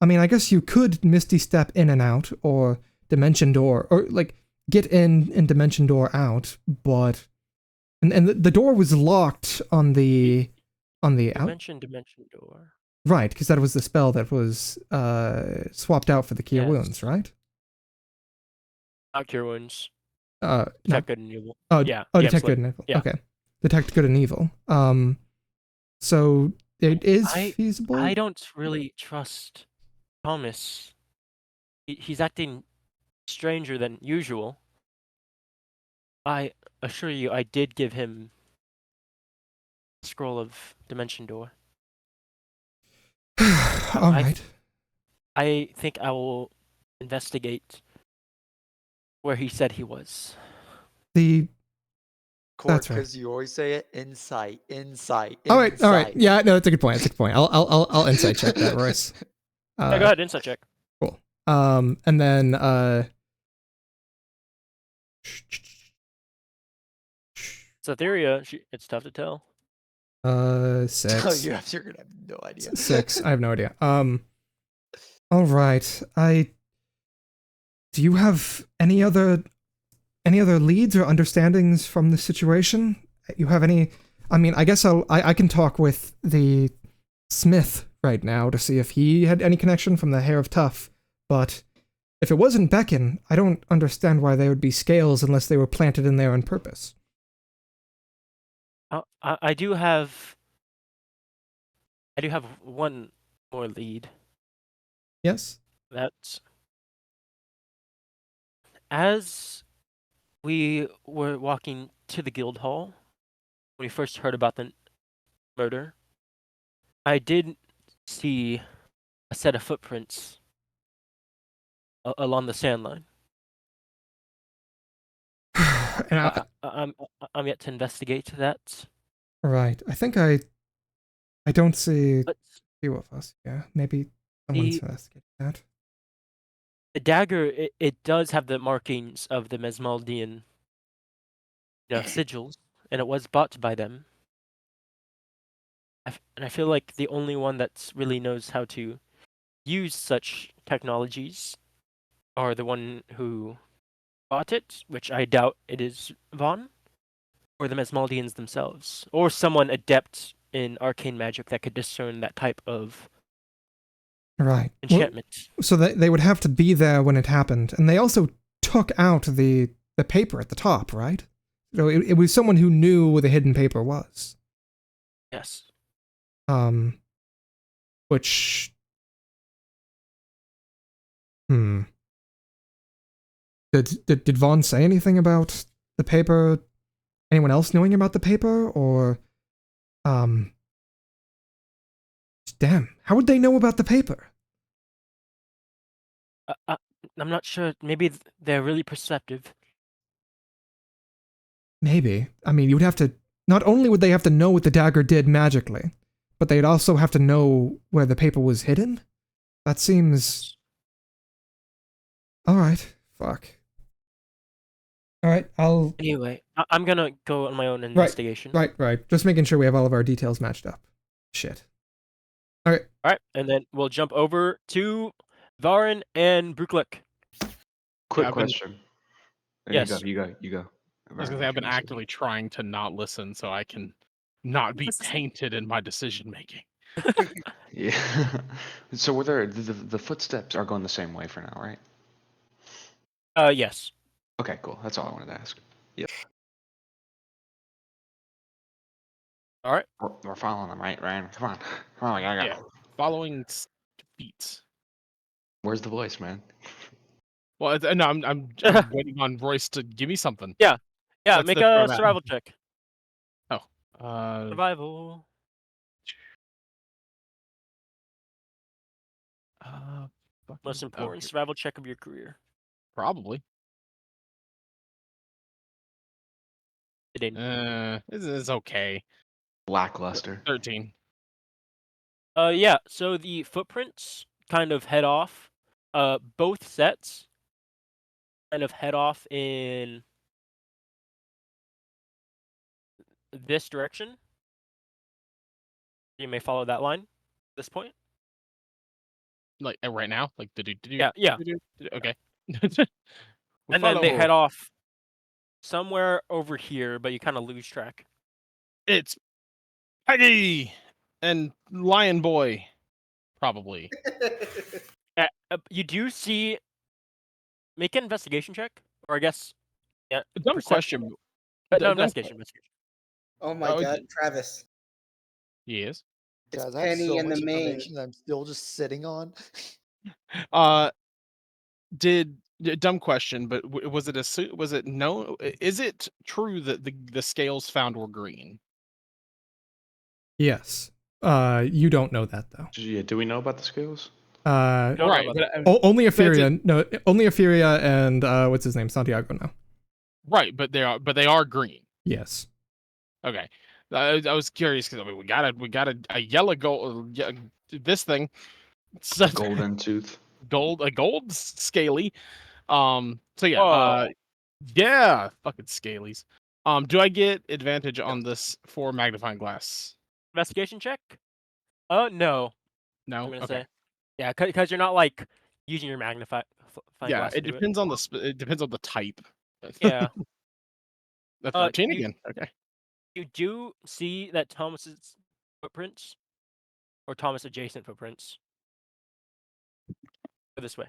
I mean, I guess you could Misty Step in and out, or Dimension Door, or like get in and Dimension Door out, but... And the door was locked on the Dimension Door. Right, because that was the spell that was swapped out for the Cure Yes. Wounds, right? Not Cure Wounds. No. Detect Good and Evil. Oh, yeah. Detect Good and Evil. Yeah. Okay. Detect Good and Evil. So it is feasible? I don't really trust Thomas. He's acting stranger than usual. I assure you, I did give him a scroll of Dimension Door. All right. I think I will investigate where he said he was. Court, That's right. because you always say it. Insight. All right. Yeah, no, that's a good point. I'll insight check that, Royce. Go ahead, insight check. Cool. And then Cytheria, it's tough to tell. 6. Oh, you're gonna have no idea. 6. I have no idea. All right. Do you have any other leads or understandings from the situation? You have any? I mean, I guess I can talk with the smith right now to see if he had any connection from the Hair of Tough. But if it wasn't Beacon, I don't understand why there would be scales unless they were planted in there on purpose. I do have one more lead. Yes? That's as we were walking to the guild hall when we first heard about the murder, I did see a set of footprints along the sand line. And I'm yet to investigate that. right. I think I don't see But few of us. Yeah, maybe someone's investigating that. the dagger, it does have the markings of the Mesmaldian sigils, and it was bought by them. And I feel like the only one that's really knows how to use such technologies are the one who bought it, which I doubt it is Vaughn, or the Mesmaldians themselves, or someone adept in arcane magic that could discern that type of Right. enchantment. Well, so they would have to be there when it happened, and they also took out the paper at the top, right? So it was someone who knew where the hidden paper was. Yes. Which, Did Vaughn say anything about the paper? Anyone else knowing about the paper, or damn, how would they know about the paper? I'm not sure. Maybe they're really perceptive. Maybe. I mean, you would have to. Not only would they have to know what the dagger did magically, but they'd also have to know where the paper was hidden. That seems. All right. Fuck. All right. I'll. Anyway, I'm gonna go on my own investigation. Right. Just making sure we have all of our details matched up. Shit. All right, and then we'll jump over to Varin and Bruklik. Quick Yeah, question. Yes. You go. I was gonna say I've been actively trying to not listen so I can not be tainted in my decision making. Yeah. So were there the footsteps are going the same way for now, right? Yes. Okay, cool. That's all I wanted to ask. Yep. All right. We're following them, right, Ryan? Come on, I gotta Yeah. go. Following feet. Where's the voice, man? Well, no, I'm waiting on Royce to give me something. Yeah. That's Make where a I'm at. survival check. Oh. Survival. Most important survival check of your career. Probably. It didn't. It's okay. Lackluster. 13. Yeah. So the footprints kind of head off. Both sets kind of head off in this direction. You may follow that line at this point. Like right now, like Yeah. Okay. And then they head off somewhere over here, but you kind of lose track. It's Peggy and Lion Boy, probably. You do see. Make an investigation check, or I guess. Yeah. Dumb question. No, investigation. Oh my god, Travis. Yes. It's Guys, I have Penny so and much the main. information that I'm still just sitting on. Dumb question, but was it no? Is it true that the scales found were green? Yes. You don't know that though. Yeah, do we know about the scales? Right, only Etheria. No, only Etheria and what's his name, Santiago now. Right, but they are green. Yes. Okay, I was curious because we got a yellow gold. This thing, Golden tooth. A gold scaly. So yeah, Whoa. yeah, fucking scalies. Do I get advantage on this for magnifying glass? Investigation check? No. No. I'm gonna Okay. say. Yeah, because you're not like using your magnifying glass. It depends on it depends on the type. Yeah. That's 13 again. Okay. You do see that Thomas's footprints, or Thomas adjacent footprints, go this way.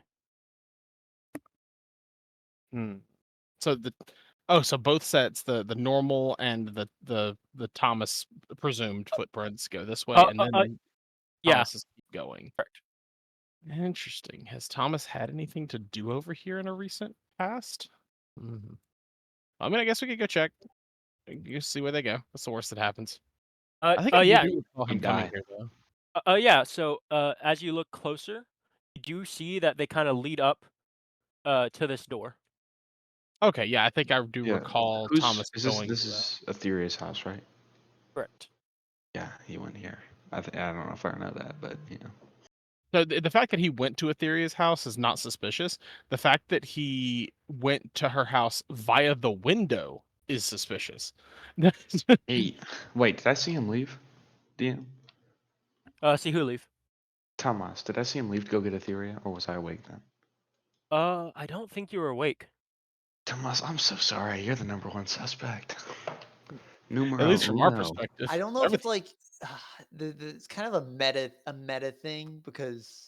So so both sets, the normal and the Thomas presumed footprints go this way, and then Thomas is going. Correct. Interesting. Has Thomas had anything to do over here in a recent past? I mean, I guess we could go check. You see where they go. What's the worst that happens? I think yeah. do recall him coming here though. Yeah. So, as you look closer, you do see that they kind of lead up, to this door. Okay, yeah, I think I do recall Thomas going. This is Etherea's house, right? Correct. Yeah, he went here. I don't know if I know that, but you know. So the fact that he went to Etherea's house is not suspicious. The fact that he went to her house via the window is suspicious. Hey, wait, did I see him leave? DM? See who leave. Thomas, did I see him leave to go get Etheria, or was I awake then? I don't think you were awake. Thomas, I'm so sorry. You're the number one suspect. At Numero least from our uno. perspective. I don't know if it's Everything- like it's kind of a meta thing because.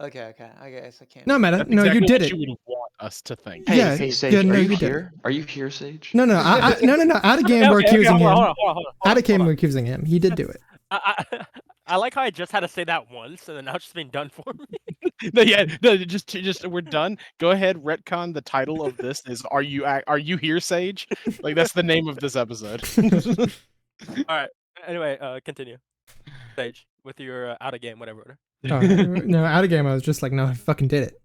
Okay, I guess I can't. No, Meta. That's No, exactly you did what it. you would want us to think. Hey, Yeah, hey, Sage, yeah, no, are you you did it. here? Are you here, Sage? No. No. Out of game, we're accusing him. Hold Out on, of game, hold we're on. accusing him. He did do it. I like how I just had to say that once, and then now it's just been done for me. No, just we're done. Go ahead, retcon. The title of this is "Are you here, Sage?" Like that's the name of this episode. All right. Anyway, continue. Sage with your out of game, whatever. Oh, no, out of game, I was just like, no, he fucking did it.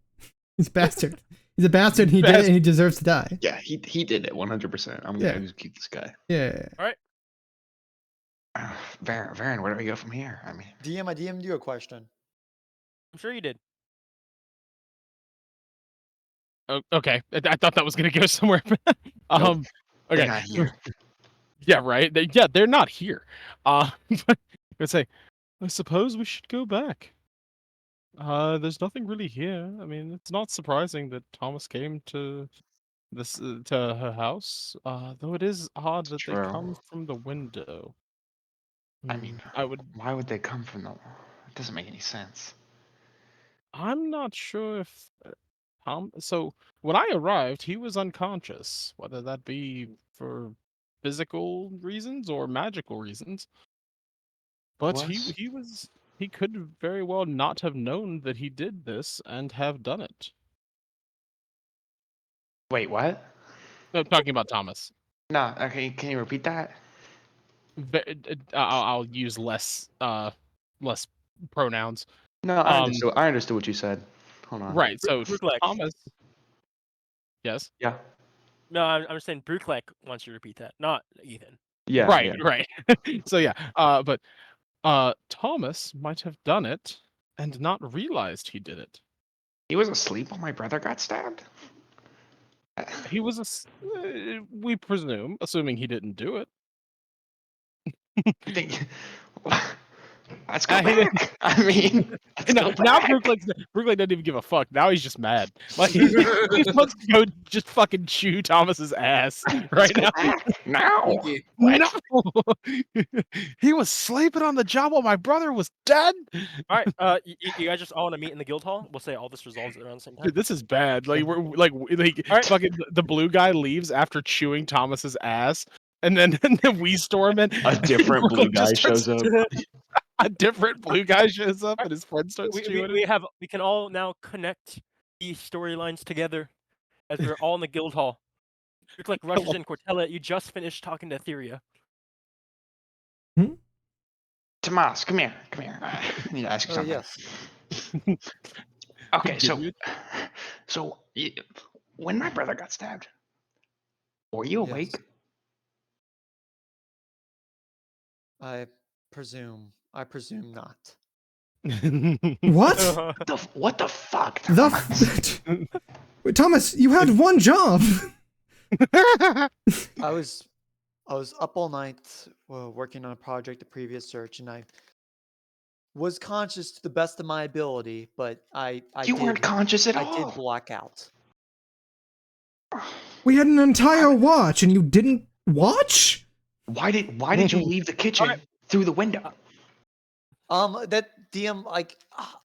He's a bastard. He's a bastard. He did it, and he deserves to die. Yeah, he did it 100%. I'm gonna execute this guy. Yeah. All right. Varen, where do we go from here? I mean, I DM'd you a question. I'm sure you did. Oh, okay, I thought that was gonna go somewhere. Nope. They're Okay. not here. Yeah, right. They're not here. But I'd say, I suppose we should go back. There's nothing really here. I mean, it's not surprising that Thomas came to this to her house. Though it is odd that they True. come from the window. I mean, why would they come from the? It doesn't make any sense. I'm not sure if So when I arrived, he was unconscious. Whether that be for physical reasons or magical reasons. But he could very well not have known that he did this and have done it. Wait, what? I'm talking about Thomas. No, okay, can you repeat that? I'll use less pronouns. No, I understood what you said. Hold on. Right. So Brooklek. Thomas. Yes. Yeah. No, I'm saying Brooklek wants you to repeat that, not Ethan. Yeah. Right. Yeah. Right. So yeah. But Thomas might have done it and not realized he did it. He was asleep when my brother got stabbed. He was we presume, assuming he didn't do it. I think. Let's go back. I mean, now Brooklyn doesn't even give a fuck. Now he's just mad. Like he wants to go just fucking chew Thomas's ass right now. Now. No, he was sleeping on the job while my brother was dead. All right, you guys just all want to meet in the guild hall? We'll say all this resolves around the same time. Dude, this is bad. Like we're like right. fucking the blue guy leaves after chewing Thomas's ass, and then we storm in. A different blue guy just shows up. A different blue guy shows up, and his friend starts chewing. We can all now connect these storylines together as we're all in the guild hall. Look like rushes in Cortella. You just finished talking to Etheria. Tomas, come here. I need to ask you something. Yes. Okay, so when my brother got stabbed, were you awake? Yes. I presume not. What? What the fuck? Wait, Thomas, you had one job. I was up all night working on a project, a previous search, and I was conscious to the best of my ability, but I weren't conscious at all. I did black out. We had an entire watch, and you didn't watch? Why did you leave the kitchen through the window? That DM, like,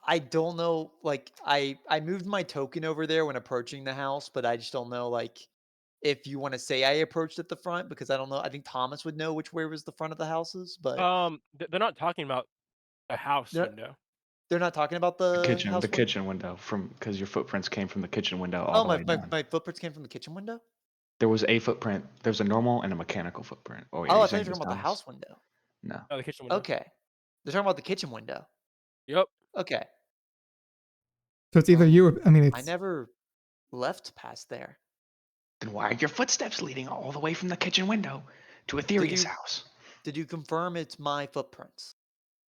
I don't know, like, I moved my token over there when approaching the house, but I just don't know, like, if you want to say I approached at the front, because I don't know. I think Thomas would know which way was the front of the houses, but they're not talking about a house window. They're not talking about the house kitchen window because your footprints came from the kitchen window. My footprints came from the kitchen window. There was a footprint. There's a normal and a mechanical footprint. I thought you were talking about the house window. No. Oh, the kitchen window. Okay, they're talking about the kitchen window. Yep. Okay. So it's either you or I never left past there. Then why are your footsteps leading all the way from the kitchen window to Etheria's house? Did you confirm it's my footprints?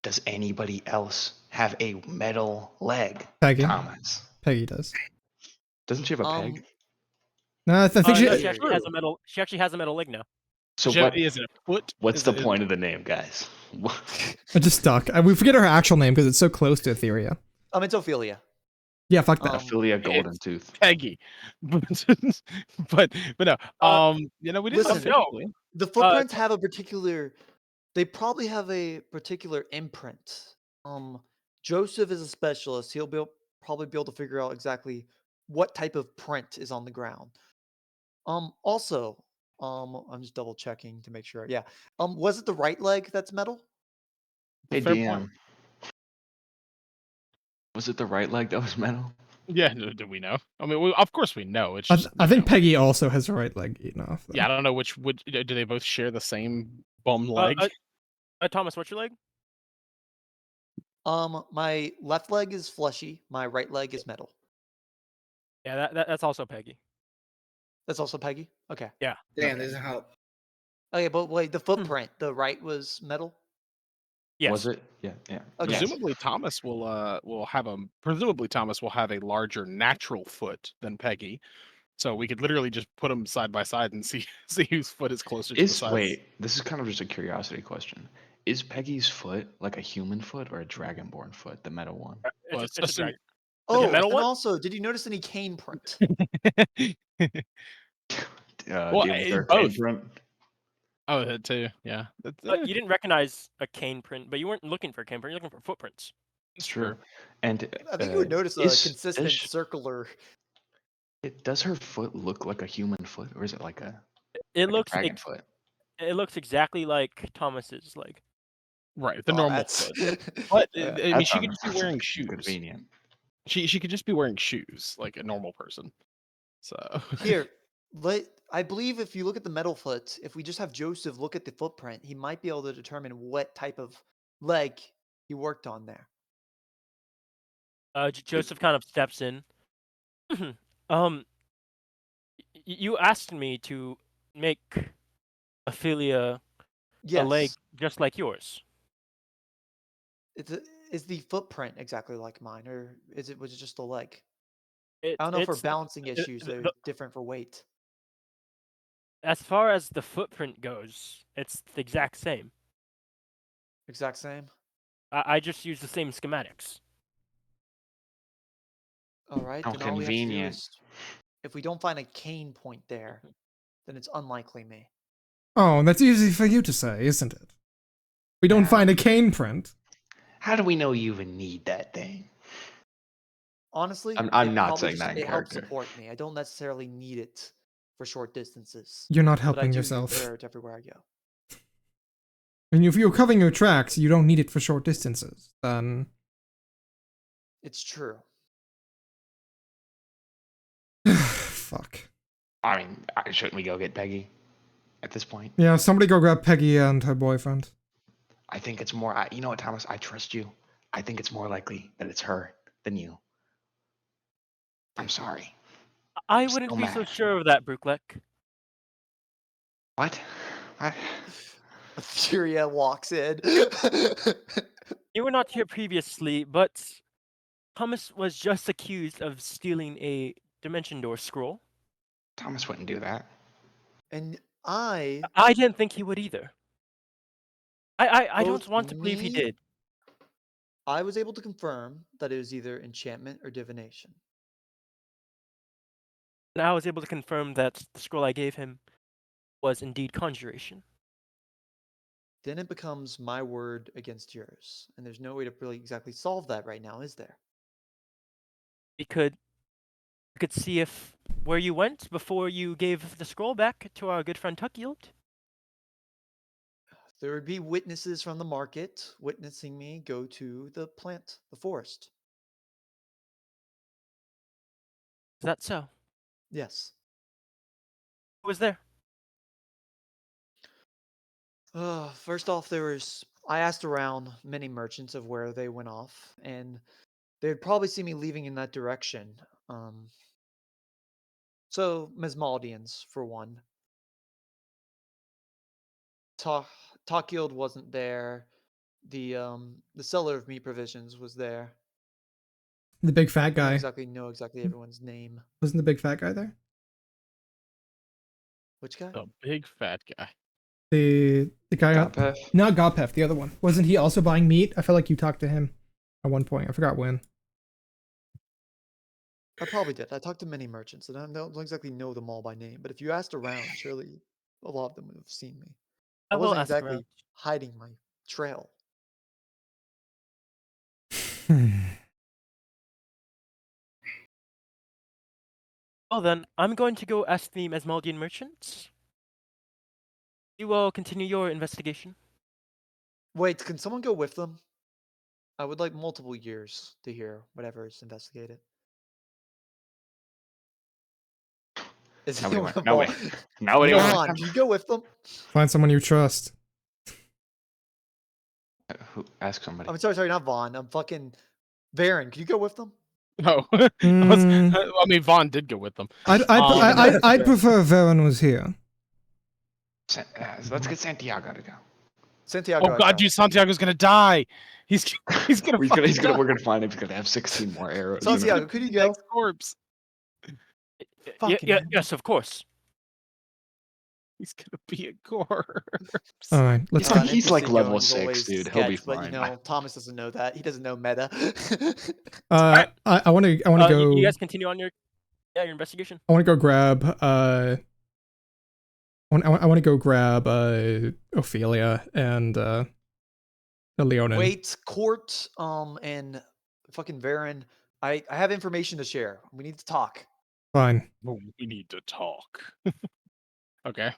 Does anybody else have a metal leg? Peggy. Thomas. Peggy does. Doesn't she have a peg? No, I think She actually has a metal leg now. So Is it a foot? what's Is the it- point of the name, guys? I just stuck. We forget her actual name because it's so close to Etheria. It's Ophelia. Yeah, fuck that. Ophelia Golden Tooth. Peggy. but no. We didn't Listen, know. The footprints have a particular. They probably have a particular imprint. Joseph is a specialist. He'll probably be able to figure out exactly what type of print is on the ground. Also, I'm just double checking to make sure. Yeah. Was it the right leg that's metal? Hey, Fair DM. point. Was it the right leg that was metal? Yeah, do we know? I mean, of course we know. It's I, just I think know. Peggy also has a right leg eaten off. Though. Yeah, I don't know which would. Do they both share the same bum leg? Thomas, what's your leg? My left leg is fleshy. My right leg is metal. Yeah, that's also Peggy. That's also Peggy. Okay. Yeah. Damn, doesn't help. Okay, but wait, the footprint, the right was metal. Yes. Was it? Yeah. Okay. Presumably Thomas will have a larger natural foot than Peggy, so we could literally just put them side by side and see whose foot is closer to the size. Wait, this is kind of just a curiosity question. Is Peggy's foot like a human foot or a dragonborn foot, the metal one? Well, It's a drag. Oh, metal and one? also, did you notice any cane print? Well, Deal with their both. imprint? Oh, that too. Yeah, You didn't recognize a cane print, but you weren't looking for a cane print. You're looking for footprints. it's True. true. And I think you would notice a consistent does, circular. does her foot look like a human foot, or is it like a It like looks a dragon foot? it looks exactly like Thomas's leg. Right, the Oh, normal that's- foot. But Yeah. I mean, she could just be wearing That's shoes. convenient. She could just be wearing shoes like a normal person. So Here, I believe if you look at the metal foot, if we just have Joseph look at the footprint, he might be able to determine what type of leg he worked on there. Joseph kind of steps in. You asked me to make Ophelia Yes. a leg just like yours. Is the footprint exactly like mine, or was it just the leg? It, I don't know for it's- balancing the- issues, the- they're the- different for weight. As far as the footprint goes, it's the exact same. Exact same. I just use the same schematics. All right. How Then all we have to do convenient. is, if we don't find a cane point there, then it's unlikely me. Oh, that's easy for you to say, isn't it? We don't Yeah. find a cane print. How do we know you even need that thing? Honestly, I'm it not probably saying that in it helps character. support me. I don't necessarily need it for short distances, You're not but I helping do yourself. wear it everywhere I go. And if you're covering your tracks, you don't need it for short distances. Then It's true. fuck. I mean, shouldn't we go get Peggy at this point? Yeah, somebody go grab Peggy and her boyfriend. I think it's more. You know what, Thomas? I trust you. I think it's more likely that it's her than you. I'm sorry. I I'm wouldn't still be so mad. sure of that, Brooklek. What? What? Furia walks in. You were not here previously, but Thomas was just accused of stealing a Dimension Door scroll. Thomas wouldn't do that. And I didn't think he would either. I don't Both want to believe he me- did. I was able to confirm that it was either enchantment or divination. And I was able to confirm that the scroll I gave him was indeed conjuration. Then it becomes my word against yours. And there's no way to really exactly solve that right now, is there? We could see if where you went before you gave the scroll back to our good friend Tuckield. There would be witnesses from the market witnessing me go to the forest. Is that so? Yes. Who was there? First off, I asked around many merchants of where they went off, and they'd probably see me leaving in that direction. So Mesmaldians, for one. Talkield wasn't there. The seller of meat provisions was there. The big fat I don't guy. exactly know everyone's name. Wasn't the big fat guy there? Which guy? the big fat guy. The guy, Gopeth? not Gopeth, the other one. Wasn't he also buying meat? I feel like you talked to him at one point. I forgot when. I probably did. I talked to many merchants, and I don't exactly know them all by name. But if you asked around, surely a lot of them would have seen me. I will wasn't ask exactly around. hiding my trail. Well then, I'm going to go ask the Mesmaldian merchants. You will continue your investigation. Wait, can someone go with them? I would like multiple years to hear whatever is investigated. Is Nobody anyone went. No way. involved? Nobody went. Vaughn, can you go with them? Find someone you trust. Who? Ask somebody. I'm sorry, not Vaughn. I'm fucking Varen. Can you go with them? No, Mm. I mean Vaughn did go with them. I'd prefer Varen was here. So let's get Santiago to go. Santiago. Oh I God, found. dude, Santiago's gonna die. He's gonna We're gonna die. we're gonna find him. He's gonna have 16 more arrows. Santiago, could you go? Next corpse. Fucking hell. Yes, of course. He's gonna be a corpse. All right, let's An go. He's like NPC level going is 6, always dude. He'll be sketch, But fine. you know, Thomas doesn't know that. He doesn't know meta. I want to go. You guys continue on your investigation. I want to go grab. I want to go grab Ophelia and Leonin. Wait, Court, and fucking Varen. I have information to share. We need to talk. Fine. Oh, we need to talk. Okay.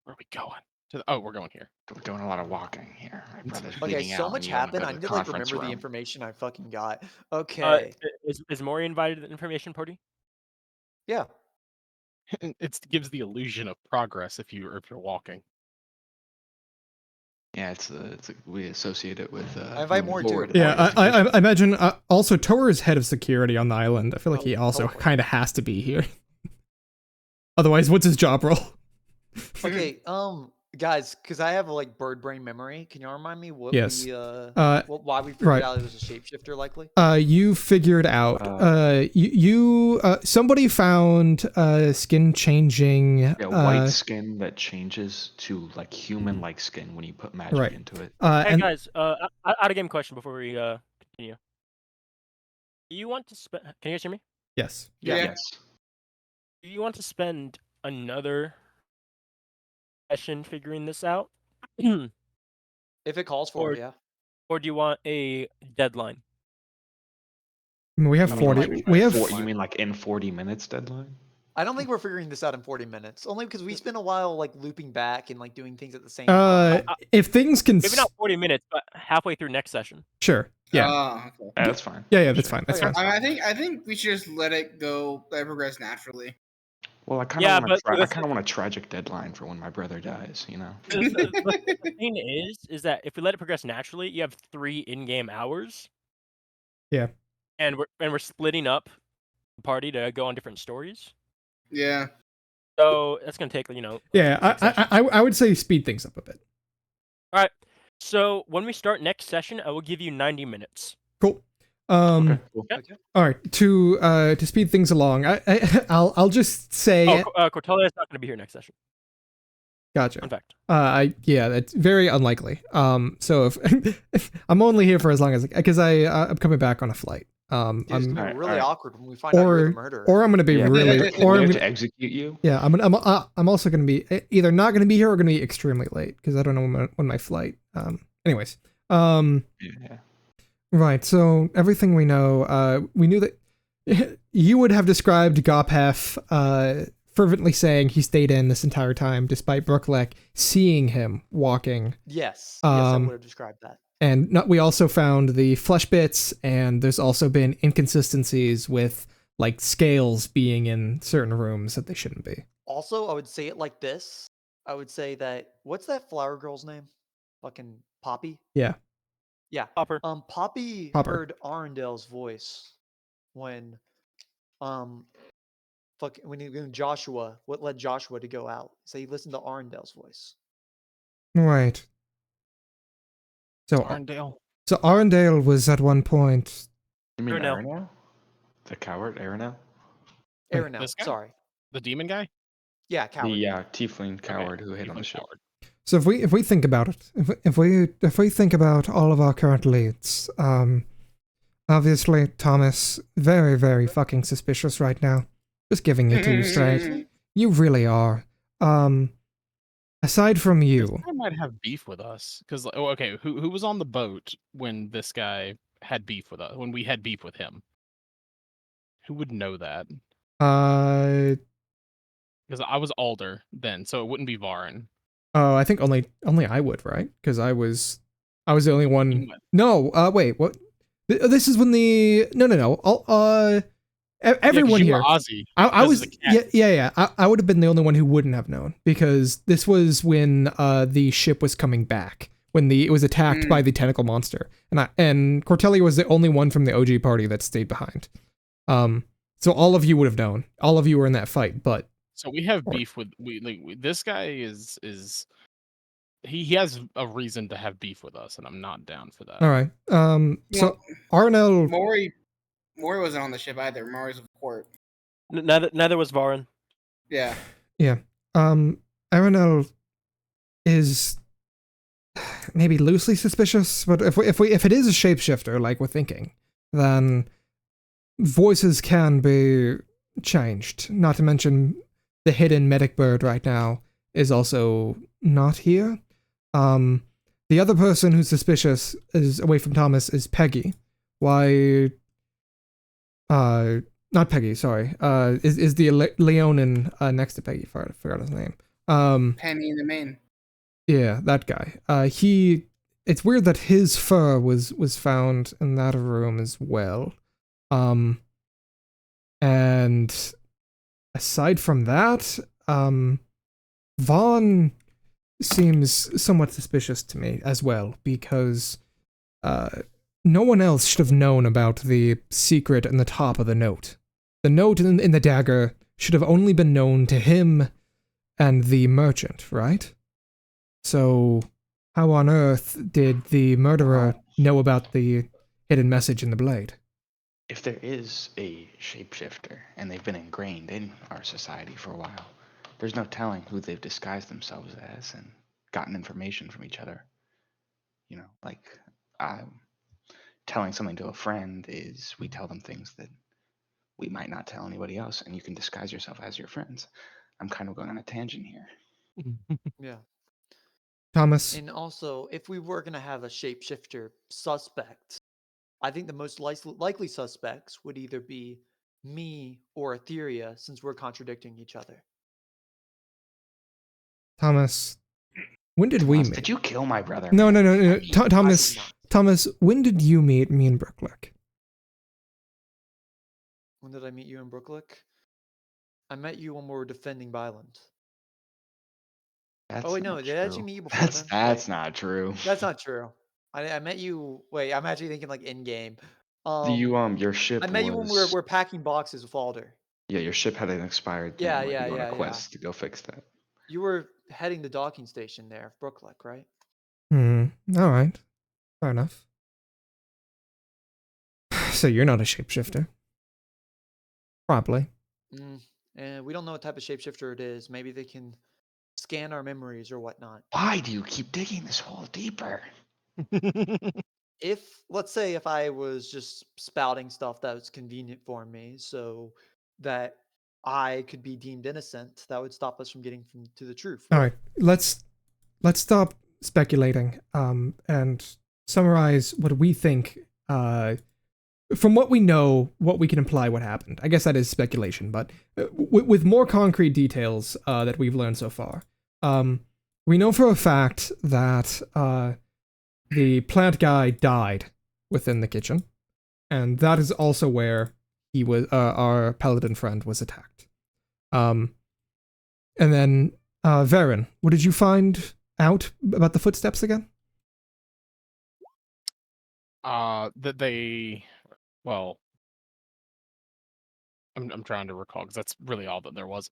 Where are we going? We're going here. We're doing a lot of walking here. My brother's Okay, bleeding so out, much and you wanna happened. go I to need the to like conference remember the room. information I fucking got. Okay. Is Mori invited to the information party? Yeah. It gives the illusion of progress if you're walking. Yeah, we associate it with. I invite moving Mori too. forward. Yeah, I imagine. Also, Tor is head of security on the island. I feel like Oh, he also totally. kind of has to be here. Otherwise, what's his job role? Okay, guys, because I have like bird brain memory. Can you remind me what Yes. we why we figured right. out it was a shapeshifter likely? You figured out. Somebody found skin changing. Yeah, white skin that changes to like human-like skin when you put magic Right. into it. Hey And guys, out of game question before we continue. Do you want to spend? Can you guys hear me? yes. Yeah. Yes. Do you want to spend another session figuring this out, If it calls for Or- it, yeah. or do you want a deadline? I mean, we have You mean 40. like We have. you mean like in 40 minutes deadline? I don't think we're figuring this out in 40 minutes. Only because we spent a while like looping back and like doing things at the same time. If things can. Maybe not 40 minutes, but halfway through next session. Sure. Yeah. Okay. Yeah, that's fine. Yeah. That's Sure. fine. That's Okay. fine. I think we should just let it go, let it progress naturally. Well, I kind Yeah, of want but I listen- kind of want a tragic deadline for when my brother dies. You know. The thing is that if we let it progress naturally, you have 3 in-game hours. Yeah. And we're splitting up the party to go on different stories. Yeah. So that's gonna take Yeah. 6 sessions. I would say speed things up a bit. All right. So when we start next session, I will give you 90 minutes. Cool. Okay. Cool. All right. To speed things along, I'll just say. Cortella is not gonna be here next session. Gotcha. In fact. Yeah, that's very unlikely. So if I'm only here for as long as because I'm coming back on a flight. Dude, it's gonna be Alright, really alright. awkward when we find out you're the murderer. Or I'm gonna be Yeah. really, We or I'm have gonna, to execute you. yeah, I'm also gonna be either not gonna be here or gonna be extremely late because I don't know when my flight. Anyways, Yeah. right. So everything we know, we knew that you would have described Gopef fervently saying he stayed in this entire time despite Brooklek seeing him walking. Yes. Yes, I Um, would have described that. And we also found the flesh bits, and there's also been inconsistencies with like scales being in certain rooms that they shouldn't be. Also, I would say it like this. I would say that what's that flower girl's name? Fucking Poppy? Yeah. Yeah. Popper. Poppy Popper. heard Arundel's voice when when Joshua, what led Joshua to go out. So he listened to Arundel's voice. Right. So Arndale. So Arundel was at one point. You mean Arenell. Aranel? The coward Aranel? Wait, Aranel, this guy? sorry. The demon guy? Yeah, coward. The tiefling coward who hid on the ship. Coward. So if we think about it, if we think about all of our current leads, obviously Thomas, very very fucking suspicious right now. Just giving it to you straight. You really are. Aside from This you, guy might have beef with us because, okay, who was on the boat when this guy had beef with us? When we had beef with him, who would know that? Because I was Alder then, so it wouldn't be Varen. I think only I would, right? Because I was the only one. You might- No, wait, what? This is when the no. Everyone you here. were Ozzy. I because was of the cat. yeah. I would have been the only one who wouldn't have known because this was when the ship was coming back when it was attacked by the tentacle monster and Cortellia was the only one from the OG party that stayed behind. So all of you would have known. All of you were in that fight, but So we have beef with this guy is he has a reason to have beef with us, and I'm not down for that. all right. So Arnell. Maury wasn't on the ship either. Maury's with port. Neither was Varen. Yeah. Yeah. Aranel is maybe loosely suspicious, but if it is a shapeshifter like we're thinking, then voices can be changed. Not to mention the hidden medic bird right now is also not here. The other person who's suspicious is away from Thomas is Peggy. Why? Not Peggy, sorry. Is the Leonin next to Peggy? I forgot his name. Penny in the main. Yeah, that guy. It's weird that his fur was found in that room as well. And aside from that, Vaughn seems somewhat suspicious to me as well because no one else should have known about the secret in the top of the note. The note in the dagger should have only been known to him and the merchant, right? So, how on earth did the murderer know about the hidden message in the blade? If there is a shapeshifter and they've been ingrained in our society for a while, there's no telling who they've disguised themselves as and gotten information from each other. You know, like telling something to a friend is we tell them things that we might not tell anybody else, and you can disguise yourself as your friends. I'm kind of going on a tangent here. Yeah. Thomas? And also, if we were going to have a shapeshifter suspect, I think the most likely suspects would either be me or Etheria, since we're contradicting each other. Thomas, when did we meet? Did you kill my brother? No. I mean, Thomas, when did you meet me in Brooklick? When did I meet you in Brooklick? I met you when we were defending Bylind. Oh wait, no, did I actually meet you before then? That's not true. That's not true. I met you. Wait, I'm actually thinking like in game. Your ship. I met you when we're packing boxes with Alder. Yeah, your ship had an expired thing. Yeah, you yeah, go on yeah, a quest to go fix that. You were heading to docking station there, Brooklick, right? All right. Fair enough. So you're not a shapeshifter? Probably. And we don't know what type of shapeshifter it is. Maybe they can scan our memories or whatnot. Why do you keep digging this hole deeper? Let's say if I was just spouting stuff that was convenient for me so that I could be deemed innocent, that would stop us from getting to the truth. All right. Let's stop speculating and summarize what we think from what we know, what we can imply what happened. I guess that is speculation, but with more concrete details that we've learned so far. We know for a fact that the plant guy died within the kitchen, and that is also where he was. Our paladin friend was attacked. And then Varen, what did you find out about the footsteps again? That they, well, I'm trying to recall because that's really all that there was.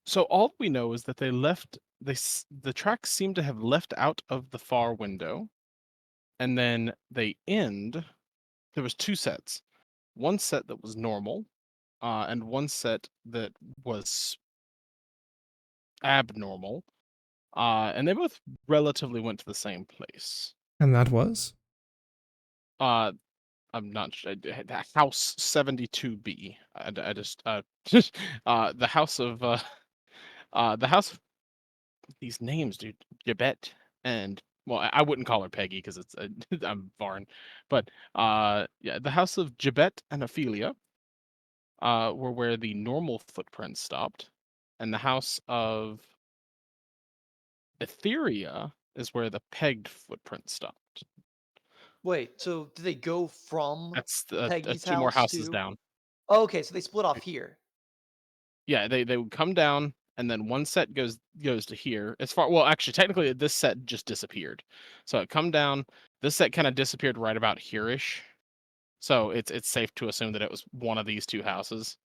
So all we know is that they left. The tracks seem to have left out of the far window, and then they end. There was 2 sets. One set that was normal, and one set that was abnormal. And they both relatively went to the same place. And that was? I'm not sure. The house 72B. I just the house of the house of these names, dude. Gibet and well, I wouldn't call her Peggy because it's I'm Varn, but yeah, the house of Gibet and Ophelia were where the normal footprints stopped, and the house of Etheria is where the pegged footprint stopped. Wait, so do they go from That's Peggy's 2 more house houses to? down. Oh, okay, so they split off here. Yeah, they would come down, and then one set goes to here. As far well, actually, technically, this set just disappeared. So it come down. This set kind of disappeared right about here-ish. So it's safe to assume that it was one of these 2 houses.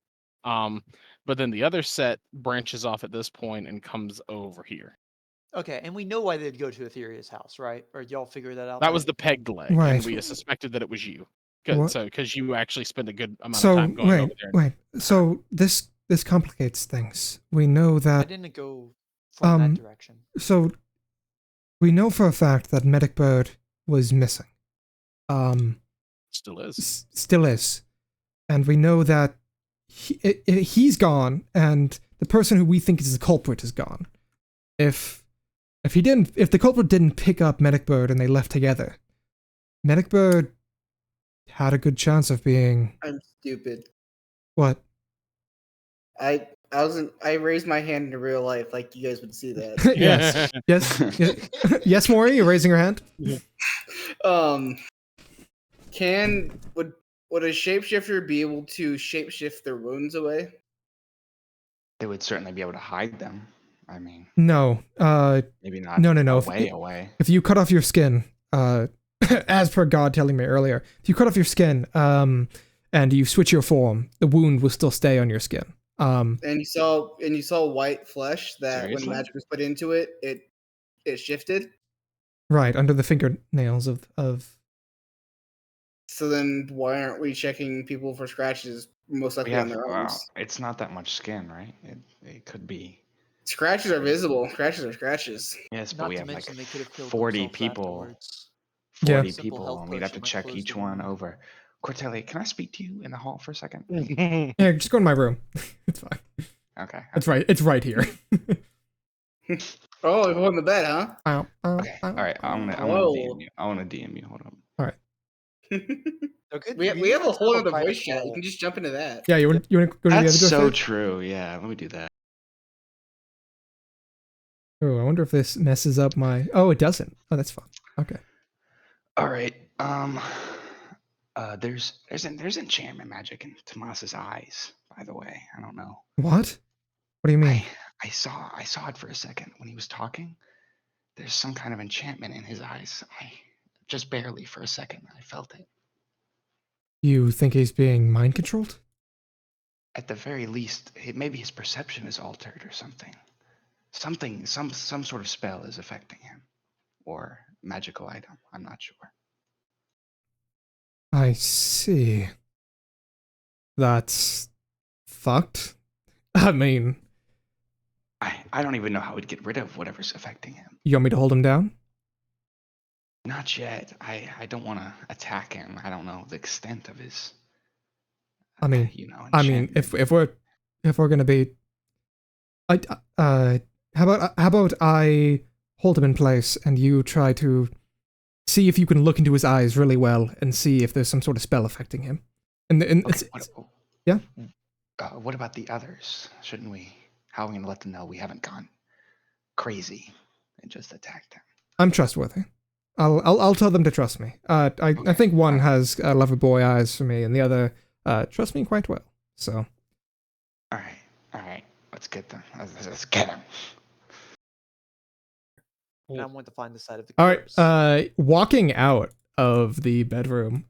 But then the other set branches off at this point and comes over here. Okay, and we know why they'd go to Etheria's house, right? Or y'all figure that out? That then? was the pegged leg, Right. and we suspected that it was you. What? So because you actually spent a good amount of So time going over there. wait. So this complicates things. We know I that. didn't go from that direction. So we know for a fact that Medic Bird was missing. Still is. Still is, and we know that he's gone, and the person who we think is the culprit is gone. If the culprit didn't pick up Medic Bird and they left together, Medic Bird had a good chance of being. I'm stupid. What? I raised my hand in real life, like you guys would see that. yes, Maury, you're raising your hand. Would a shapeshifter be able to shapeshift their wounds away? They would certainly be able to hide them. I mean, No. maybe not. No. Away. If you cut off your skin, as per God telling me earlier, if you cut off your skin, and you switch your form, the wound will still stay on your skin. And you saw white flesh that Seriously? when magic was put into it, it shifted. Right under the fingernails of. So then, why aren't we checking people for scratches? Most likely on their arms. It's not that much skin, right? It could be. Scratches are visible. Scratches are scratches. Yes, but Not we to have like mention they could have killed 40 themselves people. afterwards. 40 Yeah. Simple people, health and we'd have to potion might check close each the one wound. over. Cortelia, can I speak to you in the hall for a second? Yeah, just go in my room. It's fine. Okay. It's right. It's right here. Oh, you're on the bed, huh? Okay. All right. I want to Whoa. DM you. I want to DM you. Hold on. Okay, we have a whole other voice chat. You can just jump into that. Yeah, you want to go to the other That's door so first? true. Yeah, let me do that. Oh, I wonder if this messes up my. Oh, it doesn't. Oh, that's fine. Okay. All right. There's enchantment magic in Tomas's eyes. By the way, I don't know. What? What do you mean? I saw it for a second when he was talking. There's some kind of enchantment in his eyes. I just barely for a second I felt it. You think he's being mind controlled? At the very least, maybe his perception is altered or something. Some sort of spell is affecting him, or magical item. I'm not sure. I see. That's fucked. I mean, I don't even know how we'd get rid of whatever's affecting him. you want me to hold him down? Not yet. I don't want to attack him. I don't know the extent of his. I mean, enchantment. if we're gonna be, how about I hold him in place and you try to see if you can look into his eyes really well and see if there's some sort of spell affecting him. And Okay, yeah. What about the others? Shouldn't we? How are we gonna let them know we haven't gone crazy and just attacked him? I'm trustworthy. I'll tell them to trust me. I think one has lover boy eyes for me, and the other trusts me quite well. So. All right. Let's get them. Let's get them. And I want to find the side of the All corpse. right. Walking out of the bedroom,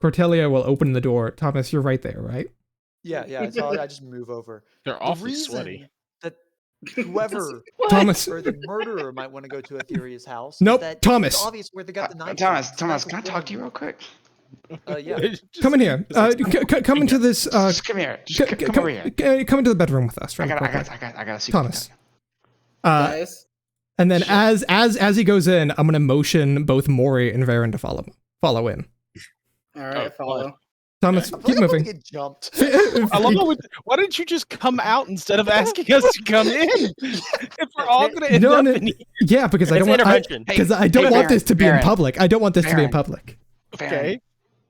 Cortelia will open the door. Thomas, you're right there, right? Yeah. So I just move over. They're awfully sweaty. That whoever Thomas. or the murderer might want to go to Etherea's house. Nope, That Thomas. It's obvious where they got the knife. Thomas, from. Thomas, Sniper can I talk to you killing real quick? Yeah. Come in here. Come into this. Just come here. Just come over here. Come into the bedroom with us. I Right got a secret. Thomas. Guys, And then as he goes in, I'm gonna motion both Mori and Varen to follow in. all right, follow. Thomas, I feel keep like I'm about to moving. get jumped. I love how why didn't you just come out instead of asking us to come in? If we're all gonna end up in here. Yeah, because I It's don't want intervention. because I don't want Varen, this to be in Varen, public. I don't want this to be in Varen. public. Okay.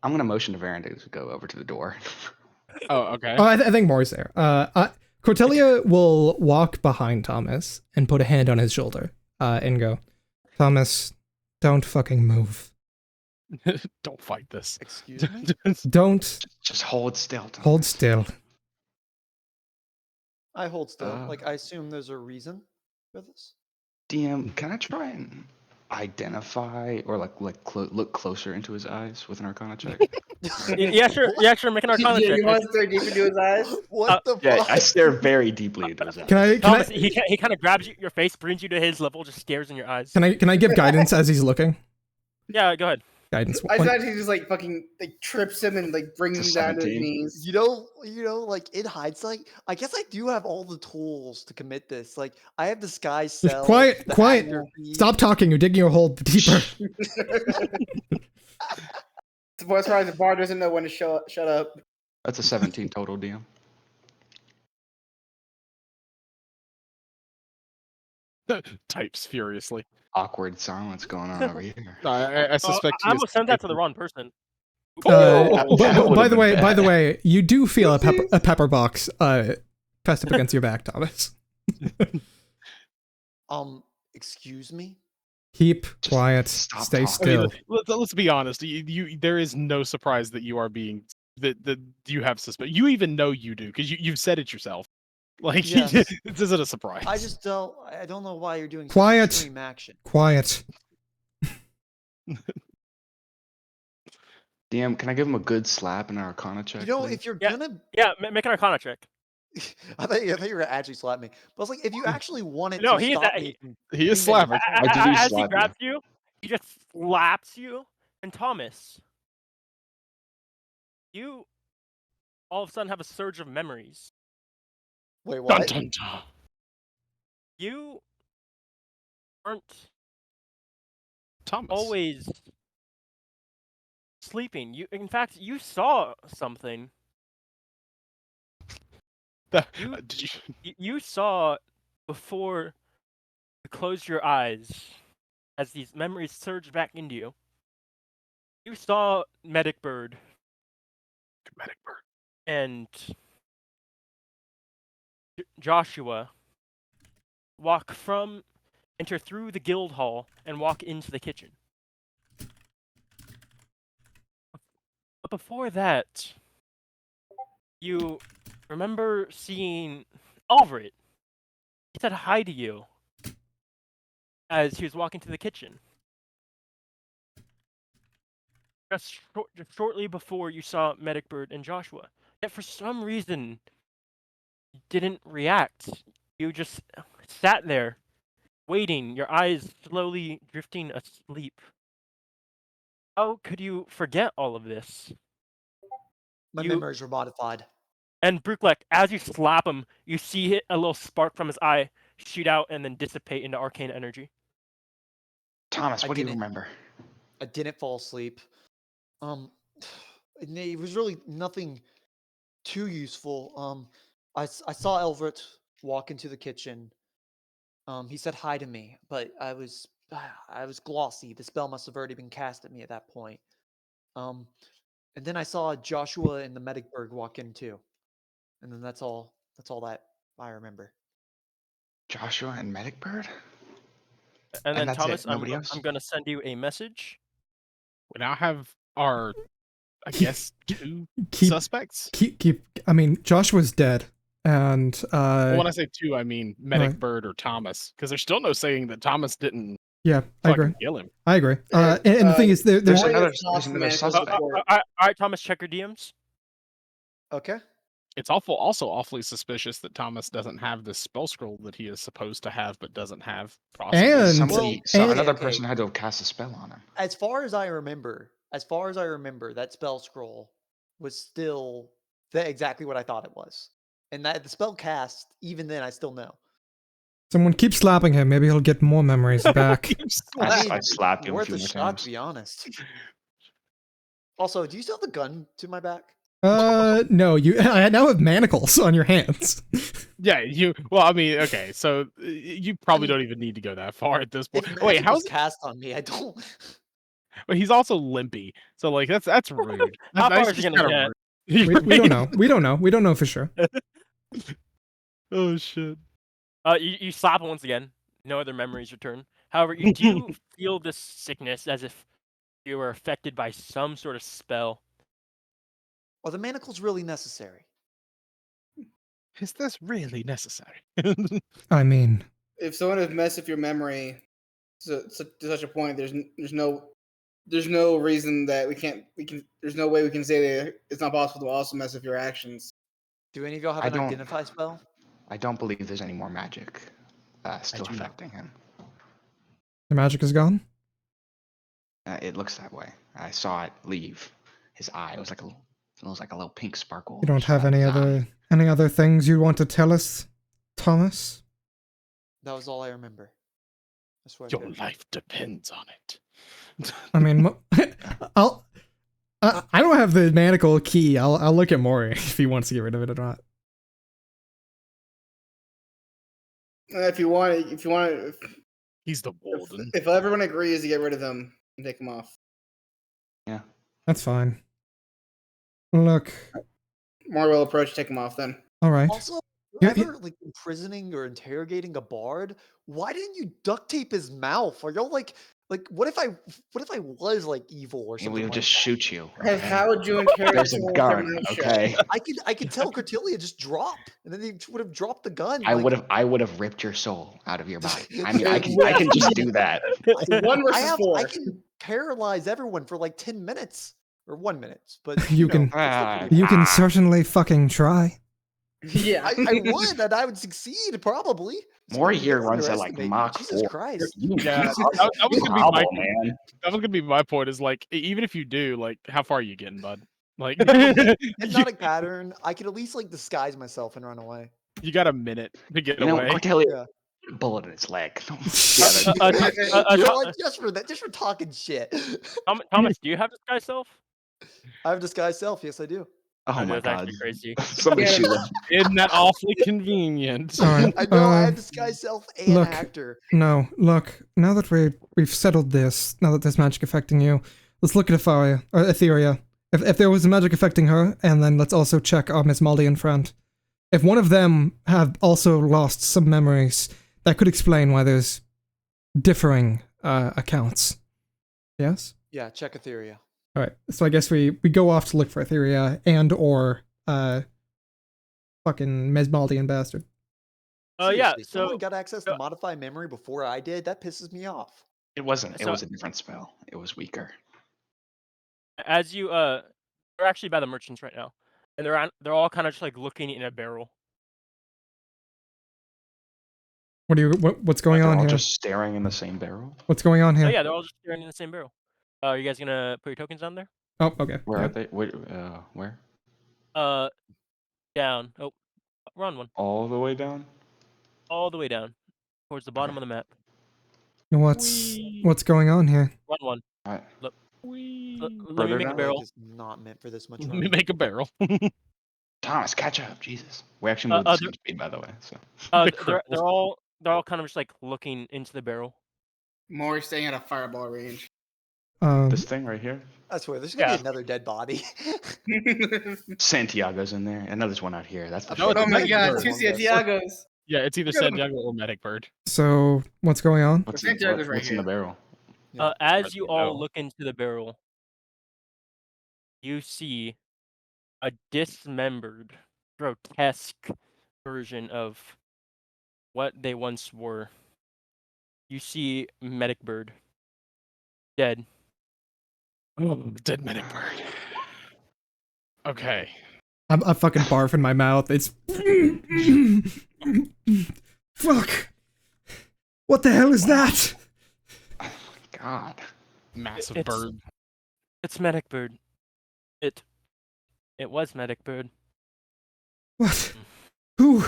I'm gonna motion to Varen to go over to the door. Oh, okay. Oh, I think Mori's there. Cordelia will walk behind Thomas and put a hand on his shoulder and go, Thomas, don't fucking move. Don't fight this. Excuse me? Don't Just hold still. Thomas. hold still. I hold still. Uh. I assume there's a reason for this. DM, can I try and identify or look closer into his eyes with an Arcana check? Yeah, sure. Yeah, sure. Make an Arcana check. You want to stare deep into his eyes? What the Yeah, fuck? I stare very deeply into his eyes. Can I Thomas, he kind of grabs your face, brings you to his level, just stares in your eyes. can I give guidance as he's looking? Yeah, go ahead. Guidance. I thought he just like fucking like trips him and like brings him It's down to his 17. knees. You know, like in hindsight, I guess I do have all the tools to commit this. Like I have disguise cell. Quiet, the quiet. actor feed. Stop talking. You're digging your hole deeper. As far as the bar doesn't know when to shut up. That's a 17 total, DM. Types furiously. Awkward silence going on over here. I suspect. I almost sent that to the wrong person. that would've By the been way, bad. you do feel a pepper box pressed up against your back, Thomas. Excuse me? Keep quiet. stop Stay talking. I mean, still. let's be honest. There is no surprise that you are being that you have suspect. You even know you do because you've said it yourself. Like Yes. this isn't a surprise. I don't know why you're doing Quiet. such extreme action. Quiet. DM, can I give him a good slap in our Arcana check? You know, please? if you're Yeah. gonna Yeah, make an Arcana check. I thought you were gonna actually slap me. But I was like, if you actually wanted No, to he is stop a- me from He is doing that, slapping. I do As he slap you. grabs you, he just slaps you. And Thomas, you all of a sudden have a surge of memories. Wait, Dun, what? dun, dun. You aren't Thomas. always sleeping. In fact, you saw something. you- Did you? You saw before you closed your eyes as these memories surged back into you. You saw Medic Bird Medic bird. and Joshua enter through the guild hall and walk into the kitchen. But before that, you remember seeing Alvred. He said hi to you as he was walking to the kitchen. Just shortly before you saw Medic Bird and Joshua. Yet for some reason, you didn't react. You just sat there, waiting, your eyes slowly drifting asleep. How could you forget all of this? My you- memories were modified. And Brooklek, as you slap him, you see a little spark from his eye shoot out and then dissipate into arcane energy. Thomas, I what do you didn't- remember? I didn't fall asleep. It was really nothing too useful. I saw Elvert walk into the kitchen. He said hi to me, but I was glossy. The spell must have already been cast at me at that point. And then I saw Joshua and the Medicberg walk in too. And then that's all that I remember. Joshua and Medic Bird? And then that's it, Thomas, nobody else? I'm gonna send you a message. We now have our, I guess, two Keep suspects. keep. I mean, Joshua's dead, and When I say two, I mean Medic Right. Bird or Thomas, because there's still no saying that Thomas didn't yeah, I agree. fucking kill him. I agree. And the thing is, there's There's Only another, if there's Thomas another managed to suspect. report. All right, Thomas, check your DMs. Okay. It's also awfully suspicious that Thomas doesn't have the spell scroll that he is supposed to have, but doesn't have. Possibly. And Somebody, and- another okay. person had to have cast a spell on him. As far as I remember, that spell scroll was still exactly what I thought it was, and that the spell cast. Even then, I still know. someone keeps slapping him. Maybe he'll get more memories back. I'd slap him a worth few a more shot, times. to be honest. Also, do you still have the gun to my back? No, I now have manacles on your hands. Yeah, you. Well, I mean, okay, so you probably don't even need to go that far at this point. If Wait, magic how's was cast on me, I don't. But he's also limpy, so like that's rude. How far That's is he just gonna kinda get? rude. We don't know. We don't know. We don't know for sure. Oh shit. You slap once again. No other memories return. However, you do feel this sickness as if you were affected by some sort of spell. Are the manacles really necessary? Is this really necessary? I mean, If someone has messed with your memory to such a point, there's no reason that we can. There's no way we can say that it's not possible to also mess with your actions. Do any of y'all have I an don't- identify spell? I don't believe there's any more magic still do not. affecting him. the magic is gone. It looks that way. I saw it leave his eye. It was like a little pink sparkle. You don't just have out of any his eye. other things you want to tell us, Thomas? That was all I remember. I swear. Your life depends on it. I mean, I don't have the manacle key. I'll look at Mori if he wants to get rid of it or not. If you want, He's the warden. if everyone agrees to get rid of them and take them off, Yeah. That's fine. Look, more will approach, take them off. Then all right. Also, Yeah, ever like imprisoning or interrogating a bard, why didn't you duct tape his mouth? Are y'all like what if I was like evil or He something? would Like just shoot you. because okay? how would you interrogate There's a someone with their gun. mouth shut? Okay. I could tell Cordelia just drop, and then he would have dropped the gun. I like, would have ripped your soul out of your body. I mean, I can just do that. One versus four. I can paralyze everyone for like 10 minutes or 1 minute, but You know, can- it's still Ah, pretty You can bad. certainly fucking try. Yeah, I would, and I would succeed probably. Maury So here don't runs at like underestimate me. Mach Jesus 4. Christ. Yeah, that was gonna be my man. That was gonna be my point. Is like, even if you do, like, how far are you getting, bud? Like, Hypnotic pattern. I could at least like disguise myself and run away. you got a minute to get You know, away. Cordelia, Yeah. bullet in its leg. You know what? Just for talking shit. Thomas, do you have disguise self? I have disguised self. Yes, I do. Oh my That's god. actually crazy. Somebody Yeah. shoot him. Isn't that awfully convenient? All right. I know I have disguised self and look. actor. No, look. Now that we've settled this, now that there's magic affecting you, let's look at Etheria. If there was magic affecting her, and then let's also check our Miss Maldian friend. If one of them have also lost some memories, that could explain why there's differing accounts. Yes? Yeah, check Etheria. All right. So I guess we go off to look for Etheria and or fucking Mesmaldian bastard. Yeah. Seriously, So someone got access to modify memory before I did. That pisses me off. It wasn't. It So- was a different spell. It was weaker. as you they're actually by the merchants right now, and they're all kind of just like looking in a barrel. What's going They're on all here? just staring in the same barrel. What's going on So here? yeah, they're all just staring in the same barrel. You guys gonna put your tokens down there? Oh, okay. Where yeah. are they? Where? Down. Oh, run one. All the way down? All the way down, towards the bottom of the map. What's going on here? Run one. Alright. Let me Further make a down? barrel. Is not meant for this much. Let me running. make a barrel. Thomas, catch up. Jesus. We actually moved the same speed, by the way. So They're cripple. all kind of just like looking into the barrel. more staying at a fireball range. this thing right here. I swear, there's gonna Yeah. be another dead body. Santiago's in there. And there's one out here. That's the No, it's Oh a my medic god, bird. two Santiagos. Yeah, it's either Look at 'em. Santiago or Medic Bird. So what's going on? What's, Santiago's right what's in the here. barrel? Yeah. As you all No. look into the barrel, you see a dismembered, grotesque version of what they once were. You see Medic Bird dead. Oh, dead Medic Bird. Okay. I fucking barf in my mouth. It's fuck. What the hell is that? Oh my god. Massive It's- bird. It's Medic Bird. It was Medic Bird. What? Who?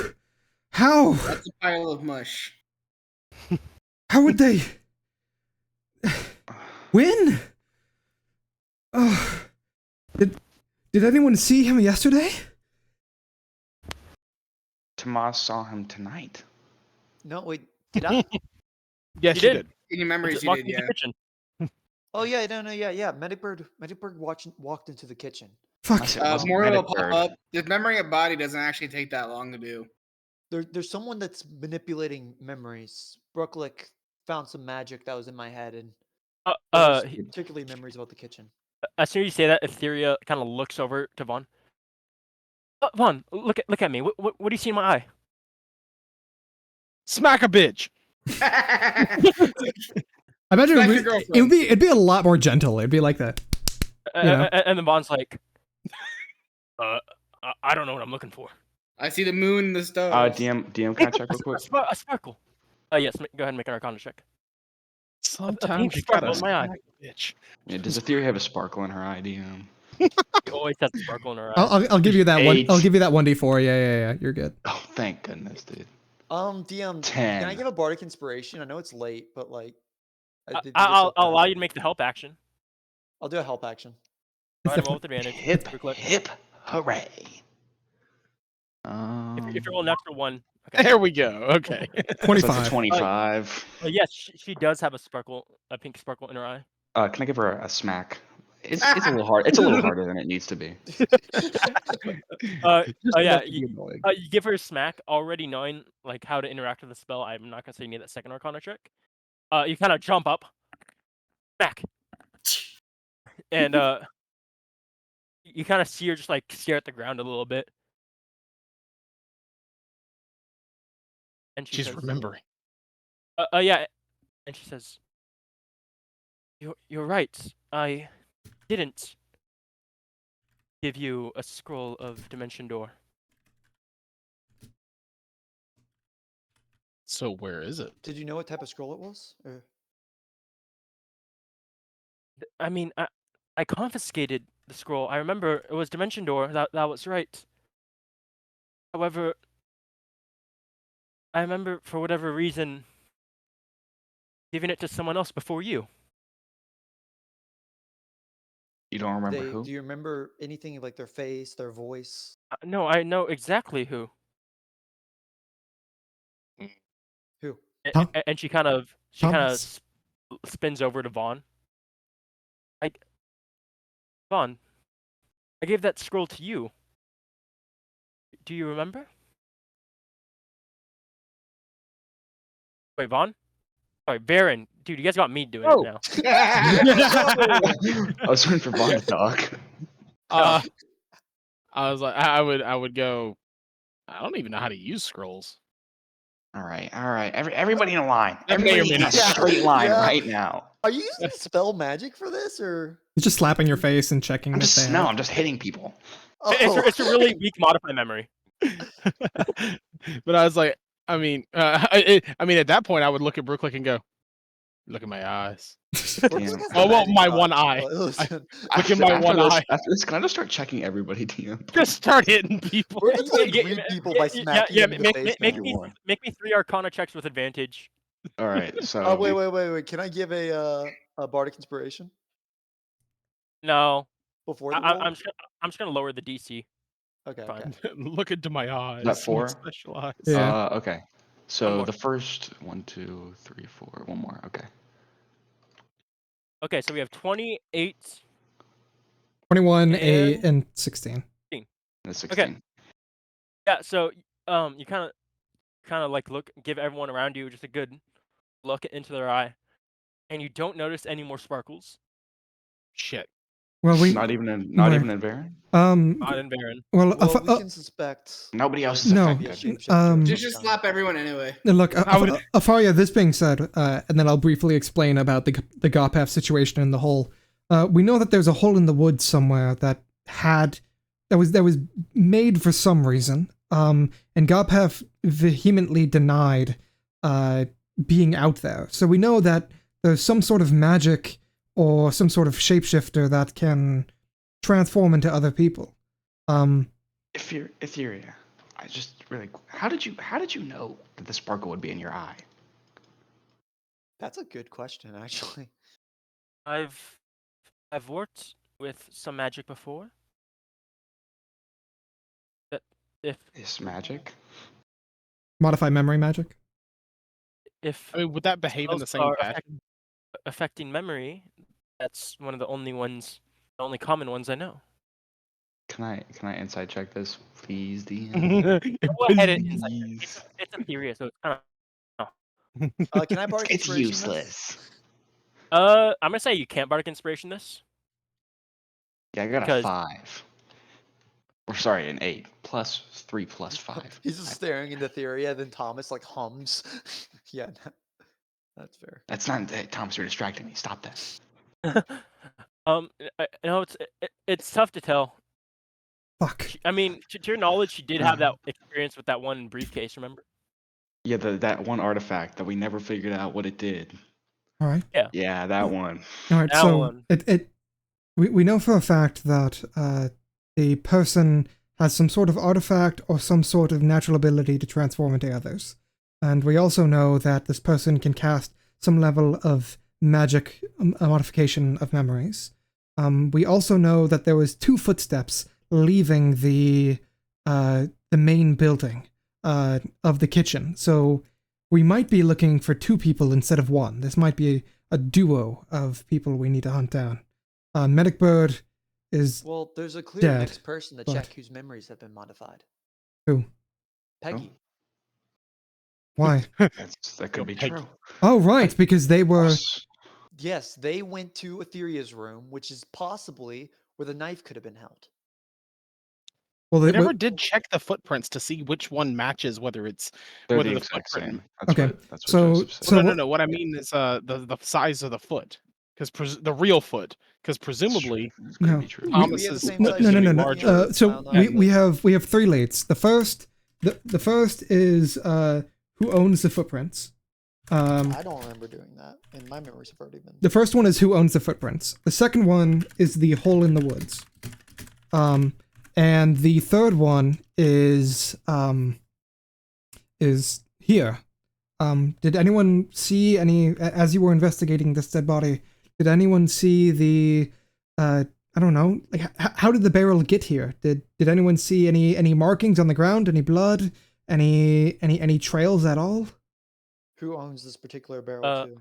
How? That's a pile of mush. How would they win? Oh, did anyone see him yesterday? Tomas saw him tonight. No, wait. Did I? Yes, You you did. did. In your memories, you Walked did, into the yeah. kitchen. Oh yeah, no, yeah. Medicbird walked into the kitchen. Fuck. I said, it wasn't Mori will Medic pop Bird. up. Dismembering a body doesn't actually take that long to do. There's someone that's manipulating memories. Brooklick found some magic that was in my head, and particularly memories about the kitchen. As soon as you say that, Etheria kind of looks over to Vaughn. Vaughn, look at me. What do you see in my eye? Smack a bitch. I imagine Smack your it'd girlfriend. be a lot more gentle. It'd be like that. Yeah. And then Vaughn's like, I don't know what I'm looking for. I see the moon and the stars. DM, can I check real quick? A sparkle. Yes, go ahead and make an Arcana check. Sometimes you sparkle gotta in my eye. smack a bitch. Yeah, does Etheria have a sparkle in her eye, DM? She always has a sparkle in her eye. I'll give you that one. 8. I'll give you that 1d4. Yeah. You're good. Oh, thank goodness, dude. DM, 10. can I give a bardic inspiration? I know it's late, but like, I'll allow you to make the help action. I'll do a help action. Go ahead and roll with advantage. Hip, Quick look. hip, hooray. If you roll an extra one. Okay. There we go. Okay. So that's 25. a 25. Yes, she does have a pink sparkle in her eye. Can I give her a smack? It's a little hard. It's a little harder than it needs to be. Just yeah, enough to be annoying. You give her a smack, already knowing like how to interact with the spell. I'm not gonna say you need that second Arcana check. You kind of jump up, smack, and you kind of see her just like stare at the ground a little bit, and she She's says, remembering. yeah, and she says, "You're right. I didn't give you a scroll of Dimension Door." So where is it? Did you know what type of scroll it was? Or... I mean, I confiscated the scroll. I remember it was Dimension Door. That was right. However, I remember for whatever reason giving it to someone else before you. You don't remember who? Do you remember anything like their face, their voice? No, I know exactly who. Who? And she kind of Thomas. spins over to Vaughn. Vaughn, I gave that scroll to you. Do you remember? Wait, Vaughn? Sorry, Baron. Dude, you guys got me doing it now. I was waiting for Vaughn to talk. I was like, I would go. I don't even know how to use scrolls. All right. Everybody in a line. That may or Everybody may in a not- straight line Yeah. right now. Are you using spell magic for this, or? He's just slapping your face and checking. I'm if they just have- I'm just hitting people. Oh. It's a really weak modified memory. But I was like, I mean, at that point, I would look at Brooklick and go, "Look at my eyes. Brooklick Damn. has Oh, well, magic my eyes. one eye. Listen, Look at my one eye." After this, can I just start checking everybody, DM? Just start hitting people." We're just like Yeah, read people by smacking them in the face. make now. me 3 Arcana checks with advantage. All right. So Oh wait! Can I give a bardic inspiration No, before the I'm roll? I'm just gonna lower the DC. Okay. fine. Look into my eyes. that 4? my Special eyes. Yeah. Okay. So more. the first 1, 2, 3, 4. One more. Okay. Okay, so we have 28. 21, And- 8, and 16. The 16. Yeah, so you kind of like give everyone around you just a good look into their eye, and you don't notice any more sparkles. Shit. Well, we Not even in Baron. Not in Baron. well, Well, we can suspect. Nobody else is No. affected. Just slap everyone anyway. Look, I would- Afaria, this being said, and then I'll briefly explain about the Gopath situation in the hole. We know that there's a hole in the woods somewhere that had was made for some reason. And Garpath vehemently denied being out there. So we know that there's some sort of magic or some sort of shapeshifter that can transform into other people. Etheria, I just really, how did you know that the sparkle would be in your eye? That's a good question, actually. I've worked with some magic before. That Is magic? Modify memory magic. if I mean, would that behave in the spells same are fashion? affecting memory, that's one of the only common ones I know. Can I insight check this, please, DM? Go ahead and insight. Please. It's a theory, so it's kind of. Can I bardic It's inspiration useless. I'm gonna say you can't bardic inspiration this. Yeah, I got a Because- 5. Or sorry, an 8. Plus 3 plus 5. He's just staring into Theria, then Thomas like hums. Yeah, that's fair. That's not Thomas. You're distracting me. Stop that. No, it's tough to tell. Fuck. I mean, to your knowledge, she did have that experience with that one briefcase. Remember? Yeah, that one artifact that we never figured out what it did. All right. Yeah, that one. All right. That So one. we know for a fact that the person has some sort of artifact or some sort of natural ability to transform into others, and we also know that this person can cast some level of magic modification of memories. We also know that there was 2 footsteps leaving the main building of the kitchen. So we might be looking for 2 people instead of 1. This might be a duo of people we need to hunt down. Medic Bird is Well, there's a clear dead, next person to but- check whose memories have been modified. who? Peggy. Why? That could be Peggy. true. Oh, right, because they were. Yes, they went to Etheria's room, which is possibly where the knife could have been held. Well, We they never did check the footprints to see which one matches, whether it's They're whether the the exact footprint. same. That's Okay, That's what so- Joseph said. so- no. What I mean is the size of the foot, because the real foot, because presumably Could No. be true. Thomas Thomas We have the is same no, size no, no, as no, you, no. Mark. Yeah. So Found out we this. have 3 leads. The first is who owns the footprints. I don't remember doing that, and my memories have already been. The first one is who owns the footprints. The second one is the hole in the woods. And the third one is here. Did anyone see any, as you were investigating this dead body, did anyone see the I don't know, like how did the barrel get here? Did anyone see any markings on the ground, any blood, any trails at all? Who owns this particular barrel too?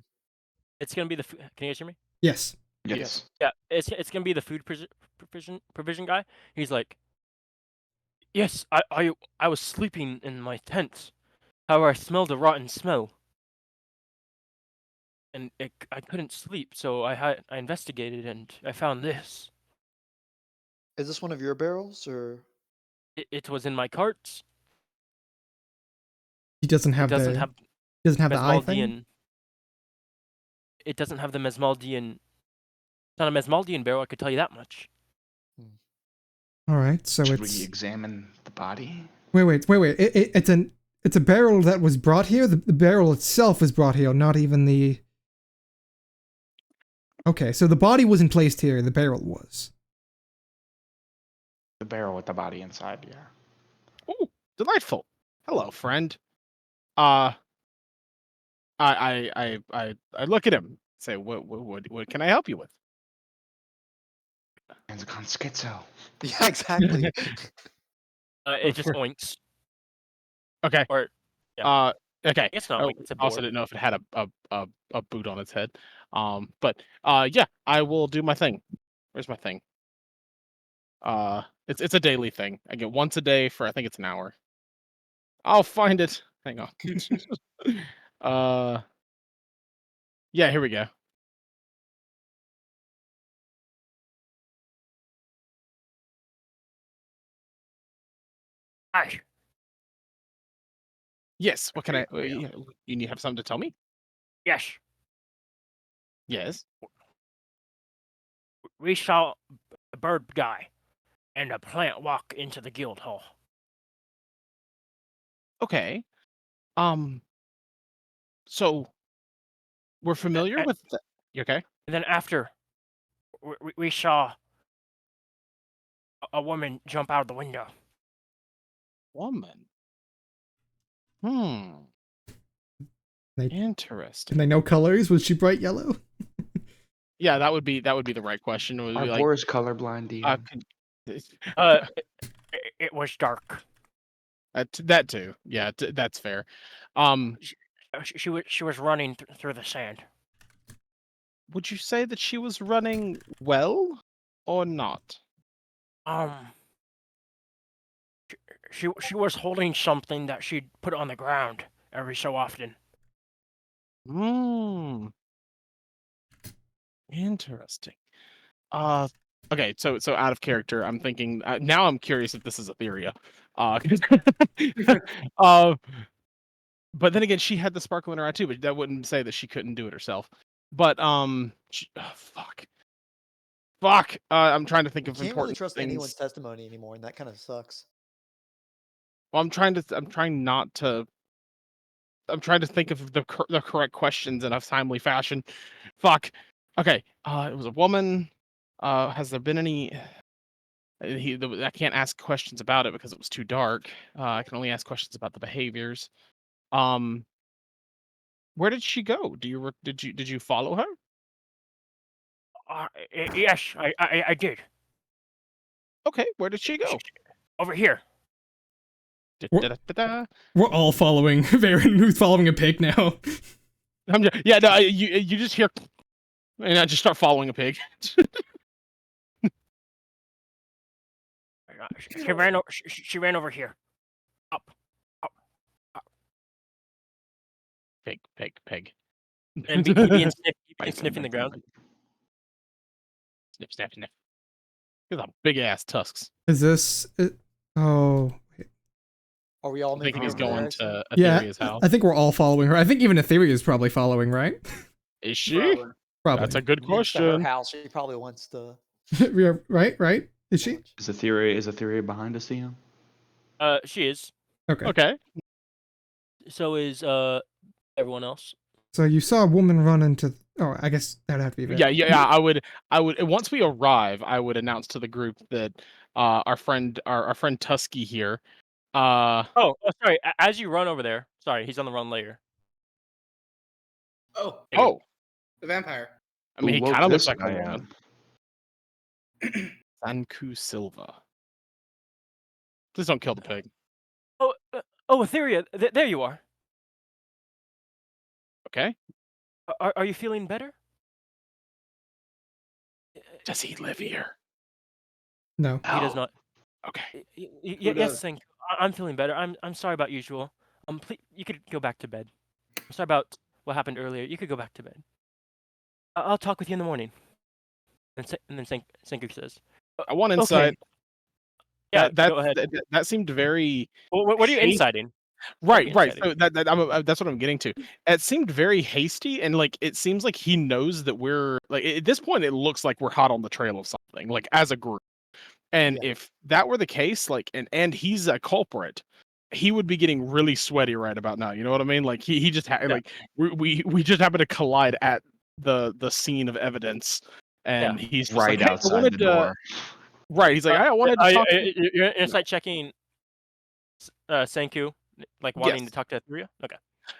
It's gonna be the. Can you guys hear me? Yes. Yes. Yeah, it's gonna be the food provision guy. He's like, yes, I was sleeping in my tent. However, I smelled a rotten smell, and I couldn't sleep. So I investigated and I found this. Is this one of your barrels, or It was in my cart. He doesn't It have doesn't the have the eye thing. Mesmaldian. It doesn't have the Mesmaldian. It's not a Mesmaldian barrel. I could tell you that much. All right, so Should it's we examine the body? wait. It's a barrel that was brought here. The barrel itself was brought here, not even the. Okay, so the body wasn't placed here. The barrel was. The barrel with the body inside, yeah. Oh, delightful. Hello, friend. I look at him. Say, what can I help you with? Hands gone schizo. yeah, exactly. It just oinks. Okay. Or yeah. Okay. It's not Oh, oink. It's a also board. didn't know if it had a boot on its head. But yeah, I will do my thing. Where's my thing? It's a daily thing. I get once a day for I think it's an hour. I'll find it. Hang on. Yeah, here we go. Aye. Yes. What can I? Here we You have something to tell me? Yes. Yes. We saw a bird guy, and a plant walk into the guild hall. Okay. So we're familiar with the... You okay? And then after, we saw a woman jump out of the window. Woman. Can Interesting. they know colors? Was she bright yellow? Yeah, that would be the right question. It would Are be like, Boris colorblind, DM? It was dark. that too. Yeah, that's fair. She was running through the sand. Would you say that she was running well or not? She was holding something that she'd put on the ground every so often. Interesting. Okay, so out of character, I'm thinking now. I'm curious if this is Etheria. But then again, she had the sparkle in her eye too, but that wouldn't say that she couldn't do it herself. But fuck. I'm trying to think You of can't important really trust things. anyone's testimony anymore, and that kind of sucks. Well, I'm trying to think of the correct questions in a timely fashion. Fuck. Okay. It was a woman. Has there been any? I can't ask questions about it because it was too dark. I can only ask questions about the behaviors. Where did she go? Did you follow her? Yes, I did. Okay, where did she go? Over here. We're all following Varen, who's following a pig now. Yeah, no, you just hear, and I just start following a pig. She ran over here. Up. Pig. And being sniffing the ground. Sniff. Look at the big ass tusks. Is this? Oh. Are we all I think making he's our going prayers? to Yeah, Etheria's house. I think we're all following her. I think even Etheria is probably following, right? Is she? Probably. That's a good It's at her question. house. She probably wants to. Yeah, right? Is she? Is Etheria behind us, DM? She is. Okay. So is everyone else. So you saw a woman run into. Oh, I guess that'd have to be. Yeah. I would. Once we arrive, I would announce to the group that our friend Tusky here. Sorry. As you run over there, sorry, he's on the run later. Oh, the vampire. I mean, he Who kind of woke looks this like a guy woman. Sanku Silva. Please don't kill the pig. Etheria, there you are. Okay. Are you feeling better? Does he live here? No. He does not. Okay. Yes, thank you. I'm feeling better. I'm sorry about usual. Please, you could go back to bed. I'm sorry about what happened earlier. You could go back to bed. I'll talk with you in the morning. And then Senku says, I want insight. Okay. Yeah, that, go ahead. That seemed very. What are you insiding? Right. So that's what I'm getting to. It seemed very hasty, and like it seems like he knows that we're like at this point. It looks like we're hot on the trail of something, like as a group. And if that were the case, like and he's a culprit, he would be getting really sweaty right about now. You know what I mean? Like he just like we just happen to collide at the scene of evidence, and he's just right like, outside the door. Right. He's like, I wanted to talk. You're insight checking Senku, like wanting to talk to Etheria? Okay.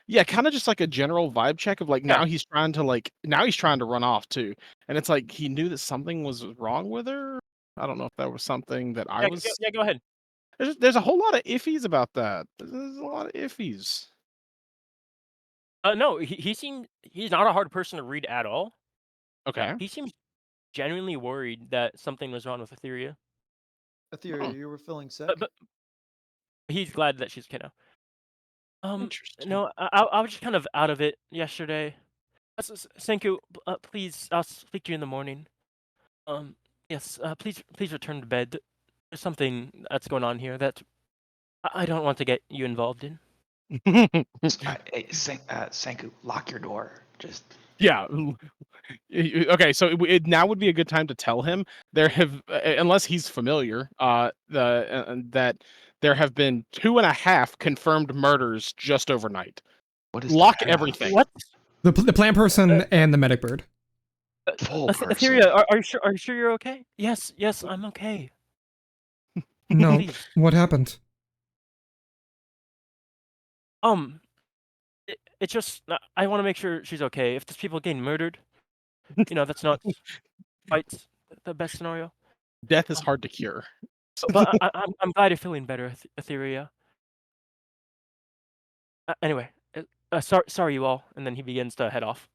Yeah, kind of just like a general vibe check of like now he's trying to run off too. And it's like he knew that something was wrong with her. I don't know if that was something that I was. Yeah, go ahead. There's a whole lot of iffies about that. There's a lot of iffies. No, he's not a hard person to read at all. Okay. He seems genuinely worried that something was wrong with Etheria. Etheria, you were feeling sick. But he's glad that she's okay now. Interesting. No, I was just kind of out of it yesterday. Senku, please, I'll speak to you in the morning. Yes, please return to bed. There's something that's going on here that I don't want to get you involved in. Hey, Senku, lock your door. Just Yeah. Okay, so now would be a good time to tell him there have, unless he's familiar, that there have been 2.5 confirmed murders just overnight. What is Lock the everything. What? The plant person and the medic bird. full person? Etheria, are you sure? Are you sure you're okay? Yes, I'm okay. No, Please. what happened? It's just I want to make sure she's okay. If there's people getting murdered, that's not quite the best scenario. Death is hard to cure. But I'm glad you're feeling better, Etheria. Anyway, sorry you all. And then he begins to head off.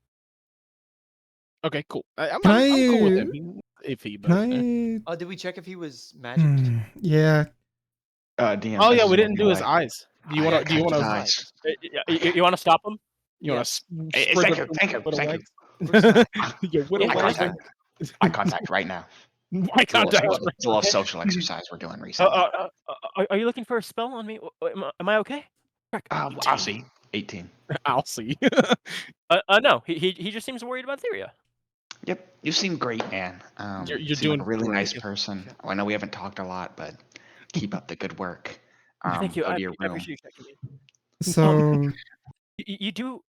Okay, cool. I'm Can cool with I- him. He's iffy, but Did we check if he was magic? Yeah. DM. oh this yeah, is we didn't looking do his like- eyes. Do you I want got to? kinds of eyes. You want to stop him? You want Hey, to? thank you, thank you. Your whittle Eye legs. contact. Eye contact right now. Eye It's a little, contact. it's a little social exercise we're doing recently. Are you looking for a spell on me? Am I okay? I'll see. 18. I'll see. No. He just seems worried about Etheria. Yep, you seem great, man. You're you seem doing like a really great. nice person. I know we haven't talked a lot, but keep up the good work. Thank you. Go I to your room. appreciate you checking me. So You do.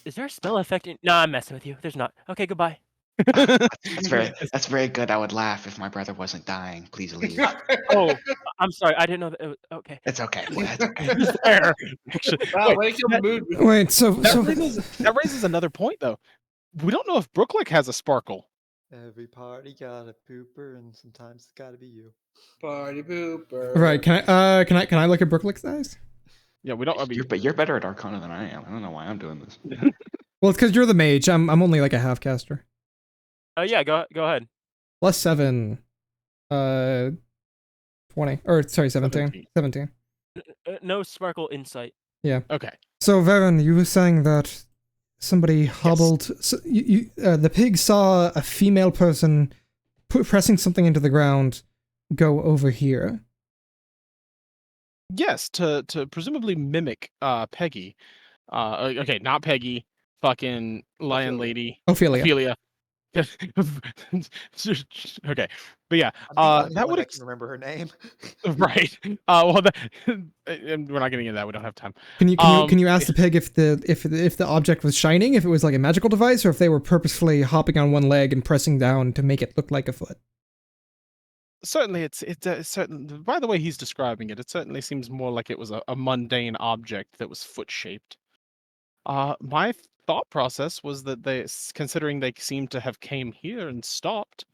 Is there a spell affecting? No, I'm messing with you. There's not. Okay, goodbye. That's very good. I would laugh if my brother wasn't dying. Please leave. Oh, I'm sorry. I didn't know that. Okay. It's okay. It's okay. Fair. Actually, Wow, wait, way to kill the mood. wait, so that raises another point though. We don't know if Brooklick has a sparkle. Every party got a pooper, and sometimes it's got to be you. Party pooper. right, can I look at Brooklick's eyes? Yeah, we don't. I mean, You're better at Arcana than I am. I don't know why I'm doing this. Well, it's because you're the mage. I'm only like a half caster. Yeah. Go ahead. +7. 20. Or sorry, 17. 17. No sparkle insight. okay. So Varen, you were saying that somebody hobbled. So the pig saw a female person pressing something into the ground go over here. Yes, to presumably mimic Peggy. Okay, not Peggy. Fucking lion Ophelia. lady. Ophelia. Ophelia. Okay, but yeah, that would I can remember her name. right. Well, and we're not getting into that. We don't have time. Can you ask the pig if the object was shining, if it was like a magical device, or if they were purposefully hopping on one leg and pressing down to make it look like a foot? Certainly, it's certain. By the way he's describing it, it certainly seems more like it was a mundane object that was foot shaped. My thought process was that considering they seem to have came here and stopped,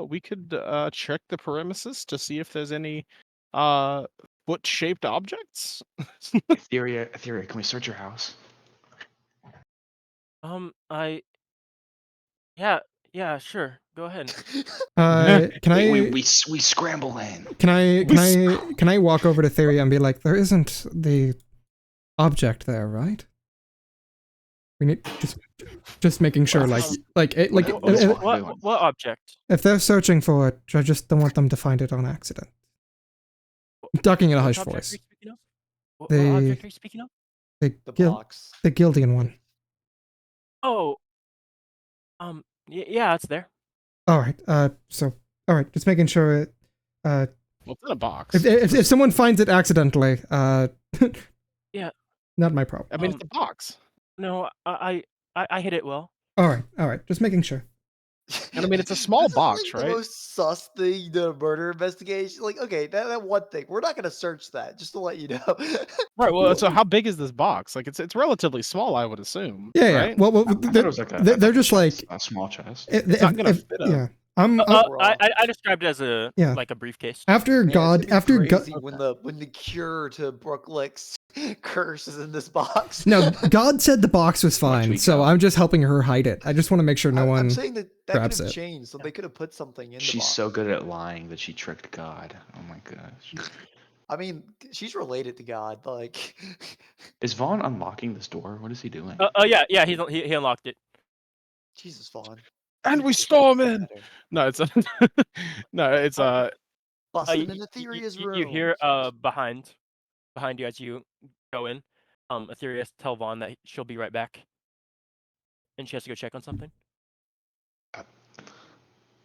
we could check the premises to see if there's any foot-shaped objects. Etheria, can we search your house? Yeah, sure. Go ahead. Can I We scramble in. can I walk over to Theria and be like, there isn't the object there, right? We need just making sure, What object? if they're searching for it, I just don't want them to find it on accident. I'm talking in a Which hushed object are voice. you speaking of? What The- object are you speaking of? The The Gil- box. the Gildian one. Oh. Yeah, it's there. All right. All right. Just making sure it. Well, it's in a box. If someone finds it accidentally, Yeah. not my problem. I mean, it's a box. No, I hit it well. All right. Just making sure. And I mean, it's a small This is, box, like, right? The most sus thing, the murder investigation. Like, okay, that one thing. We're not gonna search that, just to let you know. Right. Well, so how big is this box? Like, it's relatively small, I would assume. Yeah. Right? Well, I thought it was like they're just like a small chest. It's not gonna fit up. yeah. I'm I described it as Yeah. like a briefcase. after Man, it's God gonna be after God. crazy when the cure to Brooklick's curse is in this box. No, God said the box was fine, we so go. I'm just helping her hide it. I just want to make sure no I'm one. saying that grabs could have it. changed, so they could have put something in the She's box. so good at lying that she tricked God. Oh my gosh. I mean, she's related to God. Like, Is Vaughn unlocking this door? What is he doing? Yeah, he unlocked it. Jesus, Vaughn. And we storm in. No, it's Busting in Etheria's room. You hear behind you as you go in. Etheria tell Vaughn that she'll be right back. and she has to go check on something.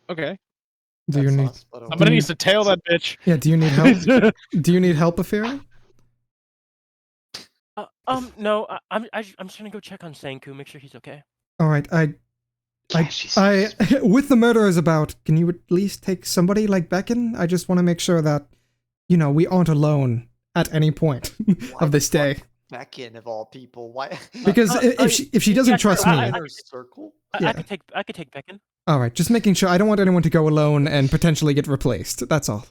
Okay. Do you That's need? sus, but okay. Somebody you- needs to tail that bitch. Yeah. Do you need help? Do you need help, Afira? No, I'm just gonna go check on Senku, make sure he's okay. All right. I with the murderers about, can you at least take somebody like Beckon? I just want to make sure that, we aren't alone at any point of this day. Beckon of all people. Why? Because if she doesn't trust me, inner circle. Yeah. I could take Beckon. all right, just making sure. I don't want anyone to go alone and potentially get replaced. That's all.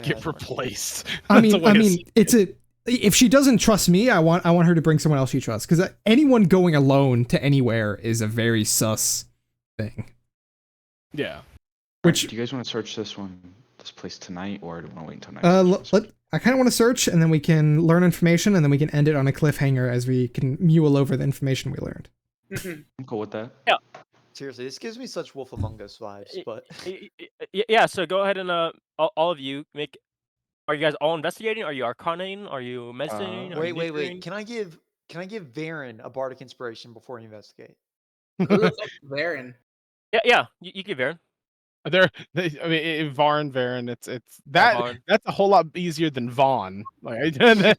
Get replaced. I That's a mean, way to say it. it's a. If she doesn't trust me, I want her to bring someone else she trusts. Because anyone going alone to anywhere is a very sus thing. Yeah. Which do you guys want to search this place tonight, or do you want to wait until night? I kind of want to search, and then we can learn information, and then we can end it on a cliffhanger as we can mule over the information we learned. I'm cool with that. Yeah. Seriously, this gives me such Wolf Among Us vibes. But Yeah, so go ahead and all of you make. Are you guys all investigating? Are you arcanaing? Are you meditating? Are you wait. neutering? Can I give Varen a bardic inspiration before you investigate? Who the fuck is Baron? Yeah. You give Aaron. Varn, Varen, it's that. Varn. That's a whole lot easier than Vaughn. Like, Can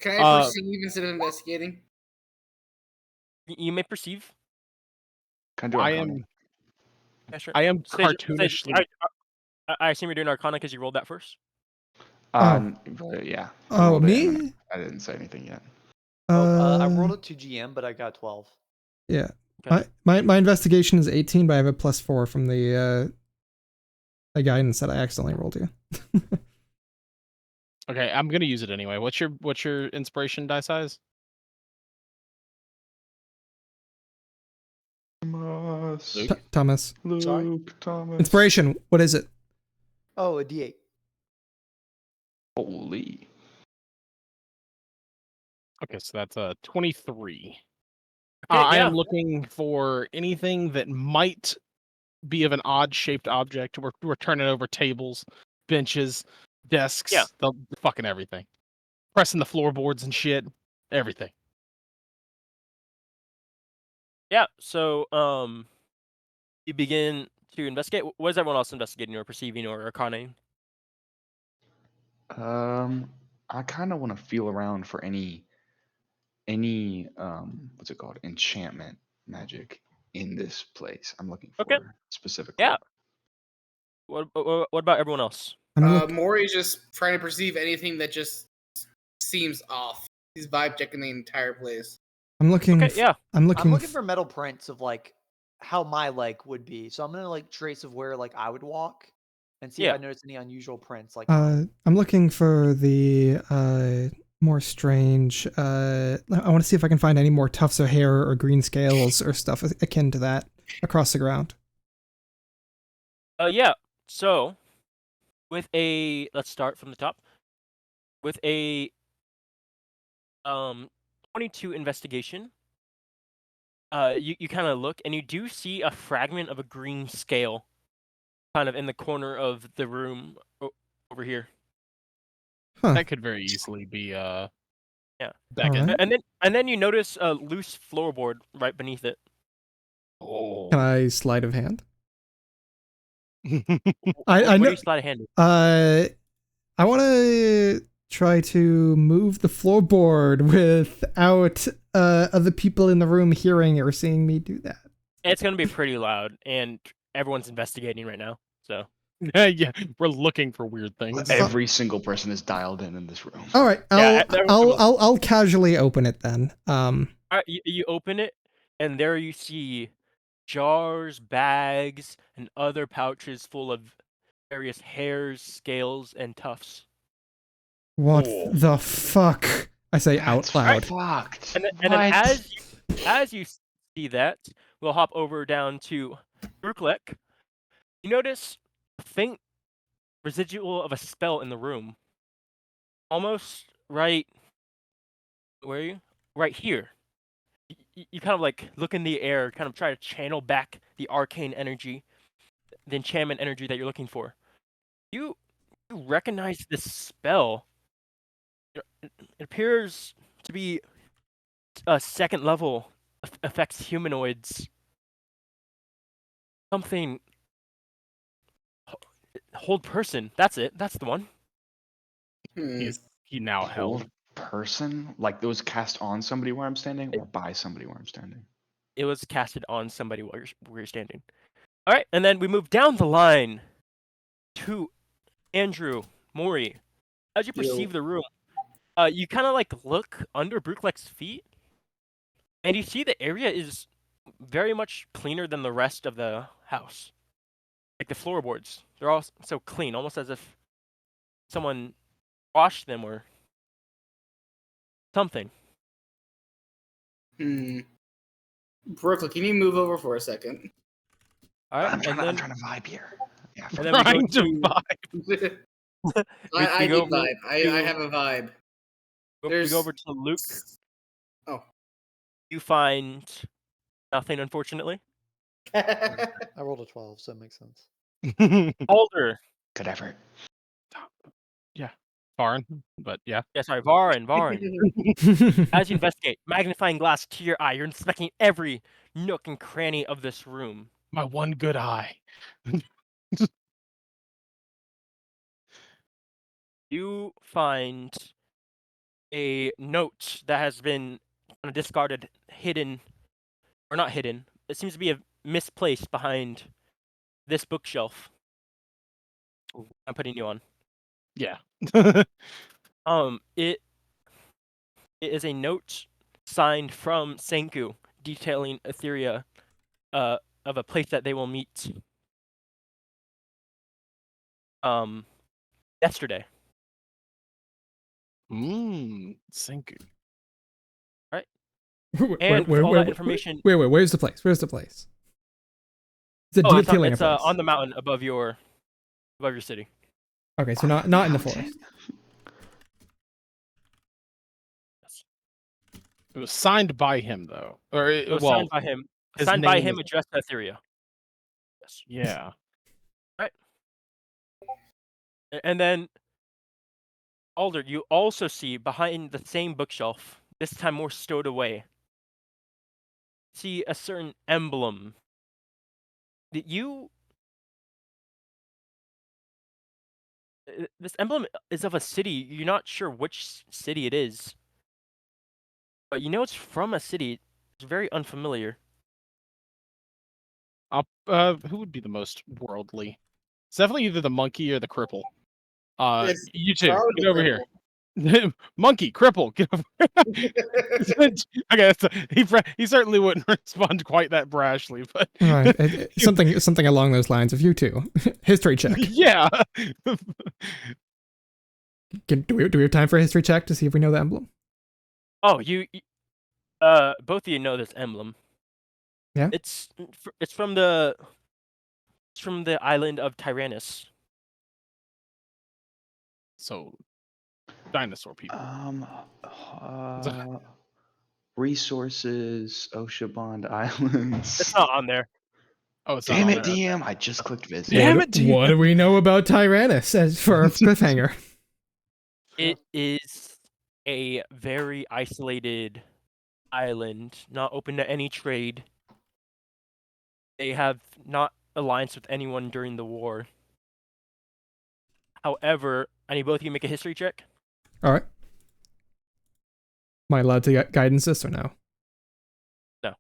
I perceive instead of investigating? You may perceive. Can I do I Arcana? am. Yeah, sure. I am Sage, cartoonishly. I assume you're doing Arcana because you rolled that first. Yeah. Oh, rolled it, me? and I didn't say anything yet. I rolled it to GM, but I got 12. Yeah. Okay. My investigation is 18, but I have a +4 from the guidance that I accidentally rolled you. Okay, I'm gonna use it anyway. What's your inspiration die size? Thomas. Luke, Thomas. Inspiration. What is it? Oh, a D8. Holy. Okay, so that's 23. Okay, I yeah. am looking for anything that might be of an odd-shaped object. We're turning over tables, benches, desks, the fucking everything. Pressing the floorboards and shit. Everything. Yeah. So you begin to investigate. What is everyone else investigating or perceiving or arcanaing? I kind of want to feel around for any what's it called, enchantment magic in this place. I'm looking for Okay. specifically. Yeah. What about everyone else? Maury's just trying to perceive anything that just seems off. He's vibe checking the entire place. I'm looking. Okay, yeah. I'm looking for metal prints of like how my leg would be. So I'm gonna like trace of where like I would walk and see if I notice any unusual prints. Like I'm looking for the more strange. I want to see if I can find any more tufts of hair or green scales or stuff akin to that across the ground. Yeah. So let's start from the top. With a 22 investigation, you kind of look and you do see a fragment of a green scale kind of in the corner of the room over here. Huh. That could very easily be Beckon. Alright. And then you notice a loose floorboard right beneath it. Oh. Can I sleight of hand? What I do know. you sleight of hand? I want to try to move the floorboard without other people in the room hearing or seeing me do that. It's gonna be pretty loud, and everyone's investigating right now. So Yeah, we're looking for weird things. Every single person is dialed in this room. All right, I'll casually open it then. You open it, and there you see jars, bags, and other pouches full of various hairs, scales, and tufts. What the fuck? I say out loud. Fucked. And then as you see that, we'll hop over down to Ruklek. You notice a faint residual of a spell in the room. Almost right. Where are you? Right here. You kind of like look in the air, kind of try to channel back the arcane energy, the enchantment energy that you're looking for. You recognize this spell. It appears to be a second level affects humanoids. Something. Hold person. That's it. That's the one. He now held. Hold person? Like it was cast on somebody where I'm standing or by somebody where I'm standing? It was casted on somebody where you're standing. All right, and then we move down the line to Andrew, Maury. As you perceive the room, you kind of like look under Brookleck's feet, and you see the area is very much cleaner than the rest of the house. Like the floorboards, they're all so clean, almost as if someone washed them or something. Brooklyn, can you move over for a second? All right, I'm trying to vibe here. Yeah, and then we go Trying to to vibe. I go do vibe. I have a vibe. we go over to Luke. Oh. You find nothing, unfortunately. I rolled a 12, so it makes sense. Alder. good effort. Yeah, Varn, but yeah. Yeah, sorry, Varn. As you investigate, magnifying glass to your eye, you're inspecting every nook and cranny of this room. My one good eye. You find a note that has been discarded, hidden, or not hidden. It seems to be misplaced behind this bookshelf. I'm putting you on. Yeah. It is a note signed from Senku detailing Etheria, of a place that they will meet. Yesterday. Senku. Right. And with all that information. Wait, where's the place? Where's the place? It's detailing it's a place. on the mountain above your city. Okay, so not in the forest. It was signed by him, though. Or It was signed by him. Signed by him, addressed to Etheria. Yes. Yeah. Right. And then, Alder, you also see behind the same bookshelf, this time more stowed away, see a certain emblem that this emblem is of a city. You're not sure which city it is, but you know it's from a city. It's very unfamiliar. Who would be the most worldly? It's definitely either the monkey or the cripple. You two, get over here. Monkey, cripple, get over here. Okay, he certainly wouldn't respond quite that brashly, but right, something along those lines of you two. History check. Yeah. Do we have time for a history check to see if we know the emblem? Oh, both of you know this emblem. Yeah. It's from the island of Tyrannus. So, dinosaur people. Resources, Oshabond Islands. It's not on there. Oh, it's Damn not it, on there. DM! I just clicked visit. Damn it, What do we know about Tyrannus as for a cliffhanger? It is a very isolated island, not open to any trade. They have not alliance with anyone during the war. However, I need both of you to make a history check. All right. Am I allowed to guidance this or no? No.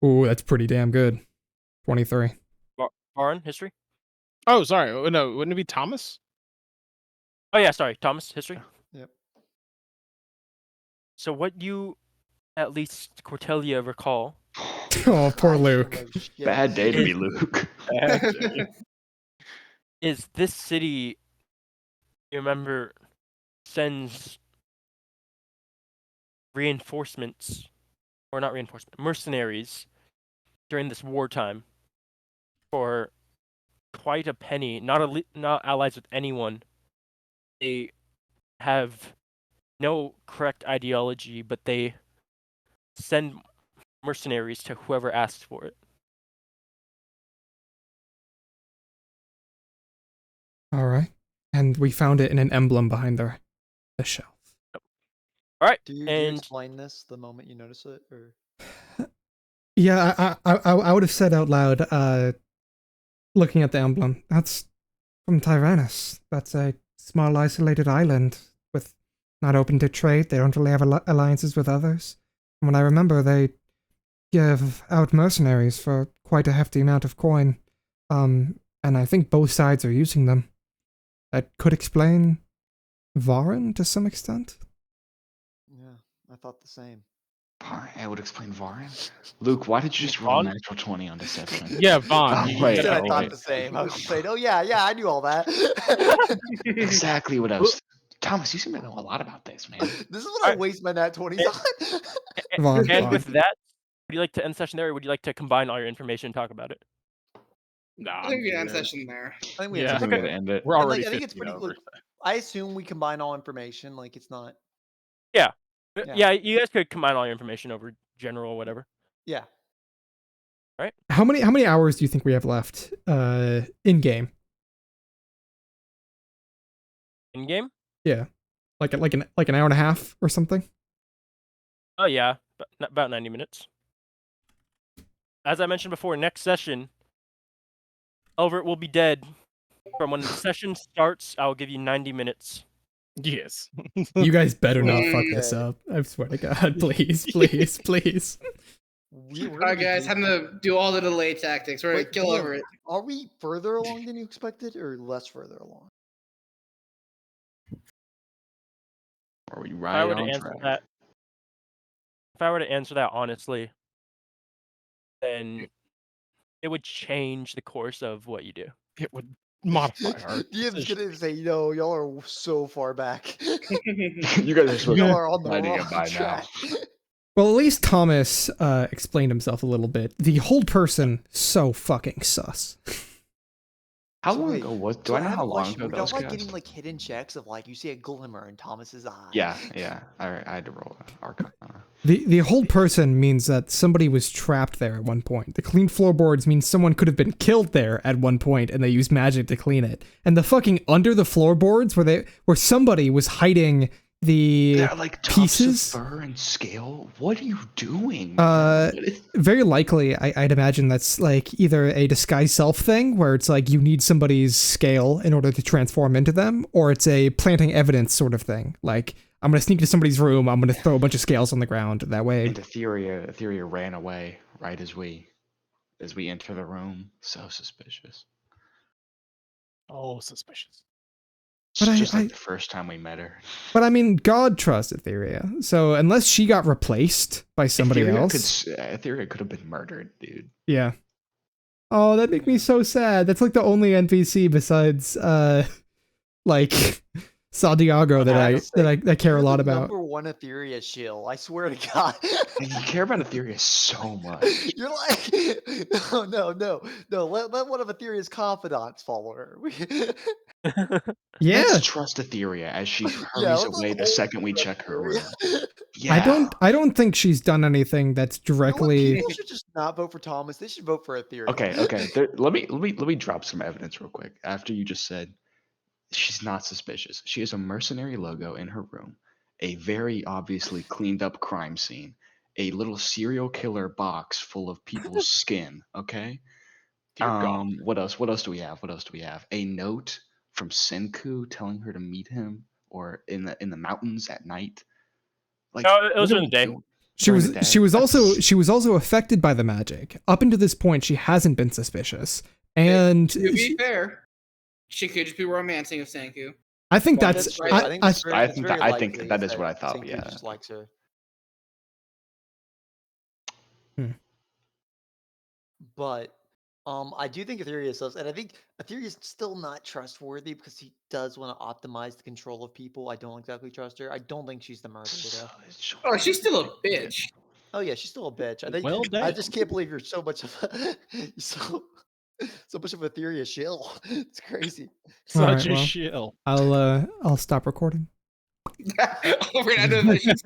Ooh, that's pretty damn good. 23. Varn, history? Oh, sorry. No, wouldn't it be Thomas? Oh, yeah, sorry. Thomas, history? Yep. So what you, at least Cortelia, recall... Oh, poor Luke. Bad day to be Luke. Is this city, you remember, sends reinforcements, or not reinforcements, mercenaries during this wartime for quite a penny, not allies with anyone. They have no correct ideology, but they send mercenaries to whoever asks for it. All right. And we found it in an emblem behind the shelf. All right, Do you and explain this the moment you notice it, or? Yeah, I would have said out loud, looking at the emblem, that's from Tyrannus. That's a small isolated island with not open to trade. They don't really have alliances with others. And when I remember, they give out mercenaries for quite a hefty amount of coin. And I think both sides are using them. That could explain Varen to some extent. Yeah, I thought the same. I would explain Varen. Luke, why did you just roll a Vaughn? natural 20 on deception? Yeah, Vaughn. Oh, you wait, You said I oh, thought wait. the same. I was just saying, oh yeah, I knew all that. Exactly what I was. Thomas, you seem to know a lot about this, man. This is what I waste my nat 20s on. Vaughn, and Vaughn. with that, would you like to end session there, or would you like to combine all your information and talk about it? Nah, I I'm think we can end good. session there. I think we Yeah. have I think to we gotta end it. We're And, already like, I think it's 50 pretty. over. Look, I assume we combine all information. Like it's not. Yeah. Yeah. Yeah, you guys could combine all your information over general whatever. Yeah. How many hours do you think we have left in game? In game? Yeah. Like an hour and a half or something? Oh yeah, about 90 minutes. As I mentioned before, next session, Elvert will be dead. From when the session starts, I will give you 90 minutes. Yes. You guys better not fuck Okay. this up. I swear to God, please, please, please. We're Alright, guys, time to do all the delay tactics. We're gonna Wait, kill Liam, over it. Are we further along than you expected, or less further along? Are we If I right were to on answer track? that, honestly, then it would change the course of what you do. It would modify our DM's decision. gonna say, y'all are so far back. You guys are supposed Y'all to are on the finding wrong it by track. Well, at least Thomas explained himself a little bit. The whole person, so fucking sus. How So long wait, ago was? Do so I know have how a long question. ago Were that y'all was like cast? getting like hidden checks of like you see a glimmer in Thomas's eye? Yeah. I had to roll Arcana. The whole person means that somebody was trapped there at one point. The clean floorboards means someone could have been killed there at one point, and they used magic to clean it. And the fucking under the floorboards where somebody was hiding the They're like tufts pieces. of fur and scale. What are you doing? Man? Very likely, I'd imagine that's like either a disguise self thing, where it's like you need somebody's scale in order to transform into them, or it's a planting evidence sort of thing. Like, I'm gonna sneak into somebody's room, I'm gonna throw a bunch of scales on the ground. That way, And Etheria ran away right as we enter the room. So suspicious. Oh, suspicious. But Just like the first time we met her. But I mean, God trusts Etheria, so unless she got replaced by somebody else, Etheria could have been murdered, dude. yeah. Oh, that'd make me so sad. That's like the only NPC besides, like Santiago that I care a lot about. Number one Etheria shill. I swear to God. And you care about Etheria so much. You're like, no. Let one of Etheria's confidants follow her. Yeah, Let's trust Etheria as she hurries away the second we check her room. Yeah. I don't think she's done anything that's directly. People should just not vote for Thomas. They should vote for Etheria. Okay. Let me drop some evidence real quick. After you just said she's not suspicious, she has a mercenary logo in her room, a very obviously cleaned up crime scene, a little serial killer box full of people's skin. Okay. Dear God. What else? What else do we have? A note from Senku telling her to meet him or in the mountains at night. Like, No, it was what are during we the day. doing? She During the day? she was also affected by the magic. Up until this point, she hasn't been suspicious. And To be fair, she could just be romancing with Senku. I think Well, that's right. I, it's very- I it's think very that- I think likely that is what I thought, Senku yeah. just likes her. But I do think Etheria is sus, and I think Etheria is still not trustworthy because he does want to optimize the control of people. I don't exactly trust her. I don't think she's the murderer. Oh, she's still a bitch. Oh yeah, she's still a bitch. I think. Well, I damn. just can't believe you're so much of a so much of Etheria shill. It's crazy. All right, Such a well. shill. I'll stop recording. We're not doing that. She's